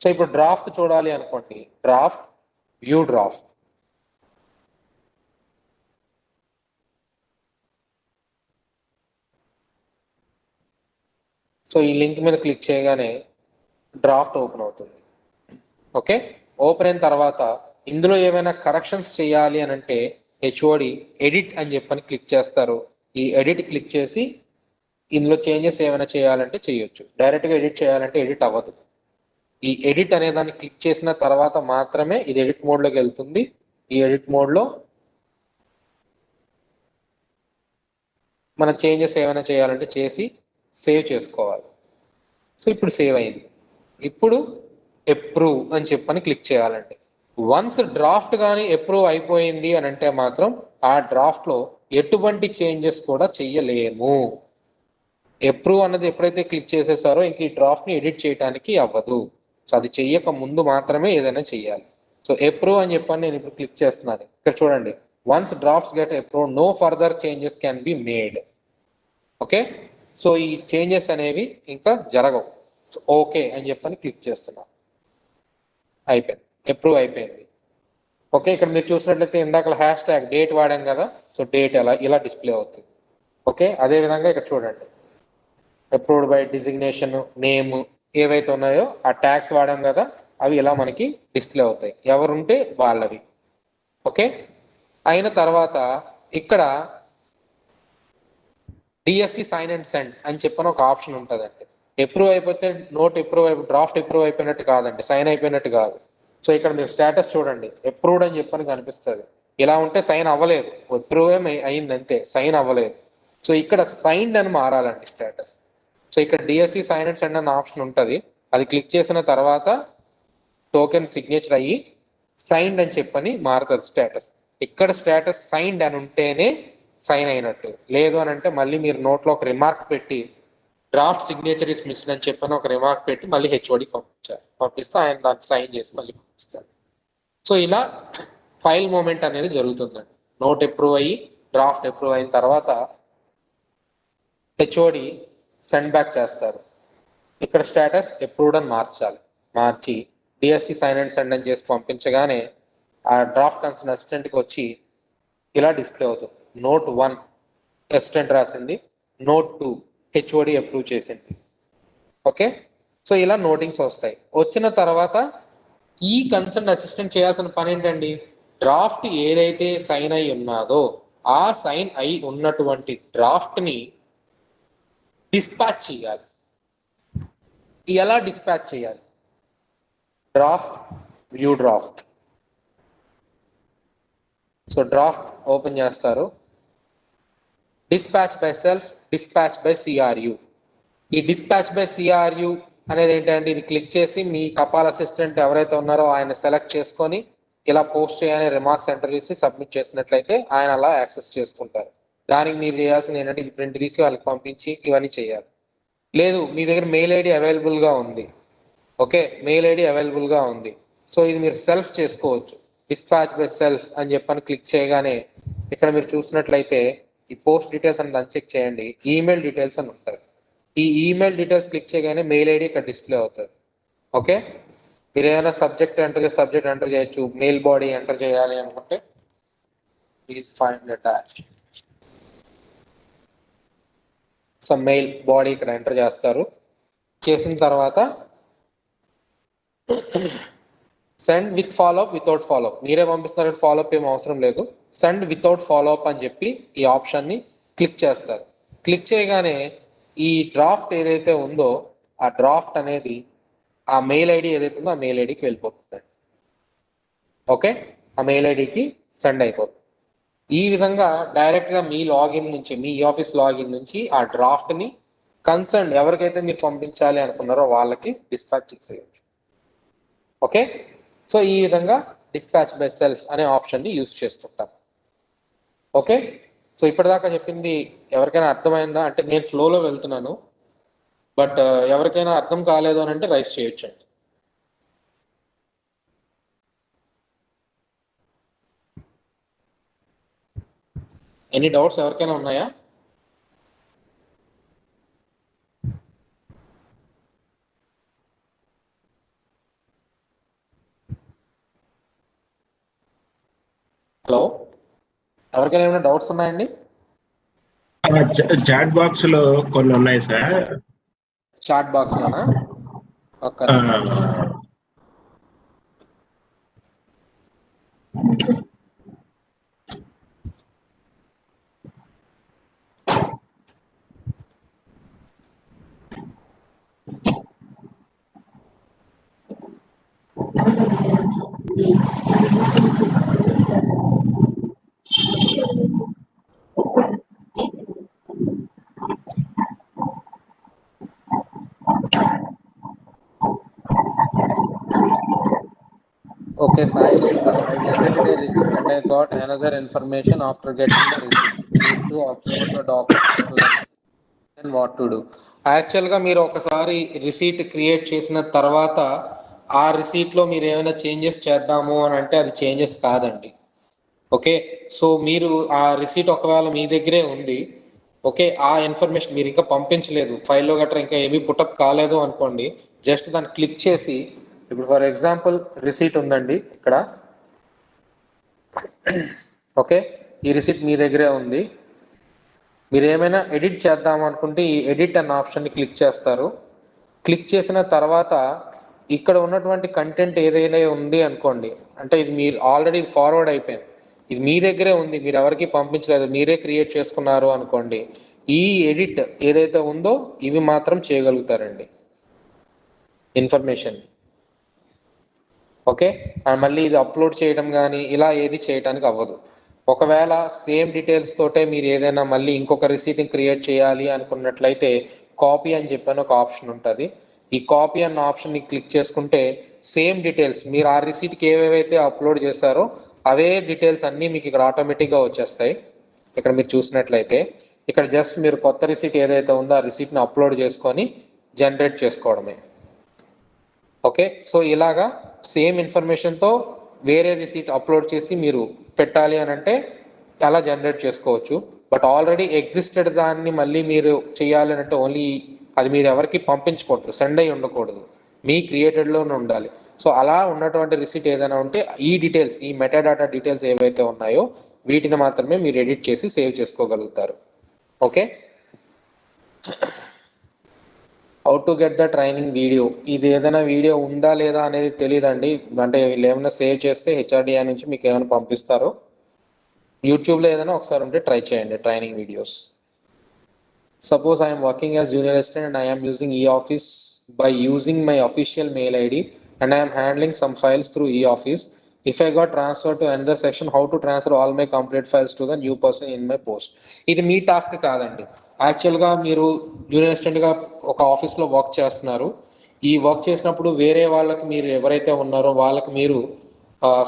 సో ఇప్పుడు డ్రాఫ్ట్ చూడాలి అనుకోండి, డ్రాఫ్ట్, వ్యూ డ్రాఫ్ట్. సో ఈ లింక్ మీద క్లిక్ చేయగానే డ్రాఫ్ట్ ఓపెన్ అవుతుంది. ఓకే, ఓపెన్ అయిన తర్వాత ఇందులో ఏమైనా కరెక్షన్స్ చేయాలి అని అంటే హెచ్ఓడి ఎడిట్ అని చెప్పని క్లిక్ చేస్తారు. ఈ ఎడిట్ క్లిక్ చేసి ఇందులో చేంజెస్ ఏమైనా చేయాలంటే చేయొచ్చు. డైరెక్ట్గా ఎడిట్ చేయాలంటే ఎడిట్ అవ్వదు. ఈ ఎడిట్ అనే దాన్ని క్లిక్ చేసిన తర్వాత మాత్రమే ఇది ఎడిట్ మోడ్లోకి వెళ్తుంది. ఈ ఎడిట్ మోడ్లో మన చేంజెస్ ఏమైనా చేయాలంటే చేసి సేవ్ చేసుకోవాలి. సో ఇప్పుడు సేవ్ అయింది. ఇప్పుడు అప్రూవ్ అని చెప్పని క్లిక్ చేయాలండి. వన్స్ డ్రాఫ్ట్ కానీ అప్రూవ్ అయిపోయింది అని అంటే మాత్రం ఆ డ్రాఫ్ట్లో ఎటువంటి చేంజెస్ కూడా చెయ్యలేము. అప్రూవ్ అన్నది ఎప్పుడైతే క్లిక్ చేసేసారో ఇంక ఈ డ్రాఫ్ట్ని ఎడిట్ చేయడానికి అవ్వదు. సో అది చెయ్యక ముందు మాత్రమే ఏదైనా చెయ్యాలి. సో అప్రూవ్ అని చెప్పని నేను ఇప్పుడు క్లిక్ చేస్తున్నాను. ఇక్కడ చూడండి, once drafts get approve no further changes can be made. Okay, so ఈ చేంజెస్ అనేవి ఇంకా జరగవు. సో ఓకే అని చెప్పని క్లిక్ చేస్తున్నాను. అయిపోయింది, అప్రూవ్ అయిపోయింది. ఓకే, ఇక్కడ మీరు చూసినట్లయితే ఇందాక హ్యాష్ ట్యాగ్ డేట్ వాడాం కదా, సో డేట్ ఇలా డిస్ప్లే అవుతుంది. ఓకే, అదే విధంగా ఇక్కడ చూడండి, అప్రూవ్డ్ బై డిజిగ్నేషన్, నేమ్ ఏవైతే ఉన్నాయో ఆ ట్యాగ్స్ వాడాం కదా, అవి ఇలా మనకి డిస్ప్లే అవుతాయి, ఎవరుంటే వాళ్ళవి. ఓకే, అయిన తర్వాత ఇక్కడ డిఎస్సి సైన్ అండ్ సెండ్ అని చెప్పని ఒక ఆప్షన్ ఉంటుందండి. అప్రూవ్ అయిపోతే నోట్ అప్రూవ్ డ్రాఫ్ట్ అప్రూవ్ అయిపోయినట్టు కాదండి, సైన్ అయిపోయినట్టు కాదు. సో ఇక్కడ మీరు స్టేటస్ చూడండి, అప్రూవ్డ్ అని చెప్పని కనిపిస్తుంది. ఇలా ఉంటే సైన్ అవ్వలేదు, అప్రూవ్ అయింది అంతే, సైన్ అవ్వలేదు. సో ఇక్కడ సైన్డ్ అని మారాలండి స్టేటస్. సో ఇక్కడ డిఎస్సి సైన్ అండ్ సెండ్ అనే ఆప్షన్ ఉంటుంది, అది క్లిక్ చేసిన తర్వాత టోకెన్ సిగ్నేచర్ అయ్యి సైన్డ్ అని చెప్పని మారుతుంది స్టేటస్. ఇక్కడ స్టేటస్ సైన్డ్ అని ఉంటేనే సైన్ అయినట్టు, లేదు అని అంటే మళ్ళీ మీరు నోట్లో ఒక రిమార్క్ పెట్టి డ్రాఫ్ట్ సిగ్నేచర్ ఇస్ మిస్డ్ అని చెప్పని ఒక రిమార్క్ పెట్టి మళ్ళీ హెచ్ఓడికి పంపిస్తే ఆయన దాన్ని సైన్ చేసి మళ్ళీ పంపిస్తారు. సో ఇలా ఫైల్ మూమెంట్ అనేది జరుగుతుందండి. నోట్ అప్రూవ్ అయ్యి డ్రాఫ్ట్ అప్రూవ్ అయిన తర్వాత హెచ్ఓడి సెండ్ బ్యాక్ చేస్తారు. ఇక్కడ స్టేటస్ అప్రూవ్డ్ అని మార్చాలి, మార్చి డిఎస్సి సైన్ అండ్ సెండ్ అని చేసి పంపించగానే ఆ డ్రాఫ్ట్ కన్సర్న్ అసిస్టెంట్కి వచ్చి ఇలా డిస్ప్లే అవుతుంది. నోట్ 1 అసిస్టెంట్ రాసింది, నోట్ 2 హెచ్ఓడి అప్రూవ్ చేసింది. ఓకే, సో ఇలా నోటింగ్స్ వస్తాయి. వచ్చిన తర్వాత ఈ కన్సర్న్ అసిస్టెంట్ చేయాల్సిన పని ఏంటండి, డ్రాఫ్ట్ ఏదైతే సైన్ అయి ఉన్నదో ఆ సైన్ అయి ఉన్నటువంటి డ్రాఫ్ట్ని డిస్పాచ్ చేయాలి. ఎలా డిస్పాచ్ చేయాలి, draft, view draft. So draft open చేస్తారు, dispatch by self, dispatch by CRU. ఈ డిస్పాచ్ బై సిఆర్యు అనేది ఏంటంటే ఇది క్లిక్ చేసి మీ కపాల్ అసిస్టెంట్ ఎవరైతే ఉన్నారో ఆయన సెలెక్ట్ చేసుకొని ఇలా పోస్ట్ చేయాలని రిమార్క్స్ ఎంటర్ చేసి సబ్మిట్ చేసినట్లయితే ఆయన అలా యాక్సెస్ చేసుకుంటారు. దానికి మీరు చేయాల్సింది ఏంటంటే ఇది ప్రింట్ తీసి వాళ్ళకి పంపించి ఇవన్నీ చేయాలి. లేదు మీ దగ్గర మెయిల్ ఐడి అవైలబుల్గా ఉంది, ఓకే, మెయిల్ ఐడి అవైలబుల్గా ఉంది, సో ఇది మీరు సెల్ఫ్ చేసుకోవచ్చు. డిస్పాచ్ బై సెల్ఫ్ అని చెప్పని క్లిక్ చేయగానే ఇక్కడ మీరు చూసినట్లయితే ఈ పోస్ట్ డీటెయిల్స్ అని అన్చెక్ చేయండి, ఈమెయిల్ డీటెయిల్స్ అని ఉంటుంది. ఈ ఈమెయిల్ డీటెయిల్స్ క్లిక్ చేయగానే మెయిల్ ఐడి ఇక్కడ డిస్ప్లే అవుతుంది. ఓకే, మీరు ఏదైనా సబ్జెక్ట్ ఎంటర్ చేయొచ్చు. మెయిల్ బాడీ ఎంటర్ చేయాలి అనుకుంటే please find attached. So mail body ఇక్కడ ఎంటర్ చేస్తారు. చేసిన తర్వాత send with follow up, without follow up, మీరే పంపిస్తున్నారు, ఫాలోఅప్ ఏం అవసరం లేదు. సెండ్ వితౌట్ ఫాలోఅప్ అని చెప్పి ఈ ఆప్షన్ని క్లిక్ చేస్తారు. క్లిక్ చేయగానే ఈ డ్రాఫ్ట్ ఏదైతే ఉందో ఆ డ్రాఫ్ట్ అనేది ఆ మెయిల్ ఐడి ఏదైతే ఉందో ఆ మెయిల్ ఐడికి వెళ్ళిపోతుంది. ఓకే, ఆ మెయిల్ ఐడికి సెండ్ అయిపోతుంది. ఈ విధంగా డైరెక్ట్గా మీ లాగిన్ నుంచి, మీ ఆఫీస్ లాగిన్ నుంచి ఆ డ్రాఫ్ట్ని కన్సర్న్ ఎవరికైతే మీరు పంపించాలి అనుకున్నారో వాళ్ళకి డిస్పాచ్ చేయొచ్చు. ఓకే, సో ఈ విధంగా డిస్పాచ్ బై సెల్ఫ్ అనే ఆప్షన్ని యూజ్ చేసుకుంటాం. ఓకే, సో ఇప్పటిదాకా చెప్పింది ఎవరికైనా అర్థమైందా అంటే నేను ఫ్లోలో వెళ్తున్నాను, బట్ ఎవరికైనా అర్థం కాలేదు అని అంటే రైస్ చేయొచ్చండి. ఎనీ డౌట్స్ ఎవరికైనా ఉన్నాయా? హలో, ఎవరికైనా ఏమైనా డౌట్స్ ఉన్నాయండి? చాట్ బాక్స్ లో కొన్ని ఉన్నాయి సార్. చాట్ బాక్స్ లోనా? ఒక్క Okay, Sai, I generated a receipt and I got another information after getting the receipt. Need to upload the document and what to do. యాక్చువల్గా మీరు ఒకసారి రిసీట్ క్రియేట్ చేసిన తర్వాత ఆ రిసీట్లో మీరు ఏమైనా చేంజెస్ చేద్దాము అని అంటే అది చేంజెస్ కాదండి. ఓకే, సో మీరు ఆ రిసీట్ ఒకవేళ మీ దగ్గరే ఉంది, ఓకే, ఆ ఇన్ఫర్మేషన్ మీరు ఇంకా పంపించలేదు, ఫైల్లో గట్రా ఇంకా ఏమీ పుటప్ కాలేదు అనుకోండి, జస్ట్ దాన్ని క్లిక్ చేసి, ఇప్పుడు ఫర్ ఎగ్జాంపుల్ రిసీట్ ఉందండి ఇక్కడ, ఓకే, ఈ రిసీట్ మీ దగ్గరే ఉంది, మీరు ఏమైనా ఎడిట్ చేద్దాం అనుకుంటే ఈ ఎడిట్ అన్న ఆప్షన్ని క్లిక్ చేస్తారు. క్లిక్ చేసిన తర్వాత ఇక్కడ ఉన్నటువంటి కంటెంట్ ఏదైనా ఉంది అనుకోండి, అంటే ఇది మీరు ఆల్రెడీ ఫార్వర్డ్ అయిపోయింది, ఇది మీ దగ్గరే ఉంది, మీరు ఎవరికి పంపించలేదు, మీరే క్రియేట్ చేసుకున్నారు అనుకోండి, ఈ ఎడిట్ ఏదైతే ఉందో ఇవి మాత్రం చేయగలుగుతారండి ఇన్ఫర్మేషన్. ఓకే, మళ్ళీ ఇది అప్లోడ్ చేయడం కానీ ఇలా ఏది చేయడానికి అవ్వదు. ఒకవేళ సేమ్ డీటెయిల్స్ తోటే మీరు ఏదైనా మళ్ళీ ఇంకొక రిసీట్ని క్రియేట్ చేయాలి అనుకున్నట్లయితే కాపీ అని చెప్పని ఒక ఆప్షన్ ఉంటుంది. ఈ కాపీ అన్న ఆప్షన్ని క్లిక్ చేసుకుంటే సేమ్ డీటెయిల్స్ మీరు ఆ రిసీట్కి ఏవేవైతే అప్లోడ్ చేశారో అవే డీటెయిల్స్ అన్నీ మీకు ఇక్కడ ఆటోమేటిక్గా వచ్చేస్తాయి. ఇక్కడ మీరు చూసినట్లయితే ఇక్కడ జస్ట్ మీరు కొత్త రిసీట్ ఏదైతే ఉందో ఆ రిసీట్ని అప్లోడ్ చేసుకొని జనరేట్ చేసుకోవడమే. ఓకే, సో ఇలాగా సేమ్ ఇన్ఫర్మేషన్తో వేరే రిసీట్ అప్లోడ్ చేసి మీరు పెట్టాలి అని అంటే అలా జనరేట్ చేసుకోవచ్చు. బట్ ఆల్రెడీ ఎగ్జిస్టెడ్ దాన్ని మళ్ళీ మీరు చేయాలి అని అంటే ఓన్లీ అది మీరు ఎవరికి పంపించకూడదు, సెండ్ అయ్యి ఉండకూడదు, మీ క్రియేటెడ్లోనే ఉండాలి. సో అలా ఉన్నటువంటి రిసీట్ ఏదైనా ఉంటే ఈ డీటెయిల్స్, ఈ మెటాడాటా డీటెయిల్స్ ఏవైతే ఉన్నాయో వీటిని మాత్రమే మీరు ఎడిట్ చేసి సేవ్ చేసుకోగలుగుతారు. Okay, how to get the training video, ఇది ఏదైనా వీడియో ఉందా లేదా అనేది తెలియదండి, అంటే వీళ్ళు ఏమైనా సేవ్ చేస్తే హెచ్ఆర్డిఐ నుంచి మీకు ఏమైనా పంపిస్తారో, యూట్యూబ్లో ఏదైనా ఒకసారి ఉంటే ట్రై చేయండి training videos. Suppose I am working as junior assistant and I am using e-office by using my official mail ID and I am handling some files through e-office. If I got transferred to another section, how to transfer all my complete files to the new person in my post. ఇది మీ task కాదండి. యాక్చువల్గా మీరు junior అసిస్టెంట్గా ఒక ఆఫీస్లో work చేస్తున్నారు. ఈ work చేసినప్పుడు వేరే వాళ్ళకి మీరు ఎవరైతే ఉన్నారో వాళ్ళకి మీరు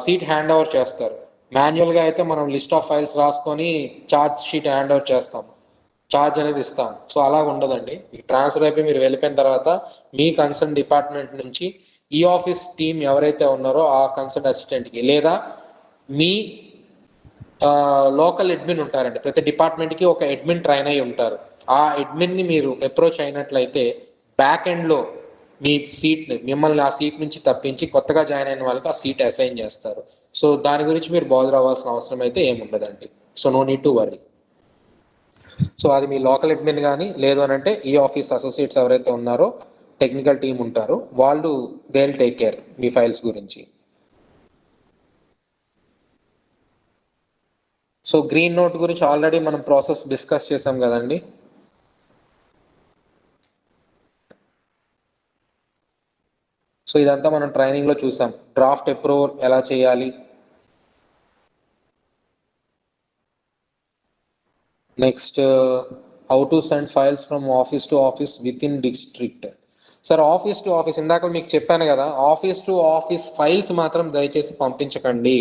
సీట్ హ్యాండ్ ఓవర్ చేస్తారు. మాన్యువల్గా అయితే మనం లిస్ట్ ఆఫ్ ఫైల్స్ రాసుకొని చార్జ్ షీట్ హ్యాండ్ ఓవర్ చేస్తాం, ఛార్జ్ అనేది ఇస్తాం. సో అలా ఉండదండి. ఈ ట్రాన్స్ఫర్ అయిపోయి మీరు వెళ్ళిపోయిన తర్వాత మీ కన్సర్న్ డిపార్ట్మెంట్ నుంచి ఈ ఆఫీస్ టీం ఎవరైతే ఉన్నారో ఆ కన్సర్న్ అసిస్టెంట్కి లేదా మీ లోకల్ అడ్మిన్ ఉంటారండి, ప్రతి డిపార్ట్మెంట్కి ఒక అడ్మిన్ ట్రైన్ అయి ఉంటారు. ఆ అడ్మిన్ని మీరు అప్రోచ్ అయినట్లయితే బ్యాక్ ఎండ్లో మీ సీట్ని మిమ్మల్ని ఆ సీట్ నుంచి తప్పించి కొత్తగా జాయిన్ అయిన వాళ్ళకి ఆ సీట్ అసైన్ చేస్తారు. సో దాని గురించి మీరు బాధ అవ్వాల్సిన అవసరం అయితే ఏముండదండి. So no need to worry. So అది మీ లోకల్ అడ్మిన్ కానీ లేదు అని అంటే ఈ ఆఫీస్ అసోసియేట్స్ ఎవరైతే ఉన్నారో టెక్నికల్ టీం ఉంటారో వాళ్ళు they will take care me files గురించి. సో గ్రీన్ నోట్ గురించి ఆల్రెడీ మనం ప్రాసెస్ డిస్కస్ చేసాం కదండి. సో ఇదంతా మనం ట్రైనింగ్లో చూసాం. డ్రాఫ్ట్ అప్రూవల్ ఎలా చేయాలి, next how to send files from office to office with in district. Sir office to office ఇందాక మీకు చెప్పాను కదా, ఆఫీస్ టు ఆఫీస్ ఫైల్స్ మాత్రం దయచేసి పంపించకండి.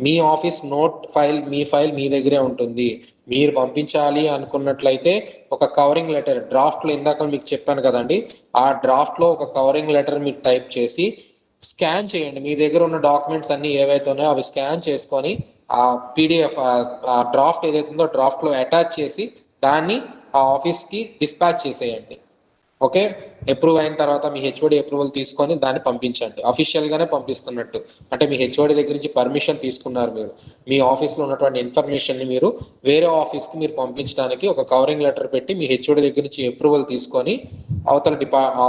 మీ ఆఫీస్ నోట్ ఫైల్ మీ ఫైల్ మీ దగ్గరే ఉంటుంది. మీరు పంపించాలి అనుకున్నట్లయితే ఒక కవరింగ్ లెటర్ డ్రాఫ్ట్లో ఇందాక మీకు చెప్పాను కదండి, ఆ డ్రాఫ్ట్లో ఒక కవరింగ్ లెటర్ మీరు టైప్ చేసి స్కాన్ చేయండి. మీ దగ్గర ఉన్న డాక్యుమెంట్స్ అన్ని ఏవైతే ఉన్నాయో అవి స్కాన్ చేసుకొని ఆ పీడిఎఫ్ ఆ డ్రాఫ్ట్ ఏదైతే ఉందో డ్రాఫ్ట్లో అటాచ్ చేసి దాన్ని ఆ ఆఫీస్కి డిస్పాచ్ చేసేయండి. ఓకే, అప్రూవ్ అయిన తర్వాత మీ హెచ్ఓడి అప్రూవల్ తీసుకొని దాన్ని పంపించండి. అఫీషియల్గానే పంపిస్తున్నట్టు, అంటే మీ హెచ్ఓడి దగ్గర నుంచి పర్మిషన్ తీసుకున్నారు. మీరు మీ ఆఫీస్లో ఉన్నటువంటి ఇన్ఫర్మేషన్ని మీరు వేరే ఆఫీస్కి మీరు పంపించడానికి ఒక కవరింగ్ లెటర్ పెట్టి మీ హెచ్ఓడి దగ్గర నుంచి అప్రూవల్ తీసుకొని అవతల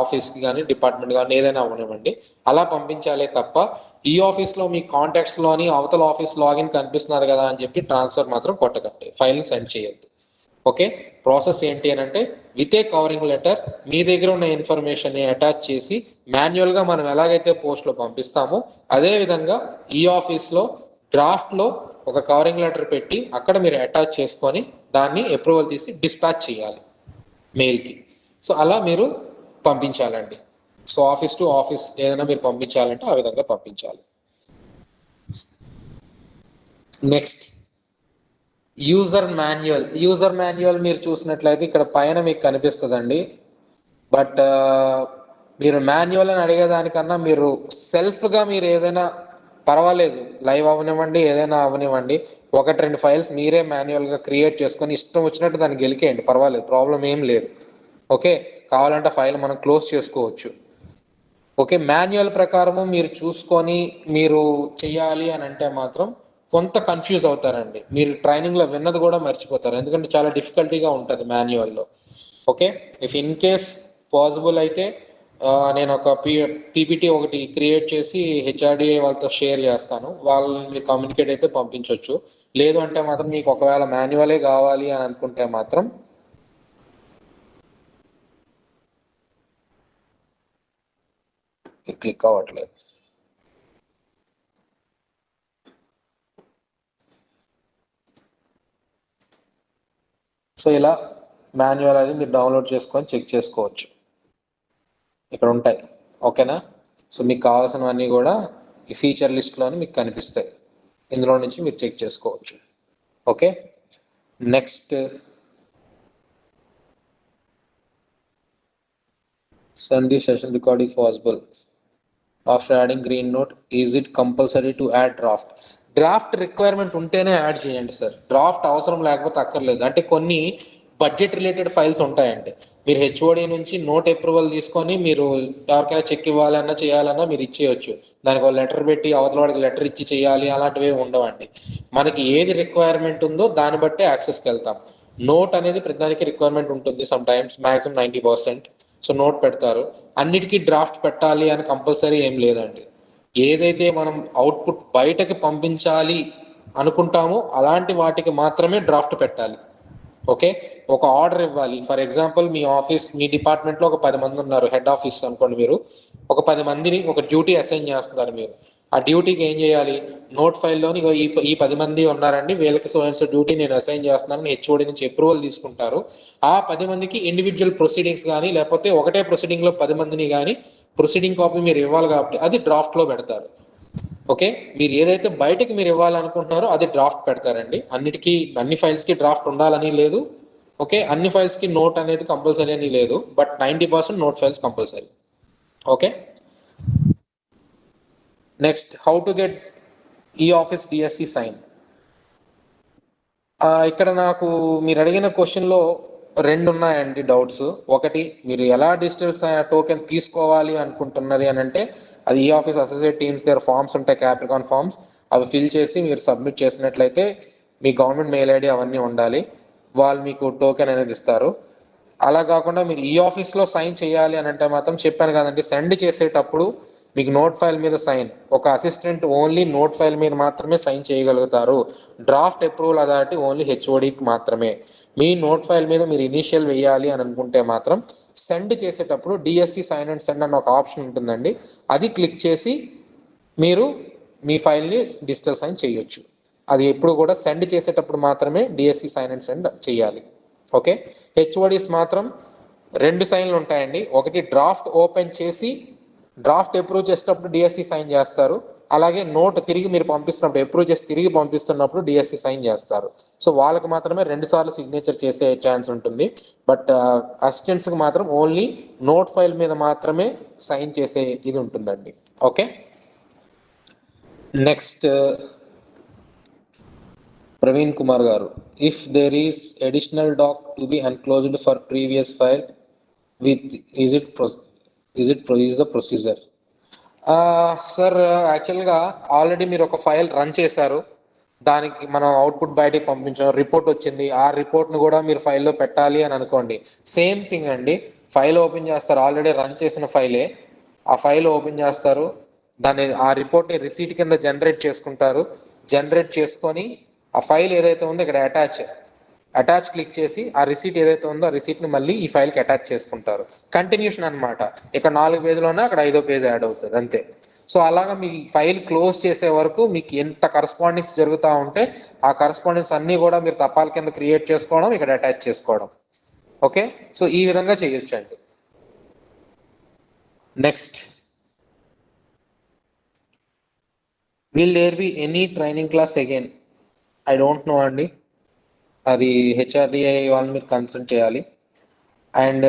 ఆఫీస్కి కానీ డిపార్ట్మెంట్ కానీ ఏదైనా అవనివ్వండి, అలా పంపించాలే తప్ప ఈ ఆఫీస్లో మీ కాంటాక్ట్స్లోని అవతల ఆఫీస్ లాగిన్ కనిపిస్తున్నారు కదా అని చెప్పి ట్రాన్స్ఫర్ మాత్రం కొట్టకండి, ఫైల్ని సెండ్ చేయొద్దు. ఓకే, ప్రాసెస్ ఏంటి అని అంటే విత్ ఏ కవరింగ్ లెటర్ మీ దగ్గర ఉన్న ఇన్ఫర్మేషన్ని అటాచ్ చేసి మాన్యువల్గా మనం ఎలాగైతే పోస్ట్లో పంపిస్తామో అదే విధంగా ఈ ఆఫీస్లో డ్రాఫ్ట్లో ఒక కవరింగ్ లెటర్ పెట్టి అక్కడ మీరు అటాచ్ చేసుకొని దాన్ని అప్రూవల్ తీసి డిస్పాచ్ చేయాలి మెయిల్కి. సో అలా మీరు పంపించాలండి. సో ఆఫీస్ టు ఆఫీస్ ఏదైనా మీరు పంపించాలంటే ఆ విధంగా పంపించాలి. నెక్స్ట్ యూజర్ మాన్యువల్ మీరు చూసినట్లయితే ఇక్కడ పైన మీకు కనిపిస్తుందండి. బట్ మీరు మాన్యువల్ అని అడిగేదానికన్నా మీరు సెల్ఫ్గా మీరు ఏదైనా పర్వాలేదు, లైవ్ అవనివ్వండి ఏదైనా అవనివ్వండి, 1-2 ఫైల్స్ మీరే మాన్యువల్గా క్రియేట్ చేసుకొని ఇష్టం వచ్చినట్టు దాన్ని గెలికేయండి, పర్వాలేదు, ప్రాబ్లం ఏం లేదు. ఓకే, కావాలంటే ఫైల్ మనం క్లోజ్ చేసుకోవచ్చు. ఓకే, మాన్యువల్ ప్రకారము మీరు చూసుకొని మీరు చెయ్యాలి అని అంటే మాత్రం కొంత కన్ఫ్యూజ్ అవుతారండి. మీరు ట్రైనింగ్లో విన్నది కూడా మర్చిపోతారు, ఎందుకంటే చాలా డిఫికల్టీగా ఉంటుంది మాన్యువల్లో. Okay, if in case possible అయితే నేను ఒక పీపీటీ ఒకటి క్రియేట్ చేసి హెచ్ఆర్డిఏ వాళ్ళతో షేర్ చేస్తాను, వాళ్ళని మీరు కమ్యూనికేట్ అయితే పంపించవచ్చు. లేదు అంటే మాత్రం మీకు ఒకవేళ మాన్యువలే కావాలి అని అనుకుంటే మాత్రం క్లిక్ అవ్వట్లేదు. సో ఇలా మాన్యువల్ అది మీరు డౌన్లోడ్ చేసుకొని చెక్ చేసుకోవచ్చు, ఇక్కడ ఉంటాయి. ఓకేనా, సో మీకు కావాల్సినవన్నీ కూడా ఈ ఫీచర్ లిస్ట్లోని మీకు కనిపిస్తాయి, ఇందులో నుంచి మీరు చెక్ చేసుకోవచ్చు. Okay, next send the session recording possible after adding green note. Is it compulsory to add draft requirement ఉంటేనే యాడ్ చేయండి సార్, డ్రాఫ్ట్ అవసరం లేకపోతే అక్కర్లేదు. అంటే కొన్ని బడ్జెట్ రిలేటెడ్ ఫైల్స్ ఉంటాయండి, మీరు హెచ్ఓడి నుంచి నోట్ అప్రూవల్ తీసుకొని మీరు ఎవరికైనా చెక్ ఇవ్వాలన్నా చేయాలన్నా మీరు ఇచ్చేయచ్చు, దానికి ఒక లెటర్ పెట్టి అవతల వాడికి లెటర్ ఇచ్చి చేయాలి అలాంటివి ఉండవండి. మనకి ఏది రిక్వైర్మెంట్ ఉందో దాన్ని బట్టే యాక్సెస్కి వెళ్తాం. నోట్ అనేది ప్రతిదానికి రిక్వైర్మెంట్ ఉంటుంది, some times maximum 90%. So note పెడతారు, అన్నిటికీ డ్రాఫ్ట్ పెట్టాలి అని కంపల్సరీ ఏం లేదండి. ఏదైతే మనం అవుట్పుట్ బయటకి పంపించాలి అనుకుంటామో అలాంటి వాటికి మాత్రమే డ్రాఫ్ట్ పెట్టాలి. ఓకే, ఒక ఆర్డర్ ఇవ్వాలి, ఫర్ ఎగ్జాంపుల్ మీ ఆఫీస్ మీ డిపార్ట్మెంట్లో ఒక 10 మంది ఉన్నారు, హెడ్ ఆఫీస్ అనుకోండి, మీరు ఒక 10 మందిని ఒక డ్యూటీ అసైన్ చేస్తున్నారు. మీరు ఆ డ్యూటీకి ఏం చేయాలి, నోట్ ఫైల్లోని ఈ 10 మంది ఉన్నారండి, వీళ్ళకి సో అండ్ సో డ్యూటీ నేను అసైన్ చేస్తున్నాను, హెచ్ఓడి నుంచి అప్రూవల్ తీసుకుంటారు. ఆ 10 మందికి ఇండివిజువల్ ప్రొసీడింగ్స్ కానీ లేకపోతే ఒకటే ప్రొసీడింగ్లో 10 మందిని కానీ ప్రొసీడింగ్ కాపీ మీరు ఇవ్వాలి కాబట్టి అది డ్రాఫ్ట్లో పెడతారు. ఓకే, మీరు ఏదైతే బయటకి మీరు ఇవ్వాలనుకుంటున్నారో అది డ్రాఫ్ట్ పెడతారండి. అన్ని ఫైల్స్కి డ్రాఫ్ట్ ఉండాలని లేదు. ఓకే, అన్ని ఫైల్స్కి నోట్ అనేది కంపల్సరీ అని లేదు, but 90% note files compulsory. Okay, next how to get ఈ ఆఫీస్ డిఎస్సి సైన్. ఇక్కడ నాకు మీరు అడిగిన క్వశ్చన్లో 2 ఉన్నాయండి డౌట్స్. ఒకటి, మీరు ఎలా డిజిటల్ టోకెన్ తీసుకోవాలి అనుకుంటున్నది అని అంటే అది ఈ ఆఫీస్ అసోసియేట్ టీమ్స్ దగ్గర ఫామ్స్ ఉంటాయి, క్యాప్రికాన్ ఫామ్స్, అవి ఫిల్ చేసి మీరు సబ్మిట్ చేసినట్లయితే మీ గవర్నమెంట్ మెయిల్ ఐడి అవన్నీ ఉండాలి, వాళ్ళు మీకు టోకెన్ అనేది ఇస్తారు. అలా కాకుండా మీరు ఈ ఆఫీస్లో సైన్ చేయాలి అని అంటే మాత్రం చెప్పాను కదండి, సెండ్ చేసేటప్పుడు మీకు నోట్ ఫైల్ మీద సైన్, ఒక అసిస్టెంట్ ఓన్లీ నోట్ ఫైల్ మీద మాత్రమే సైన్ చేయగలుగుతారు. డ్రాఫ్ట్ అప్రూవల్ అథారిటీ ఓన్లీ హెచ్ఓడికి మాత్రమే. మీ నోట్ ఫైల్ మీద మీరు ఇనీషియల్ వేయాలి అని అనుకుంటే మాత్రం సెండ్ చేసేటప్పుడు డిఎస్సి సైన్ అండ్ సెండ్ అన్న ఒక ఆప్షన్ ఉంటుందండి, అది క్లిక్ చేసి మీరు మీ ఫైల్ని డిజిటల్ సైన్ చేయొచ్చు. అది ఎప్పుడు కూడా సెండ్ చేసేటప్పుడు మాత్రమే డిఎస్సి సైన్ అండ్ సెండ్ చేయాలి. ఓకే, హెచ్ఓడిస్ మాత్రం 2 సైన్లు ఉంటాయండి. ఒకటి డ్రాఫ్ట్ ఓపెన్ చేసి డ్రాఫ్ట్ అప్రూవ్ చేసేటప్పుడు డిఎస్సి సైన్ చేస్తారు, అలాగే నోట్ తిరిగి మీరు పంపిస్తున్నప్పుడు అప్రూవ్ చేసి తిరిగి పంపిస్తున్నప్పుడు డిఎస్సి సైన్ చేస్తారు. సో వాళ్ళకి మాత్రమే 2 సార్లు సిగ్నేచర్ చేసే ఛాన్స్ ఉంటుంది. బట్ అసిస్టెంట్స్కి మాత్రం ఓన్లీ నోట్ ఫైల్ మీద మాత్రమే సైన్ చేసే ఇది ఉంటుందండి. ఓకే, నెక్స్ట్ ప్రవీణ్ కుమార్ గారు, if there is additional doc to be enclosed for previous file with is the procedure? Sir యాక్చువల్గా ఆల్రెడీ మీరు ఒక ఫైల్ రన్ చేశారు, దానికి మనం అవుట్పుట్ బయటికి పంపించాం, రిపోర్ట్ వచ్చింది, ఆ రిపోర్ట్ను కూడా మీరు ఫైల్లో పెట్టాలి అని అనుకోండి. సేమ్ థింగ్ అండి, ఫైల్ ఓపెన్ చేస్తారు, ఆల్రెడీ రన్ చేసిన ఫైలే, ఆ ఫైల్ ఓపెన్ చేస్తారు, దాన్ని ఆ రిపోర్ట్ని రిసీట్ కింద జనరేట్ చేసుకుంటారు. జనరేట్ చేసుకొని ఆ ఫైల్ ఏదైతే ఉందో ఇక్కడ అటాచ్ క్లిక్ చేసి ఆ రిసీట్ ఏదైతే ఉందో ఆ రిసీట్ని మళ్ళీ ఈ ఫైల్కి అటాచ్ చేసుకుంటారు. కంటిన్యూషన్ అనమాట, ఇక్కడ 4 పేజీలు ఉన్నా అక్కడ 5వ పేజ్ యాడ్ అవుతుంది అంతే. సో అలాగా మీ ఫైల్ క్లోజ్ చేసే వరకు మీకు ఎంత కరస్పాండింగ్స్ జరుగుతూ ఉంటే ఆ కరస్పాండింగ్స్ అన్నీ కూడా మీరు తపాల కింద క్రియేట్ చేసుకోవడం, ఇక్కడ అటాచ్ చేసుకోవడం. ఓకే, సో ఈ విధంగా చేయొచ్చండి. Next, will there be any training class again? I don't know అండి, అది హెచ్ఆర్డిఐ వాళ్ళని మీరు కన్సల్ట్ చేయాలి. And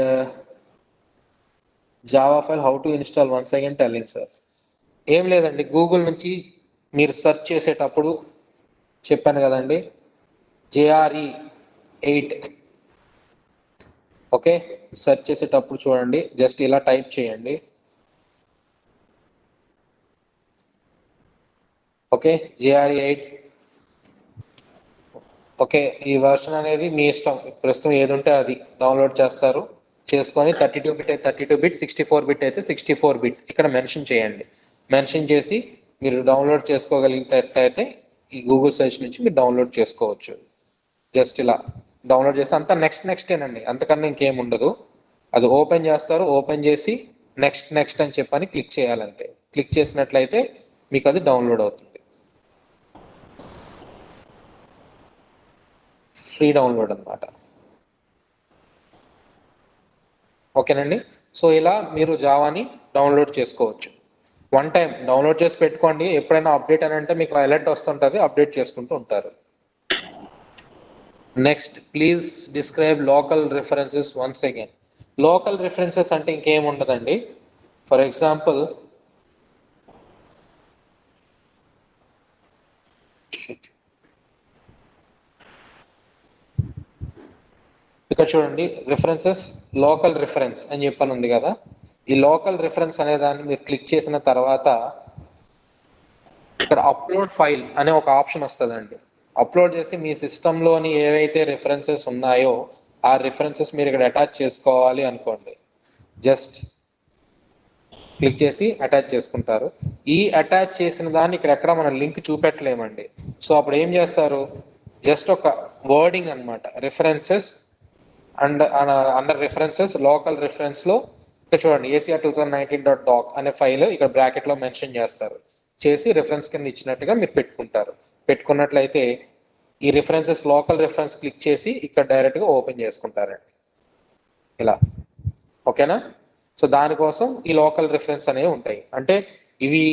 Java file how to install once again telling sir? ఏం లేదండి, గూగుల్ నుంచి మీరు సెర్చ్ చేసేటప్పుడు చెప్పాను కదండి, JRE8. ఓకే, సెర్చ్ చేసేటప్పుడు చూడండి, జస్ట్ ఇలా టైప్ చేయండి. Okay, JRE8. ఓకే, ఈ వర్షన్ అనేది మీ ఇష్టం, ప్రస్తుతం ఏది ఉంటే అది డౌన్లోడ్ చేస్తారు, చేసుకొని 32 బిట్ అయితే 32 బిట్, 64 బిట్ అయితే 64 బిట్ ఇక్కడ మెన్షన్ చేయండి. మెన్షన్ చేసి మీరు డౌన్లోడ్ చేసుకోగలిగినట్లయితే ఈ గూగుల్ సెర్చ్ నుంచి మీరు డౌన్లోడ్ చేసుకోవచ్చు. జస్ట్ ఇలా డౌన్లోడ్ చేసి అంతా నెక్స్టేనండి, అంతకన్నా ఇంకేం ఉండదు. అది ఓపెన్ చేస్తారు, ఓపెన్ చేసి నెక్స్ట్ అని చెప్పని క్లిక్ చేయాలంతే. క్లిక్ చేసినట్లయితే మీకు అది డౌన్లోడ్ అవుతుంది, ఫ్రీ డౌన్లోడ్ అనమాట. ఓకేనండి, సో ఇలా మీరు జావాని డౌన్లోడ్ చేసుకోవచ్చు. వన్ టైం డౌన్లోడ్ చేసి పెట్టుకోండి, ఎప్పుడైనా అప్డేట్ అని అంటే మీకు అలర్ట్ వస్తుంటుంది, అప్డేట్ చేసుకుంటూ ఉంటారు. Next, please describe local references once again. Local references అంటే ఇంకేం ఉండదండి. ఫర్ ఎగ్జాంపుల్, ఇక్కడ చూడండి, రిఫరెన్సెస్ లోకల్ రిఫరెన్స్ అని చెప్పని ఉంది కదా, ఈ లోకల్ రిఫరెన్స్ అనే దాన్ని మీరు క్లిక్ చేసిన తర్వాత ఇక్కడ అప్లోడ్ ఫైల్ అనే ఒక ఆప్షన్ వస్తుందండి. అప్లోడ్ చేసి మీ సిస్టంలోని ఏవైతే రిఫరెన్సెస్ ఉన్నాయో ఆ రిఫరెన్సెస్ మీరు ఇక్కడ అటాచ్ చేసుకోవాలి అనుకోండి, జస్ట్ క్లిక్ చేసి అటాచ్ చేసుకుంటారు. ఈ అటాచ్ చేసిన దాన్ని ఇక్కడ ఎక్కడ మనం లింక్ చూపెట్టలేమండి. సో అప్పుడు ఏం చేస్తారు, జస్ట్ ఒక వర్డింగ్ అనమాట, references under references local reference లో ఇక్కడ చూడండి ACR 2019.doc అనే ఫైల్ ఇక్కడ బ్రాకెట్ లో మెన్షన్ చేస్తారు, చేసి రిఫరెన్స్ కింద ఇచ్చినట్టుగా మీరు పెట్టుకున్నట్లయితే ఈ రిఫరెన్సెస్ లోకల్ రిఫరెన్స్ క్లిక్ చేసి ఇక్కడ డైరెక్ట్ గా ఓపెన్ చేసుకుంటారండి ఇలా. ఓకేనా, సో దానికోసం ఈ లోకల్ రిఫరెన్స్ అనేవి ఉంటాయి. అంటే ఇవి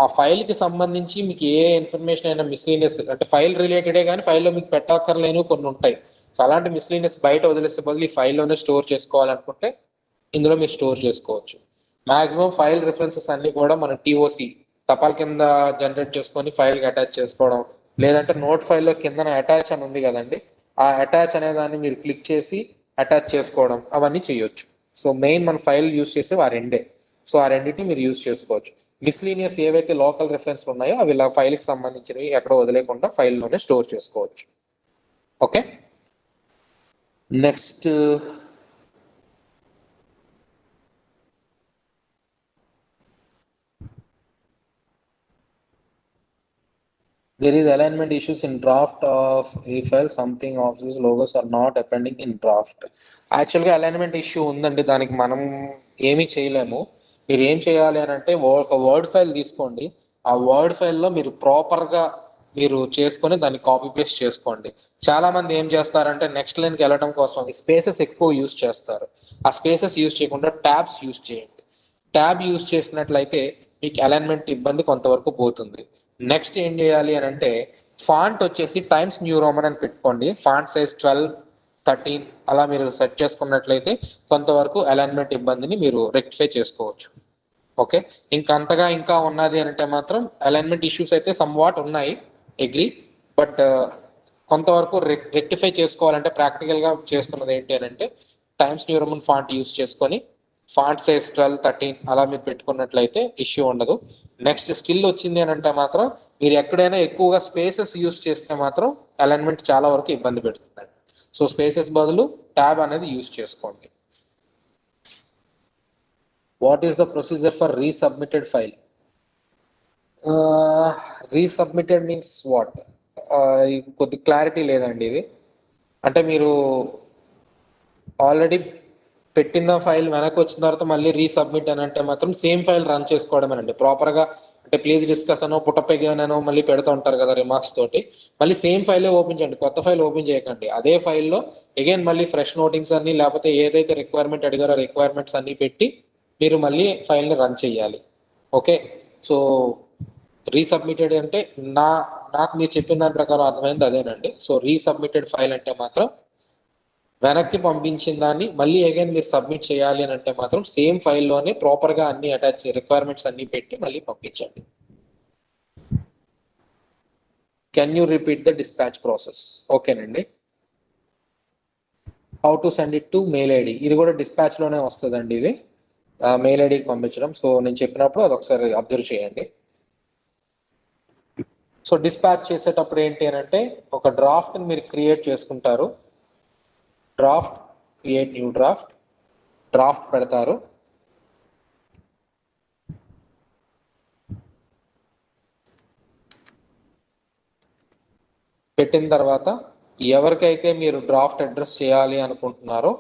ఆ ఫైల్ కి సంబంధించి మీకు ఏ ఇన్ఫర్మేషన్ అయినా మిస్లీనియస్ అంటే ఫైల్ రిలేటెడే కానీ ఫైల్లో మీకు పెట్టక్కర్లేని కొన్ని ఉంటాయి. సో అలాంటి మిస్లీనియస్ బయట వదిలేసే బదులు ఈ ఫైల్లోనే స్టోర్ చేసుకోవాలనుకుంటే ఇందులో మీరు స్టోర్ చేసుకోవచ్చు. మాక్సిమం ఫైల్ రిఫరెన్సెస్ అన్ని కూడా మన TOC తపాల్ కింద జనరేట్ చేసుకొని ఫైల్కి అటాచ్ చేసుకోవడం, లేదంటే నోట్ ఫైల్లో కింద అటాచ్ అని ఉంది కదండి, ఆ అటాచ్ అనే దాన్ని మీరు క్లిక్ చేసి అటాచ్ చేసుకోవడం, అవన్నీ చేయొచ్చు. సో మెయిన్ మన ఫైల్ యూజ్ చేసే ఆ రెండే. సో ఆ రెండింటిని మీరు యూజ్ చేసుకోవచ్చు. మిస్లీనియస్ ఏవైతే లోకల్ రిఫరెన్స్ ఉన్నాయో అవి ఇలా ఫైల్కి సంబంధించినవి ఎక్కడో వదిలేకుండా ఫైల్లోనే స్టోర్ చేసుకోవచ్చు. Okay, next, there is alignment issues in draft of a file, something of these logos are not appending in draft. యాక్చువల్గా అలైన్మెంట్ ఇష్యూ ఉందండి, దానికి మనం ఏమీ చేయలేము. మీరు ఏం చేయాలి అని అంటే ఒక వర్డ్ ఫైల్ తీసుకోండి, ఆ వర్డ్ ఫైల్లో మీరు ప్రాపర్గా మీరు చేసుకొని దాన్ని కాపీ పేస్ట్ చేసుకోండి. చాలా మంది ఏం చేస్తారంటే నెక్స్ట్ లైన్కి వెళ్ళడం కోసం స్పేసెస్ ఎక్కువ యూజ్ చేస్తారు. ఆ స్పేసెస్ యూజ్ చేయకుండా ట్యాబ్స్ యూజ్ చేయండి. ట్యాబ్ యూజ్ చేసినట్లయితే మీకు అలైన్మెంట్ ఇబ్బంది కొంతవరకు పోతుంది. నెక్స్ట్ ఏం చేయాలి అని అంటే ఫాంట్ వచ్చేసి టైమ్స్ న్యూ రోమన్ అని పెట్టుకోండి. ఫాంట్ సైజ్ 12, 13 అలా మీరు సెట్ చేసుకున్నట్లయితే కొంతవరకు అలైన్మెంట్ ఇబ్బందిని మీరు రెక్టిఫై చేసుకోవచ్చు. ఓకే, అంతగా ఇంకా ఉన్నది అంటే మాత్రం అలైన్మెంట్ ఇష్యూస్ అయితే సమ్ వాట్ ఉన్నాయి, అగ్రీ. బట్ కొంతవరకు రెక్టిఫై చేసుకోవాలంటే ప్రాక్టికల్గా చేస్తున్నది ఏంటి అని అంటే times new Roman font use చేసుకొని ఫాంట్ సైజ్ 12, 13 అలా మీరు పెట్టుకున్నట్లయితే ఇష్యూ ఉండదు. నెక్స్ట్ స్టిల్ వచ్చింది అని అంటే మాత్రం మీరు ఎక్కడైనా ఎక్కువగా స్పేసెస్ యూస్ చేస్తే మాత్రం అలైన్మెంట్ చాలా వరకు ఇబ్బంది పెడుతుందండి. సో స్పేసెస్ బదులు ట్యాబ్ అనేది యూస్ చేసుకోండి. What is the procedure for resubmitted file? Resubmitted means what? కొద్ది క్లారిటీ లేదండి ఇది. అంటే మీరు ఆల్రెడీ పెట్టిన ఫైల్ వెనక్కి వచ్చిన తర్వాత మళ్ళీ రీసబ్మిట్ అని అంటే మాత్రం సేమ్ ఫైల్ రన్ చేసుకోవడమేనండి ప్రాపర్గా. అంటే ప్లీజ్ డిస్కస్ అనో పుట్టపెగానో మళ్ళీ పెడుతూ ఉంటారు కదా రిమార్క్స్ తోటి, మళ్ళీ సేమ్ ఫైలే ఓపెన్ చేయండి, కొత్త ఫైల్ ఓపెన్ చేయకండి. అదే ఫైల్లో అగైన్ మళ్ళీ ఫ్రెష్ నోటింగ్స్ అన్ని లేకపోతే ఏదైతే రిక్వైర్మెంట్ అడిగారో రిక్వైర్మెంట్స్ అన్ని పెట్టి మీరు మళ్ళీ ఫైల్ని రన్ చేయాలి. ఓకే, సో రీసబ్మిటెడ్ అంటే నాకు మీరు చెప్పిన దాని ప్రకారం అర్థమైంది అదేనండి. సో రీసబ్మిటెడ్ ఫైల్ అంటే మాత్రం వెనక్కి పంపించిన దాన్ని మళ్ళీ అగైన్ మీరు సబ్మిట్ చేయాలి అని అంటే మాత్రం సేమ్ ఫైల్లోనే ప్రాపర్గా అన్ని అటాచ్ రిక్వైర్మెంట్స్ అన్ని పెట్టి మళ్ళీ పంపించండి. Can you repeat the dispatch process? ఓకేనండి. How to send it to mail ID? ఇది కూడా డిస్పాచ్లోనే వస్తుందండి. ఇది మెయిల్ ఐడికి పంపించడం. సో నేను చెప్పినప్పుడు అది ఒకసారి అబ్జర్వ్ చేయండి. సో డిస్పాచ్ చేసేటప్పుడు ఏంటి అని అంటే ఒక డ్రాఫ్ట్ని మీరు క్రియేట్ చేసుకుంటారు. డ్రాఫ్ట్, క్రియేట్ న్యూ డ్రాఫ్ట్ పెడతారు. పెట్టిన తర్వాత ఎవరికైతే మీరు డ్రాఫ్ట్ అడ్రస్ చేయాలి అనుకుంటున్నారో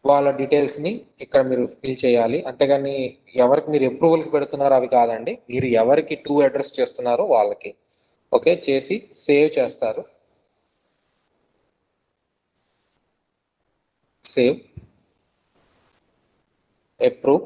వాళ్ళ డీటెయిల్స్ని ఇక్కడ మీరు ఫిల్ చేయాలి. అంతేగాని ఎవరికి మీరు అప్రూవల్కి పెడుతున్నారో అవి కాదండి, మీరు ఎవరికి టు అడ్రస్ చేస్తున్నారో వాళ్ళకి. ఓకే, చేసి సేవ్ చేస్తారు. Save, approve,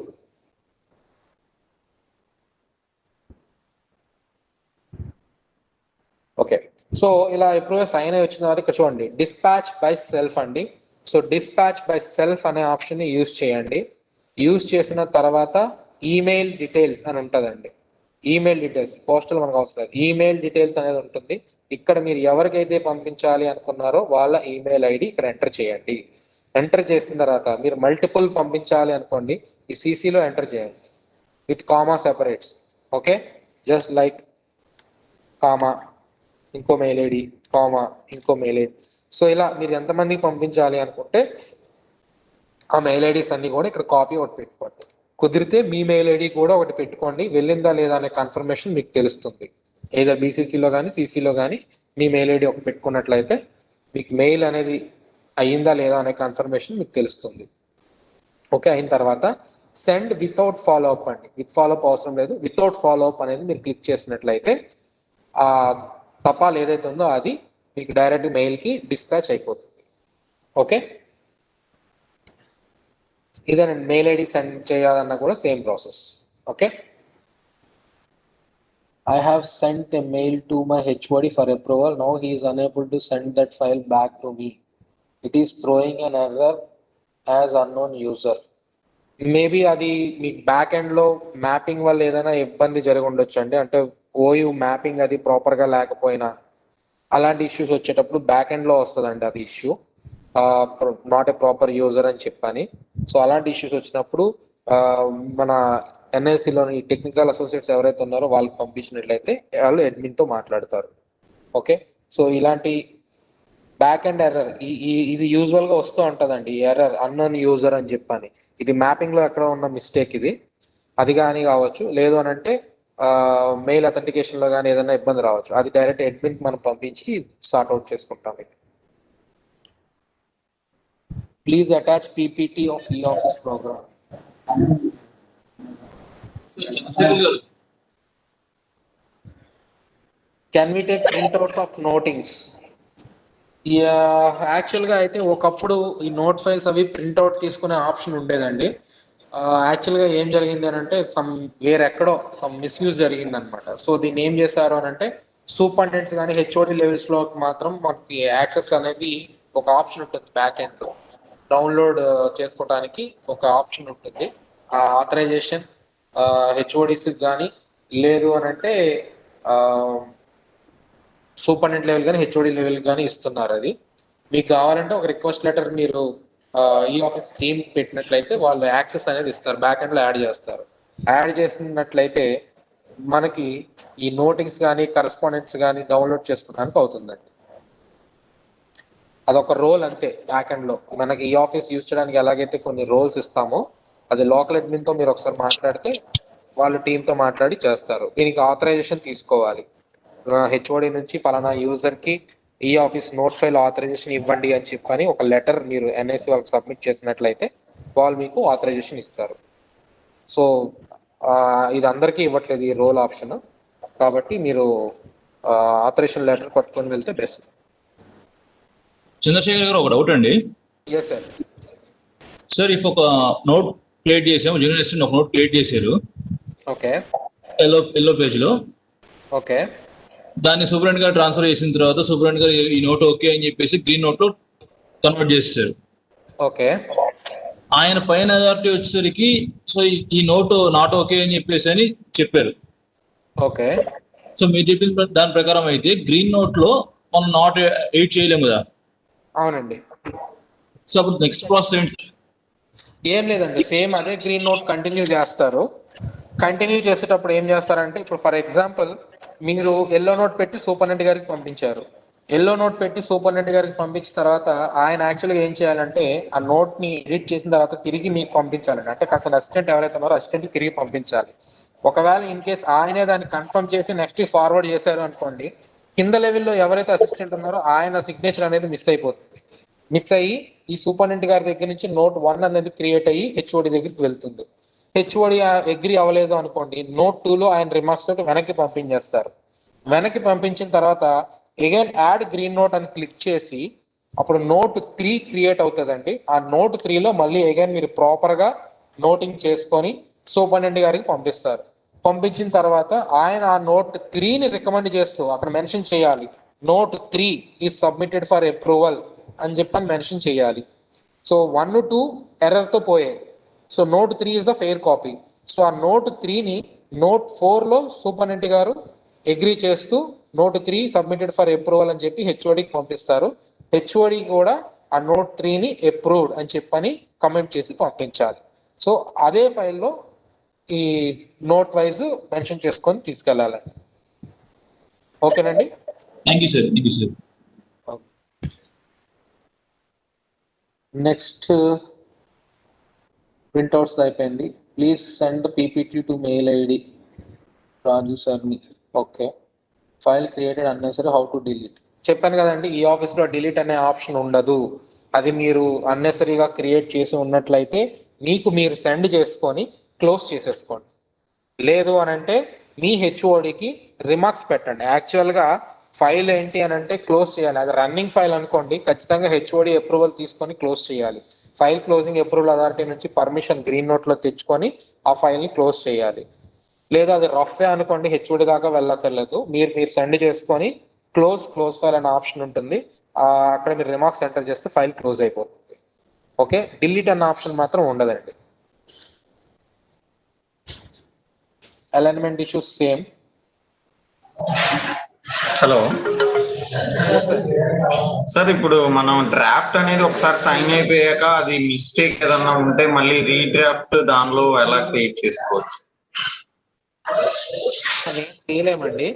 okay. సో ఇలా అప్రూవ్ సైన్ అయి వచ్చిన తర్వాత ఇక్కడ చూడండి డిస్పాచ్ బై సెల్ఫ్ అండి. సో డిస్పాచ్ బై సెల్ఫ్ అనే ఆప్షన్ని యూజ్ చేయండి. యూజ్ చేసిన తర్వాత ఈమెయిల్ డీటెయిల్స్ అని ఉంటుందండి. ఈమెయిల్ డీటెయిల్స్, పోస్టల్ మనకు అవసరం లేదు, ఈమెయిల్ డీటెయిల్స్ అనేది ఉంటుంది. ఇక్కడ మీరు ఎవరికైతే పంపించాలి అనుకున్నారో వాళ్ళ ఈమెయిల్ ఐడి ఇక్కడ ఎంటర్ చేయండి. ఎంటర్ చేసిన తర్వాత మీరు మల్టిపుల్ పంపించాలి అనుకోండి, ఈ సిసిలో ఎంటర్ చేయండి with comma separates. Okay, just like comma ఇంకో మెయిల్ ఐడి, కామా ఇంకో మెయిల్ ఐడి. సో ఇలా మీరు ఎంతమందికి పంపించాలి అనుకుంటే ఆ మెయిల్ ఐడీస్ అన్ని కూడా ఇక్కడ కాపీ ఒకటి పెట్టుకోండి. కుదిరితే మీ మెయిల్ ఐడి కూడా ఒకటి పెట్టుకోండి, వెళ్ళిందా లేదా అనే కన్ఫర్మేషన్ మీకు తెలుస్తుంది. ఏదో బీసీసీలో కానీ సిసిలో కానీ మీ మెయిల్ ఐడి ఒకటి పెట్టుకున్నట్లయితే మీకు మెయిల్ అనేది అయ్యిందా లేదా అనే కన్ఫర్మేషన్ మీకు తెలుస్తుంది. ఓకే, అయిన తర్వాత సెండ్ వితౌట్ ఫాలో అప్ అండి. విత్ ఫాలో అప్ అవసరం లేదు, వితౌట్ ఫాలో అప్ అనేది మీరు క్లిక్ చేసినట్లయితే ఆ తపాల్ ఏదైతే ఉందో అది మీకు డైరెక్ట్ మెయిల్కి డిస్పాచ్ అయిపోతుంది. ఓకే, ఇదేనండి మెయిల్ ఐడి సెండ్ చేయాలన్నా కూడా same process. Okay, I have sent a mail to my HOD for approval. Now he is unable to send that file back to me. It is throwing an error as unknown user. Maybe అది మీకు back ఎండ్లో mapping వల్ల ఏదైనా ఇబ్బంది జరిగి ఉండొచ్చు అండి. అంటే ఓయూ మ్యాపింగ్ అది ప్రాపర్గా లేకపోయినా అలాంటి ఇష్యూస్ వచ్చేటప్పుడు బ్యాక్ ఎండ్లో వస్తుందండి అది issue, not a proper user అని చెప్పని. సో అలాంటి ఇష్యూస్ వచ్చినప్పుడు మన ఎన్ఐసిలోని టెక్నికల్ అసోసియేట్స్ ఎవరైతే ఉన్నారో వాళ్ళకి పంపించినట్లయితే వాళ్ళు అడ్మిన్తో మాట్లాడతారు. ఓకే, సో ఇలాంటి బ్యాక్ అండ్ ఎర్రర్ ఇది యూజువల్గా వస్తూ ఉంటుందండి, ఎర్రర్ అన్నోన్ యూజర్ అని చెప్పని. ఇది మ్యాపింగ్లో ఎక్కడ ఉన్న మిస్టేక్ ఇది, అది కానీ కావచ్చు. లేదు అని అంటే మెయిల్ అథెంటికేషన్లో కానీ ఏదైనా ఇబ్బంది రావచ్చు, అది డైరెక్ట్ అడ్మిన్కి మనం పంపించి సార్ట్ అవుట్ చేసుకుంటాం. ఇది ప్లీజ్ అటాచ్ పీపీటీ ఆఫ్ ఈ office program. Can we take printouts of notings? యాక్చువల్గా అయితే ఒకప్పుడు ఈ నోట్ ఫైల్స్ అవి ప్రింట్అవుట్ తీసుకునే ఆప్షన్ ఉండేదండి. యాక్చువల్గా ఏం జరిగింది అని అంటే వేరెక్కడో మిస్యూజ్ జరిగింది అనమాట. సో దీన్ని ఏం చేశారు అని అంటే సూపరింటెండెంట్స్ కానీ హెచ్ఓడి లెవెల్స్లో మాత్రం మనకి యాక్సెస్ అనేది ఒక ఆప్షన్ ఉంటుంది. బ్యాక్ ఎండ్లో డౌన్లోడ్ చేసుకోవడానికి ఒక ఆప్షన్ ఉంటుంది. ఆ ఆథరైజేషన్ హెచ్ఓడిస్ కానీ లేదు అని అంటే సూపరింటెండెంట్ లెవెల్ కానీ హెచ్ఓడి లెవెల్ కానీ ఇస్తున్నారు. అది మీకు కావాలంటే ఒక రిక్వెస్ట్ లెటర్ మీరు ఈ ఆఫీస్ టీమ్ పెట్టినట్లయితే వాళ్ళు యాక్సెస్ అనేది ఇస్తారు, బ్యాక్ ఎండ్లో యాడ్ చేస్తారు. యాడ్ చేసినట్లయితే మనకి ఈ నోటింగ్స్ కానీ కరెస్పాండెంట్స్ కానీ డౌన్లోడ్ చేసుకోవడానికి అవుతుందండి. అదొక రోల్ అంతే. బ్యాక్ ఎండ్లో మనకి ఈ ఆఫీస్ యూజ్ చేయడానికి ఎలాగైతే కొన్ని రోల్స్ ఇస్తామో అది లోకల్ అడ్మిన్తో మీరు ఒకసారి మాట్లాడితే వాళ్ళు టీంతో మాట్లాడి చేస్తారు. దీనికి ఆథరైజేషన్ తీసుకోవాలి. హెచ్ఓడి నుంచి పలానా యూజర్కి ఈ ఆఫీస్ నోట్ ఫైల్ ఆథరైజేషన్ ఇవ్వండి అని చెప్పని ఒక లెటర్ మీరు ఎన్ఐసి వాళ్ళకి సబ్మిట్ చేసినట్లయితే వాళ్ళు మీకు ఆథరైజేషన్ ఇస్తారు. సో ఇది అందరికీ ఇవ్వట్లేదు ఈ రోల్ ఆప్షన్, కాబట్టి మీరు ఆథరైజేషన్ లెటర్ పట్టుకొని వెళ్తే బెస్ట్. చంద్రశేఖర్ గారు ఒక డౌట్ అండి. Yes sir. సార్ ఇఫ్ ఒక నోట్ క్రియేట్ చేసాము, జూనియర్ అసిస్టెంట్ ఒక నోట్ క్రియేట్ చేశారు. ఓకే. ఎల్లో పేజ్ లో. ఓకే. దాన్ని సూపరింటెండెంట్ గారు ట్రాన్స్ఫర్ చేసిన తర్వాత సూపరింటెండెంట్ గారు ఈ నోట్ ఓకే అని చెప్పేసి గ్రీన్ నోట్ లో కన్వర్ట్ చేసేసారు. ఓకే. ఆయన పైన అథారిటీ వచ్చేసరికి సో ఈ నోట్ నాట్ ఓకే అని చెప్పేసి అని చెప్పారు. ఓకే. సో మీరు చెప్పిన దాని ప్రకారం అయితే గ్రీన్ నోట్ లో మనం నాట్ ఎడిట్ చేయలేము కదా? అవునండి. సో అప్పుడు నెక్స్ట్ ప్రాసెస్ ఏంటి? ఏం లేదండి, సేమ్ అదే గ్రీన్ నోట్ కంటిన్యూ చేస్తారు. కంటిన్యూ చేసేటప్పుడు ఏం చేస్తారంటే ఇప్పుడు ఫర్ ఎగ్జాంపుల్ మీరు ఎల్లో నోట్ పెట్టి సూపరింటెండెంట్ గారికి పంపించారు. ఎల్లో నోట్ పెట్టి సూపరింటెండెంట్ గారికి పంపించిన తర్వాత ఆయన యాక్చువల్గా ఏం చేయాలంటే ఆ నోట్ ని ఎడిట్ చేసిన తర్వాత తిరిగి మీకు పంపించాలండి. అంటే కన్సర్న్ అసిస్టెంట్ ఎవరైతే ఉన్నారో అసిస్టెంట్ తిరిగి పంపించాలి. ఒకవేళ ఇన్ కేస్ ఆయనే దాన్ని కన్ఫర్మ్ చేసి నెక్స్ట్ ఫార్వర్డ్ చేశారు అనుకోండి, కింద లెవెల్లో ఎవరైతే అసిస్టెంట్ ఉన్నారో ఆయన సిగ్నేచర్ అనేది మిస్ అయిపోతుంది. మిస్ అయ్యి ఈ సూపరింటెండెంట్ గారి దగ్గర నుంచి నోట్ 1 అనేది క్రియేట్ అయ్యి హెచ్ఓడి దగ్గరికి వెళ్తుంది. హెచ్ఓడి అగ్రి అవ్వలేదు అనుకోండి, నోట్ 2లో ఆయన రిమార్క్స్ తోటి వెనక్కి పంపించేస్తారు. వెనక్కి పంపించిన తర్వాత అగైన్ యాడ్ గ్రీన్ నోట్ అని క్లిక్ చేసి అప్పుడు నోట్ 3 క్రియేట్ అవుతుందండి. ఆ నోట్ 3లో మళ్ళీ అగైన్ మీరు ప్రాపర్ గా నోటింగ్ చేసుకొని సూపరింటెండెంట్ గారికి పంపిస్తారు. పంపించిన తర్వాత ఆయన ఆ నోట్ 3ని రికమెండ్ చేస్తూ అక్కడ మెన్షన్ చేయాలి, note 3 is submitted for approval అని చెప్పని మెన్షన్ చేయాలి. సో 1, 2 ఎర్రర్తో పోయాయి. So note 3 is the fair copy. So ఆ నోట్ 3ని నోట్ 4లో సూపరింటెండెంట్ గారు అగ్రీ చేస్తూ నోట్ 3 సబ్మిటెడ్ ఫర్ అప్రూవల్ అని చెప్పి హెచ్ఓడికి పంపిస్తారు. హెచ్ఓడి కూడా ఆ నోట్ 3ని అప్రూవ్డ్ అని చెప్పని కమెంట్ చేసి పంపించాలి. సో అదే ఫైల్లో ఈ నోట్ వైజ్ మెన్షన్ చేసుకొని తీసుకెళ్లాలండి. ఓకేనండి. Thank you sir. Thank you sir. Next printouts అయిపోయింది. Please send PPT to mail ID Raju సార్ని. Okay. File created unnecessary how to delete. చెప్పాను కదండి, ఈ ఆఫీస్లో డిలీట్ అనే ఆప్షన్ ఉండదు. అది మీరు అన్నెసరీగా క్రియేట్ చేసి ఉన్నట్లయితే మీకు మీరు సెండ్ చేసుకొని క్లోజ్ చేసేసుకోండి. లేదు అని అంటే మీ హెచ్ఓడికి రిమార్క్స్ పెట్టండి. యాక్చువల్గా ఫైల్ ఏంటి అని అంటే క్లోజ్ చేయాలి. అది రన్నింగ్ ఫైల్ అనుకోండి, ఖచ్చితంగా హెచ్ఓడి అప్రూవల్ తీసుకొని క్లోజ్ చేయాలి. ఫైల్ క్లోజింగ్ అప్రూవల్ అథారిటీ నుంచి పర్మిషన్ గ్రీన్ నోట్లో తెచ్చుకొని ఆ ఫైల్ని క్లోజ్ చేయాలి. లేదా అది రఫే అనుకోండి, హెచ్ఓడి దాకా వెళ్ళక్కర్లేదు, మీరు సెండ్ చేసుకొని క్లోజ్ ఫైల్ అనే ఆప్షన్ ఉంటుంది. అక్కడ మీరు రిమార్క్స్ ఎంటర్ చేస్తే ఫైల్ క్లోజ్ అయిపోతుంది. ఓకే. డిలీట్ అన్న ఆప్షన్ మాత్రం ఉండదండి. Alignment issues same. Hello sir, ఇప్పుడు మనం డ్రాఫ్ట్ అనేది ఒకసారి సైన్ అయిపోయాక అది మిస్టేక్ ఏదన్నా ఉంటే మళ్ళీ రీడ్రాఫ్ట్ దానిలో ఎలా క్రియేట్ చేసుకోవచ్చు? చేయలేమండి.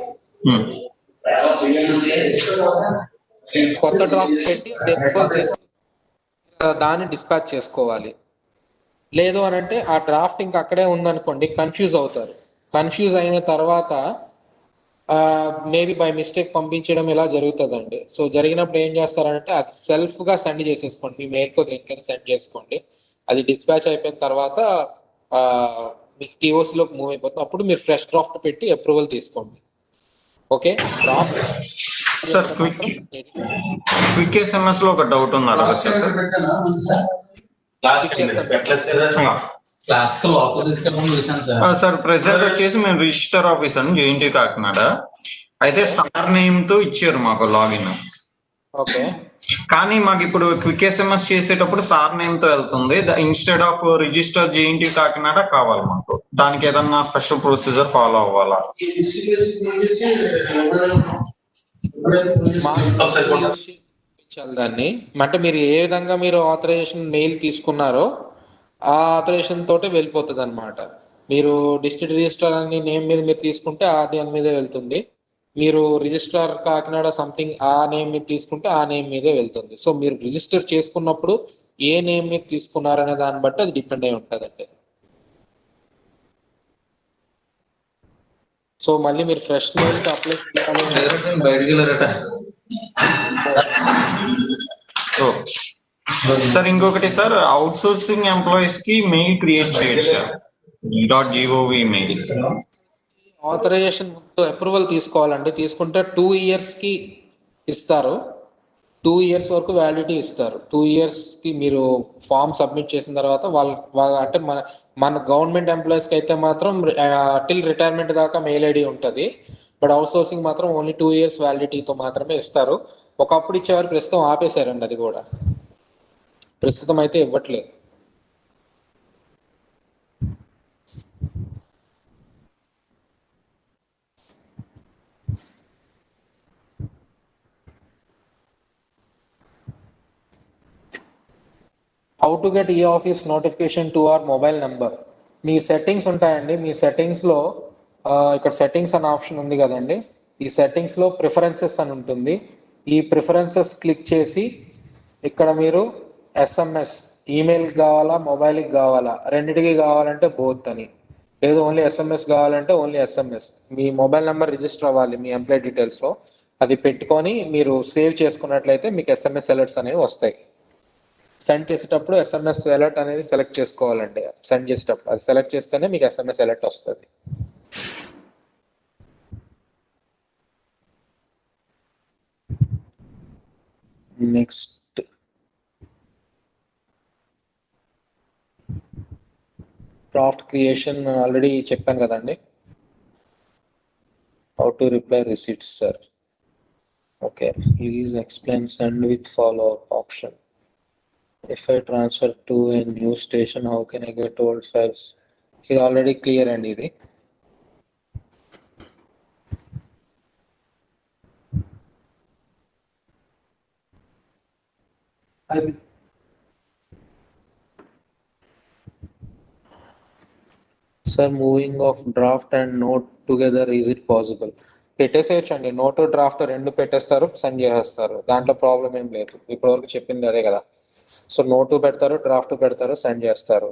కొత్త డ్రాఫ్ట్ పెట్టి దాన్ని డిస్పాచ్ చేసుకోవాలి. లేదు అని అంటే ఆ డ్రాఫ్ట్ ఇంకా అక్కడే ఉందనుకోండి, కన్ఫ్యూజ్ అవుతారు. కన్ఫ్యూజ్ అయిన తర్వాత మేబీ బై మిస్టేక్ పంపించడం ఇలా జరుగుతుందండి. సో జరిగినప్పుడు ఏం చేస్తారంటే అది సెల్ఫ్గా సెండ్ చేసేసుకోండి, మీ మెయిల్కో దేనికైనా సెండ్ చేసుకోండి. అది డిస్పాచ్ అయిపోయిన తర్వాత మీకు టీఓసీలోకి మూవ్ అయిపోతుంది. అప్పుడు మీరు ఫ్రెష్ డ్రాఫ్ట్ పెట్టి అప్రూవల్ తీసుకోండి. Okay. Draft sir quick SMS లో ఒక డౌట్ ఉంది, అడగచ్చా సార్? క్లాస్ కి లోపల తీసుకెళ్ళడం చూసాను సార్. సార్ ప్రెసెంట్ వచ్చేసి మేము రిజిస్టర్ ఆఫీస్ అని జేఎన్టీ కాకినాడ. అయితే సార్ నేమ్ తో ఇచ్చారు మాకు లాగిన్. ఓకే, కానీ మాకు ఇప్పుడు క్విక్ ఎస్ఎంఎస్ చేసేటప్పుడు సార్ నేమ్ తో వెళ్తుంది. Instead of register JNT Kakinada కావాలి మాకు. దానికి ఏదన్నా స్పెషల్ ప్రొసీజర్ ఫాలో అవ్వాలా? దాన్ని అంటే మీరు ఏ విధంగా మీరు ఆథరైజేషన్ మెయిల్ తీసుకున్నారో ఆ ఆథరైజేషన్ తోటే వెళ్ళిపోతుంది అనమాట. మీరు డిస్ట్రిక్ట్ రిజిస్ట్రార్ అని నేమ్ మీద మీరు తీసుకుంటే ఆ దాని మీదే వెళ్తుంది. మీరు రిజిస్ట్రార్ కాకినాడ సంథింగ్ ఆ నేమ్ మీద తీసుకుంటే ఆ నేమ్ మీదే వెళ్తుంది. సో మీరు రిజిస్టర్ చేసుకున్నప్పుడు ఏ నేమ్ మీద తీసుకున్నారనే దాన్ని బట్టి అది డిపెండ్ అయి ఉంటుందండి. సో మళ్ళీ మీరు ఫ్రెష్ మెయిల్ అప్లై చేయాలి. బయటికి వెళ్ళారట సార్. ఇంకొకటి సార్, అవుట్ సోర్సింగ్ ఎంప్లాయీస్ కి మెయిల్ క్రియేట్ చేయండి sir. .gov mail authorization approval తీసుకోవాలండి. తీసుకుంటే 2 years కి ఇస్తారు. 2 years వరకు వ్యాలిడిటీ ఇస్తారు. 2 years కి మీరు ఫామ్ సబ్మిట్ చేసిన తర్వాత వాళ్ళ అంటే మన గవర్నమెంట్ ఎంప్లాయీస్ కి అయితే మాత్రం టిల్ రిటైర్మెంట్ దాకా మెయిల్ ఐడి ఉంటుంది. బట్ అవుట్ సోర్సింగ్ మాత్రం ఓన్లీ 2 years వ్యాలిడిటీతో మాత్రమే ఇస్తారు. ఒకప్పుడు ఇచ్చేవారు, ప్రస్తుతం ఆపేశారండి. అది కూడా ప్రస్తుతం అయితే ఇవ్వట్లేదు. హౌ టు గెట్ ఈ office notification to our mobile number. Me settings ఉంటాయండి. మీ సెట్టింగ్స్లో ఇక్కడ సెట్టింగ్స్ అనే ఆప్షన్ ఉంది కదండి. ఈ సెట్టింగ్స్లో ప్రిఫరెన్సెస్ అని ఉంటుంది. ఈ ప్రిఫరెన్సెస్ క్లిక్ చేసి ఇక్కడ మీరు ఎస్ఎంఎస్ ఈమెయిల్కి కావాలా, మొబైల్కి కావాలా, రెండింటికి కావాలంటే బోత్ అని, లేదు ఓన్లీ ఎస్ఎంఎస్ కావాలంటే ఓన్లీ ఎస్ఎంఎస్. మీ మొబైల్ నెంబర్ రిజిస్టర్ అవ్వాలి మీ ఎంప్లాయ్ డీటెయిల్స్లో. అది పెట్టుకొని మీరు సేవ్ చేసుకున్నట్లయితే మీకు ఎస్ఎంఎస్ అలర్ట్స్ అనేవి వస్తాయి. సెండ్ చేసేటప్పుడు ఎస్ఎంఎస్ అలర్ట్ అనేది సెలెక్ట్ చేసుకోవాలండి. సెండ్ చేసేటప్పుడు అది సెలెక్ట్ చేస్తేనే మీకు ఎస్ఎంఎస్ అలర్ట్ వస్తుంది. నెక్స్ట్ డ్రాఫ్ట్ క్రియేషన్ ఆల్రెడీ చెప్పాను కదండి. How to reply receipts sir. Okay, please explain send with follow up option. If I transfer to a new station, how can I get old files? ఇది already clear అండి. ఇది sir moving of draft and note together is it possible? పెట్టేసేయచ్చండి. Note draft రెండు పెట్టేస్తారు, send చేసేస్తారు. దాంట్లో problem ఏం లేదు. ఇప్పటివరకు చెప్పింది అదే కదా. సో నోటు పెడతారు, డ్రాఫ్ట్ పెడతారు, సెండ్ చేస్తారు.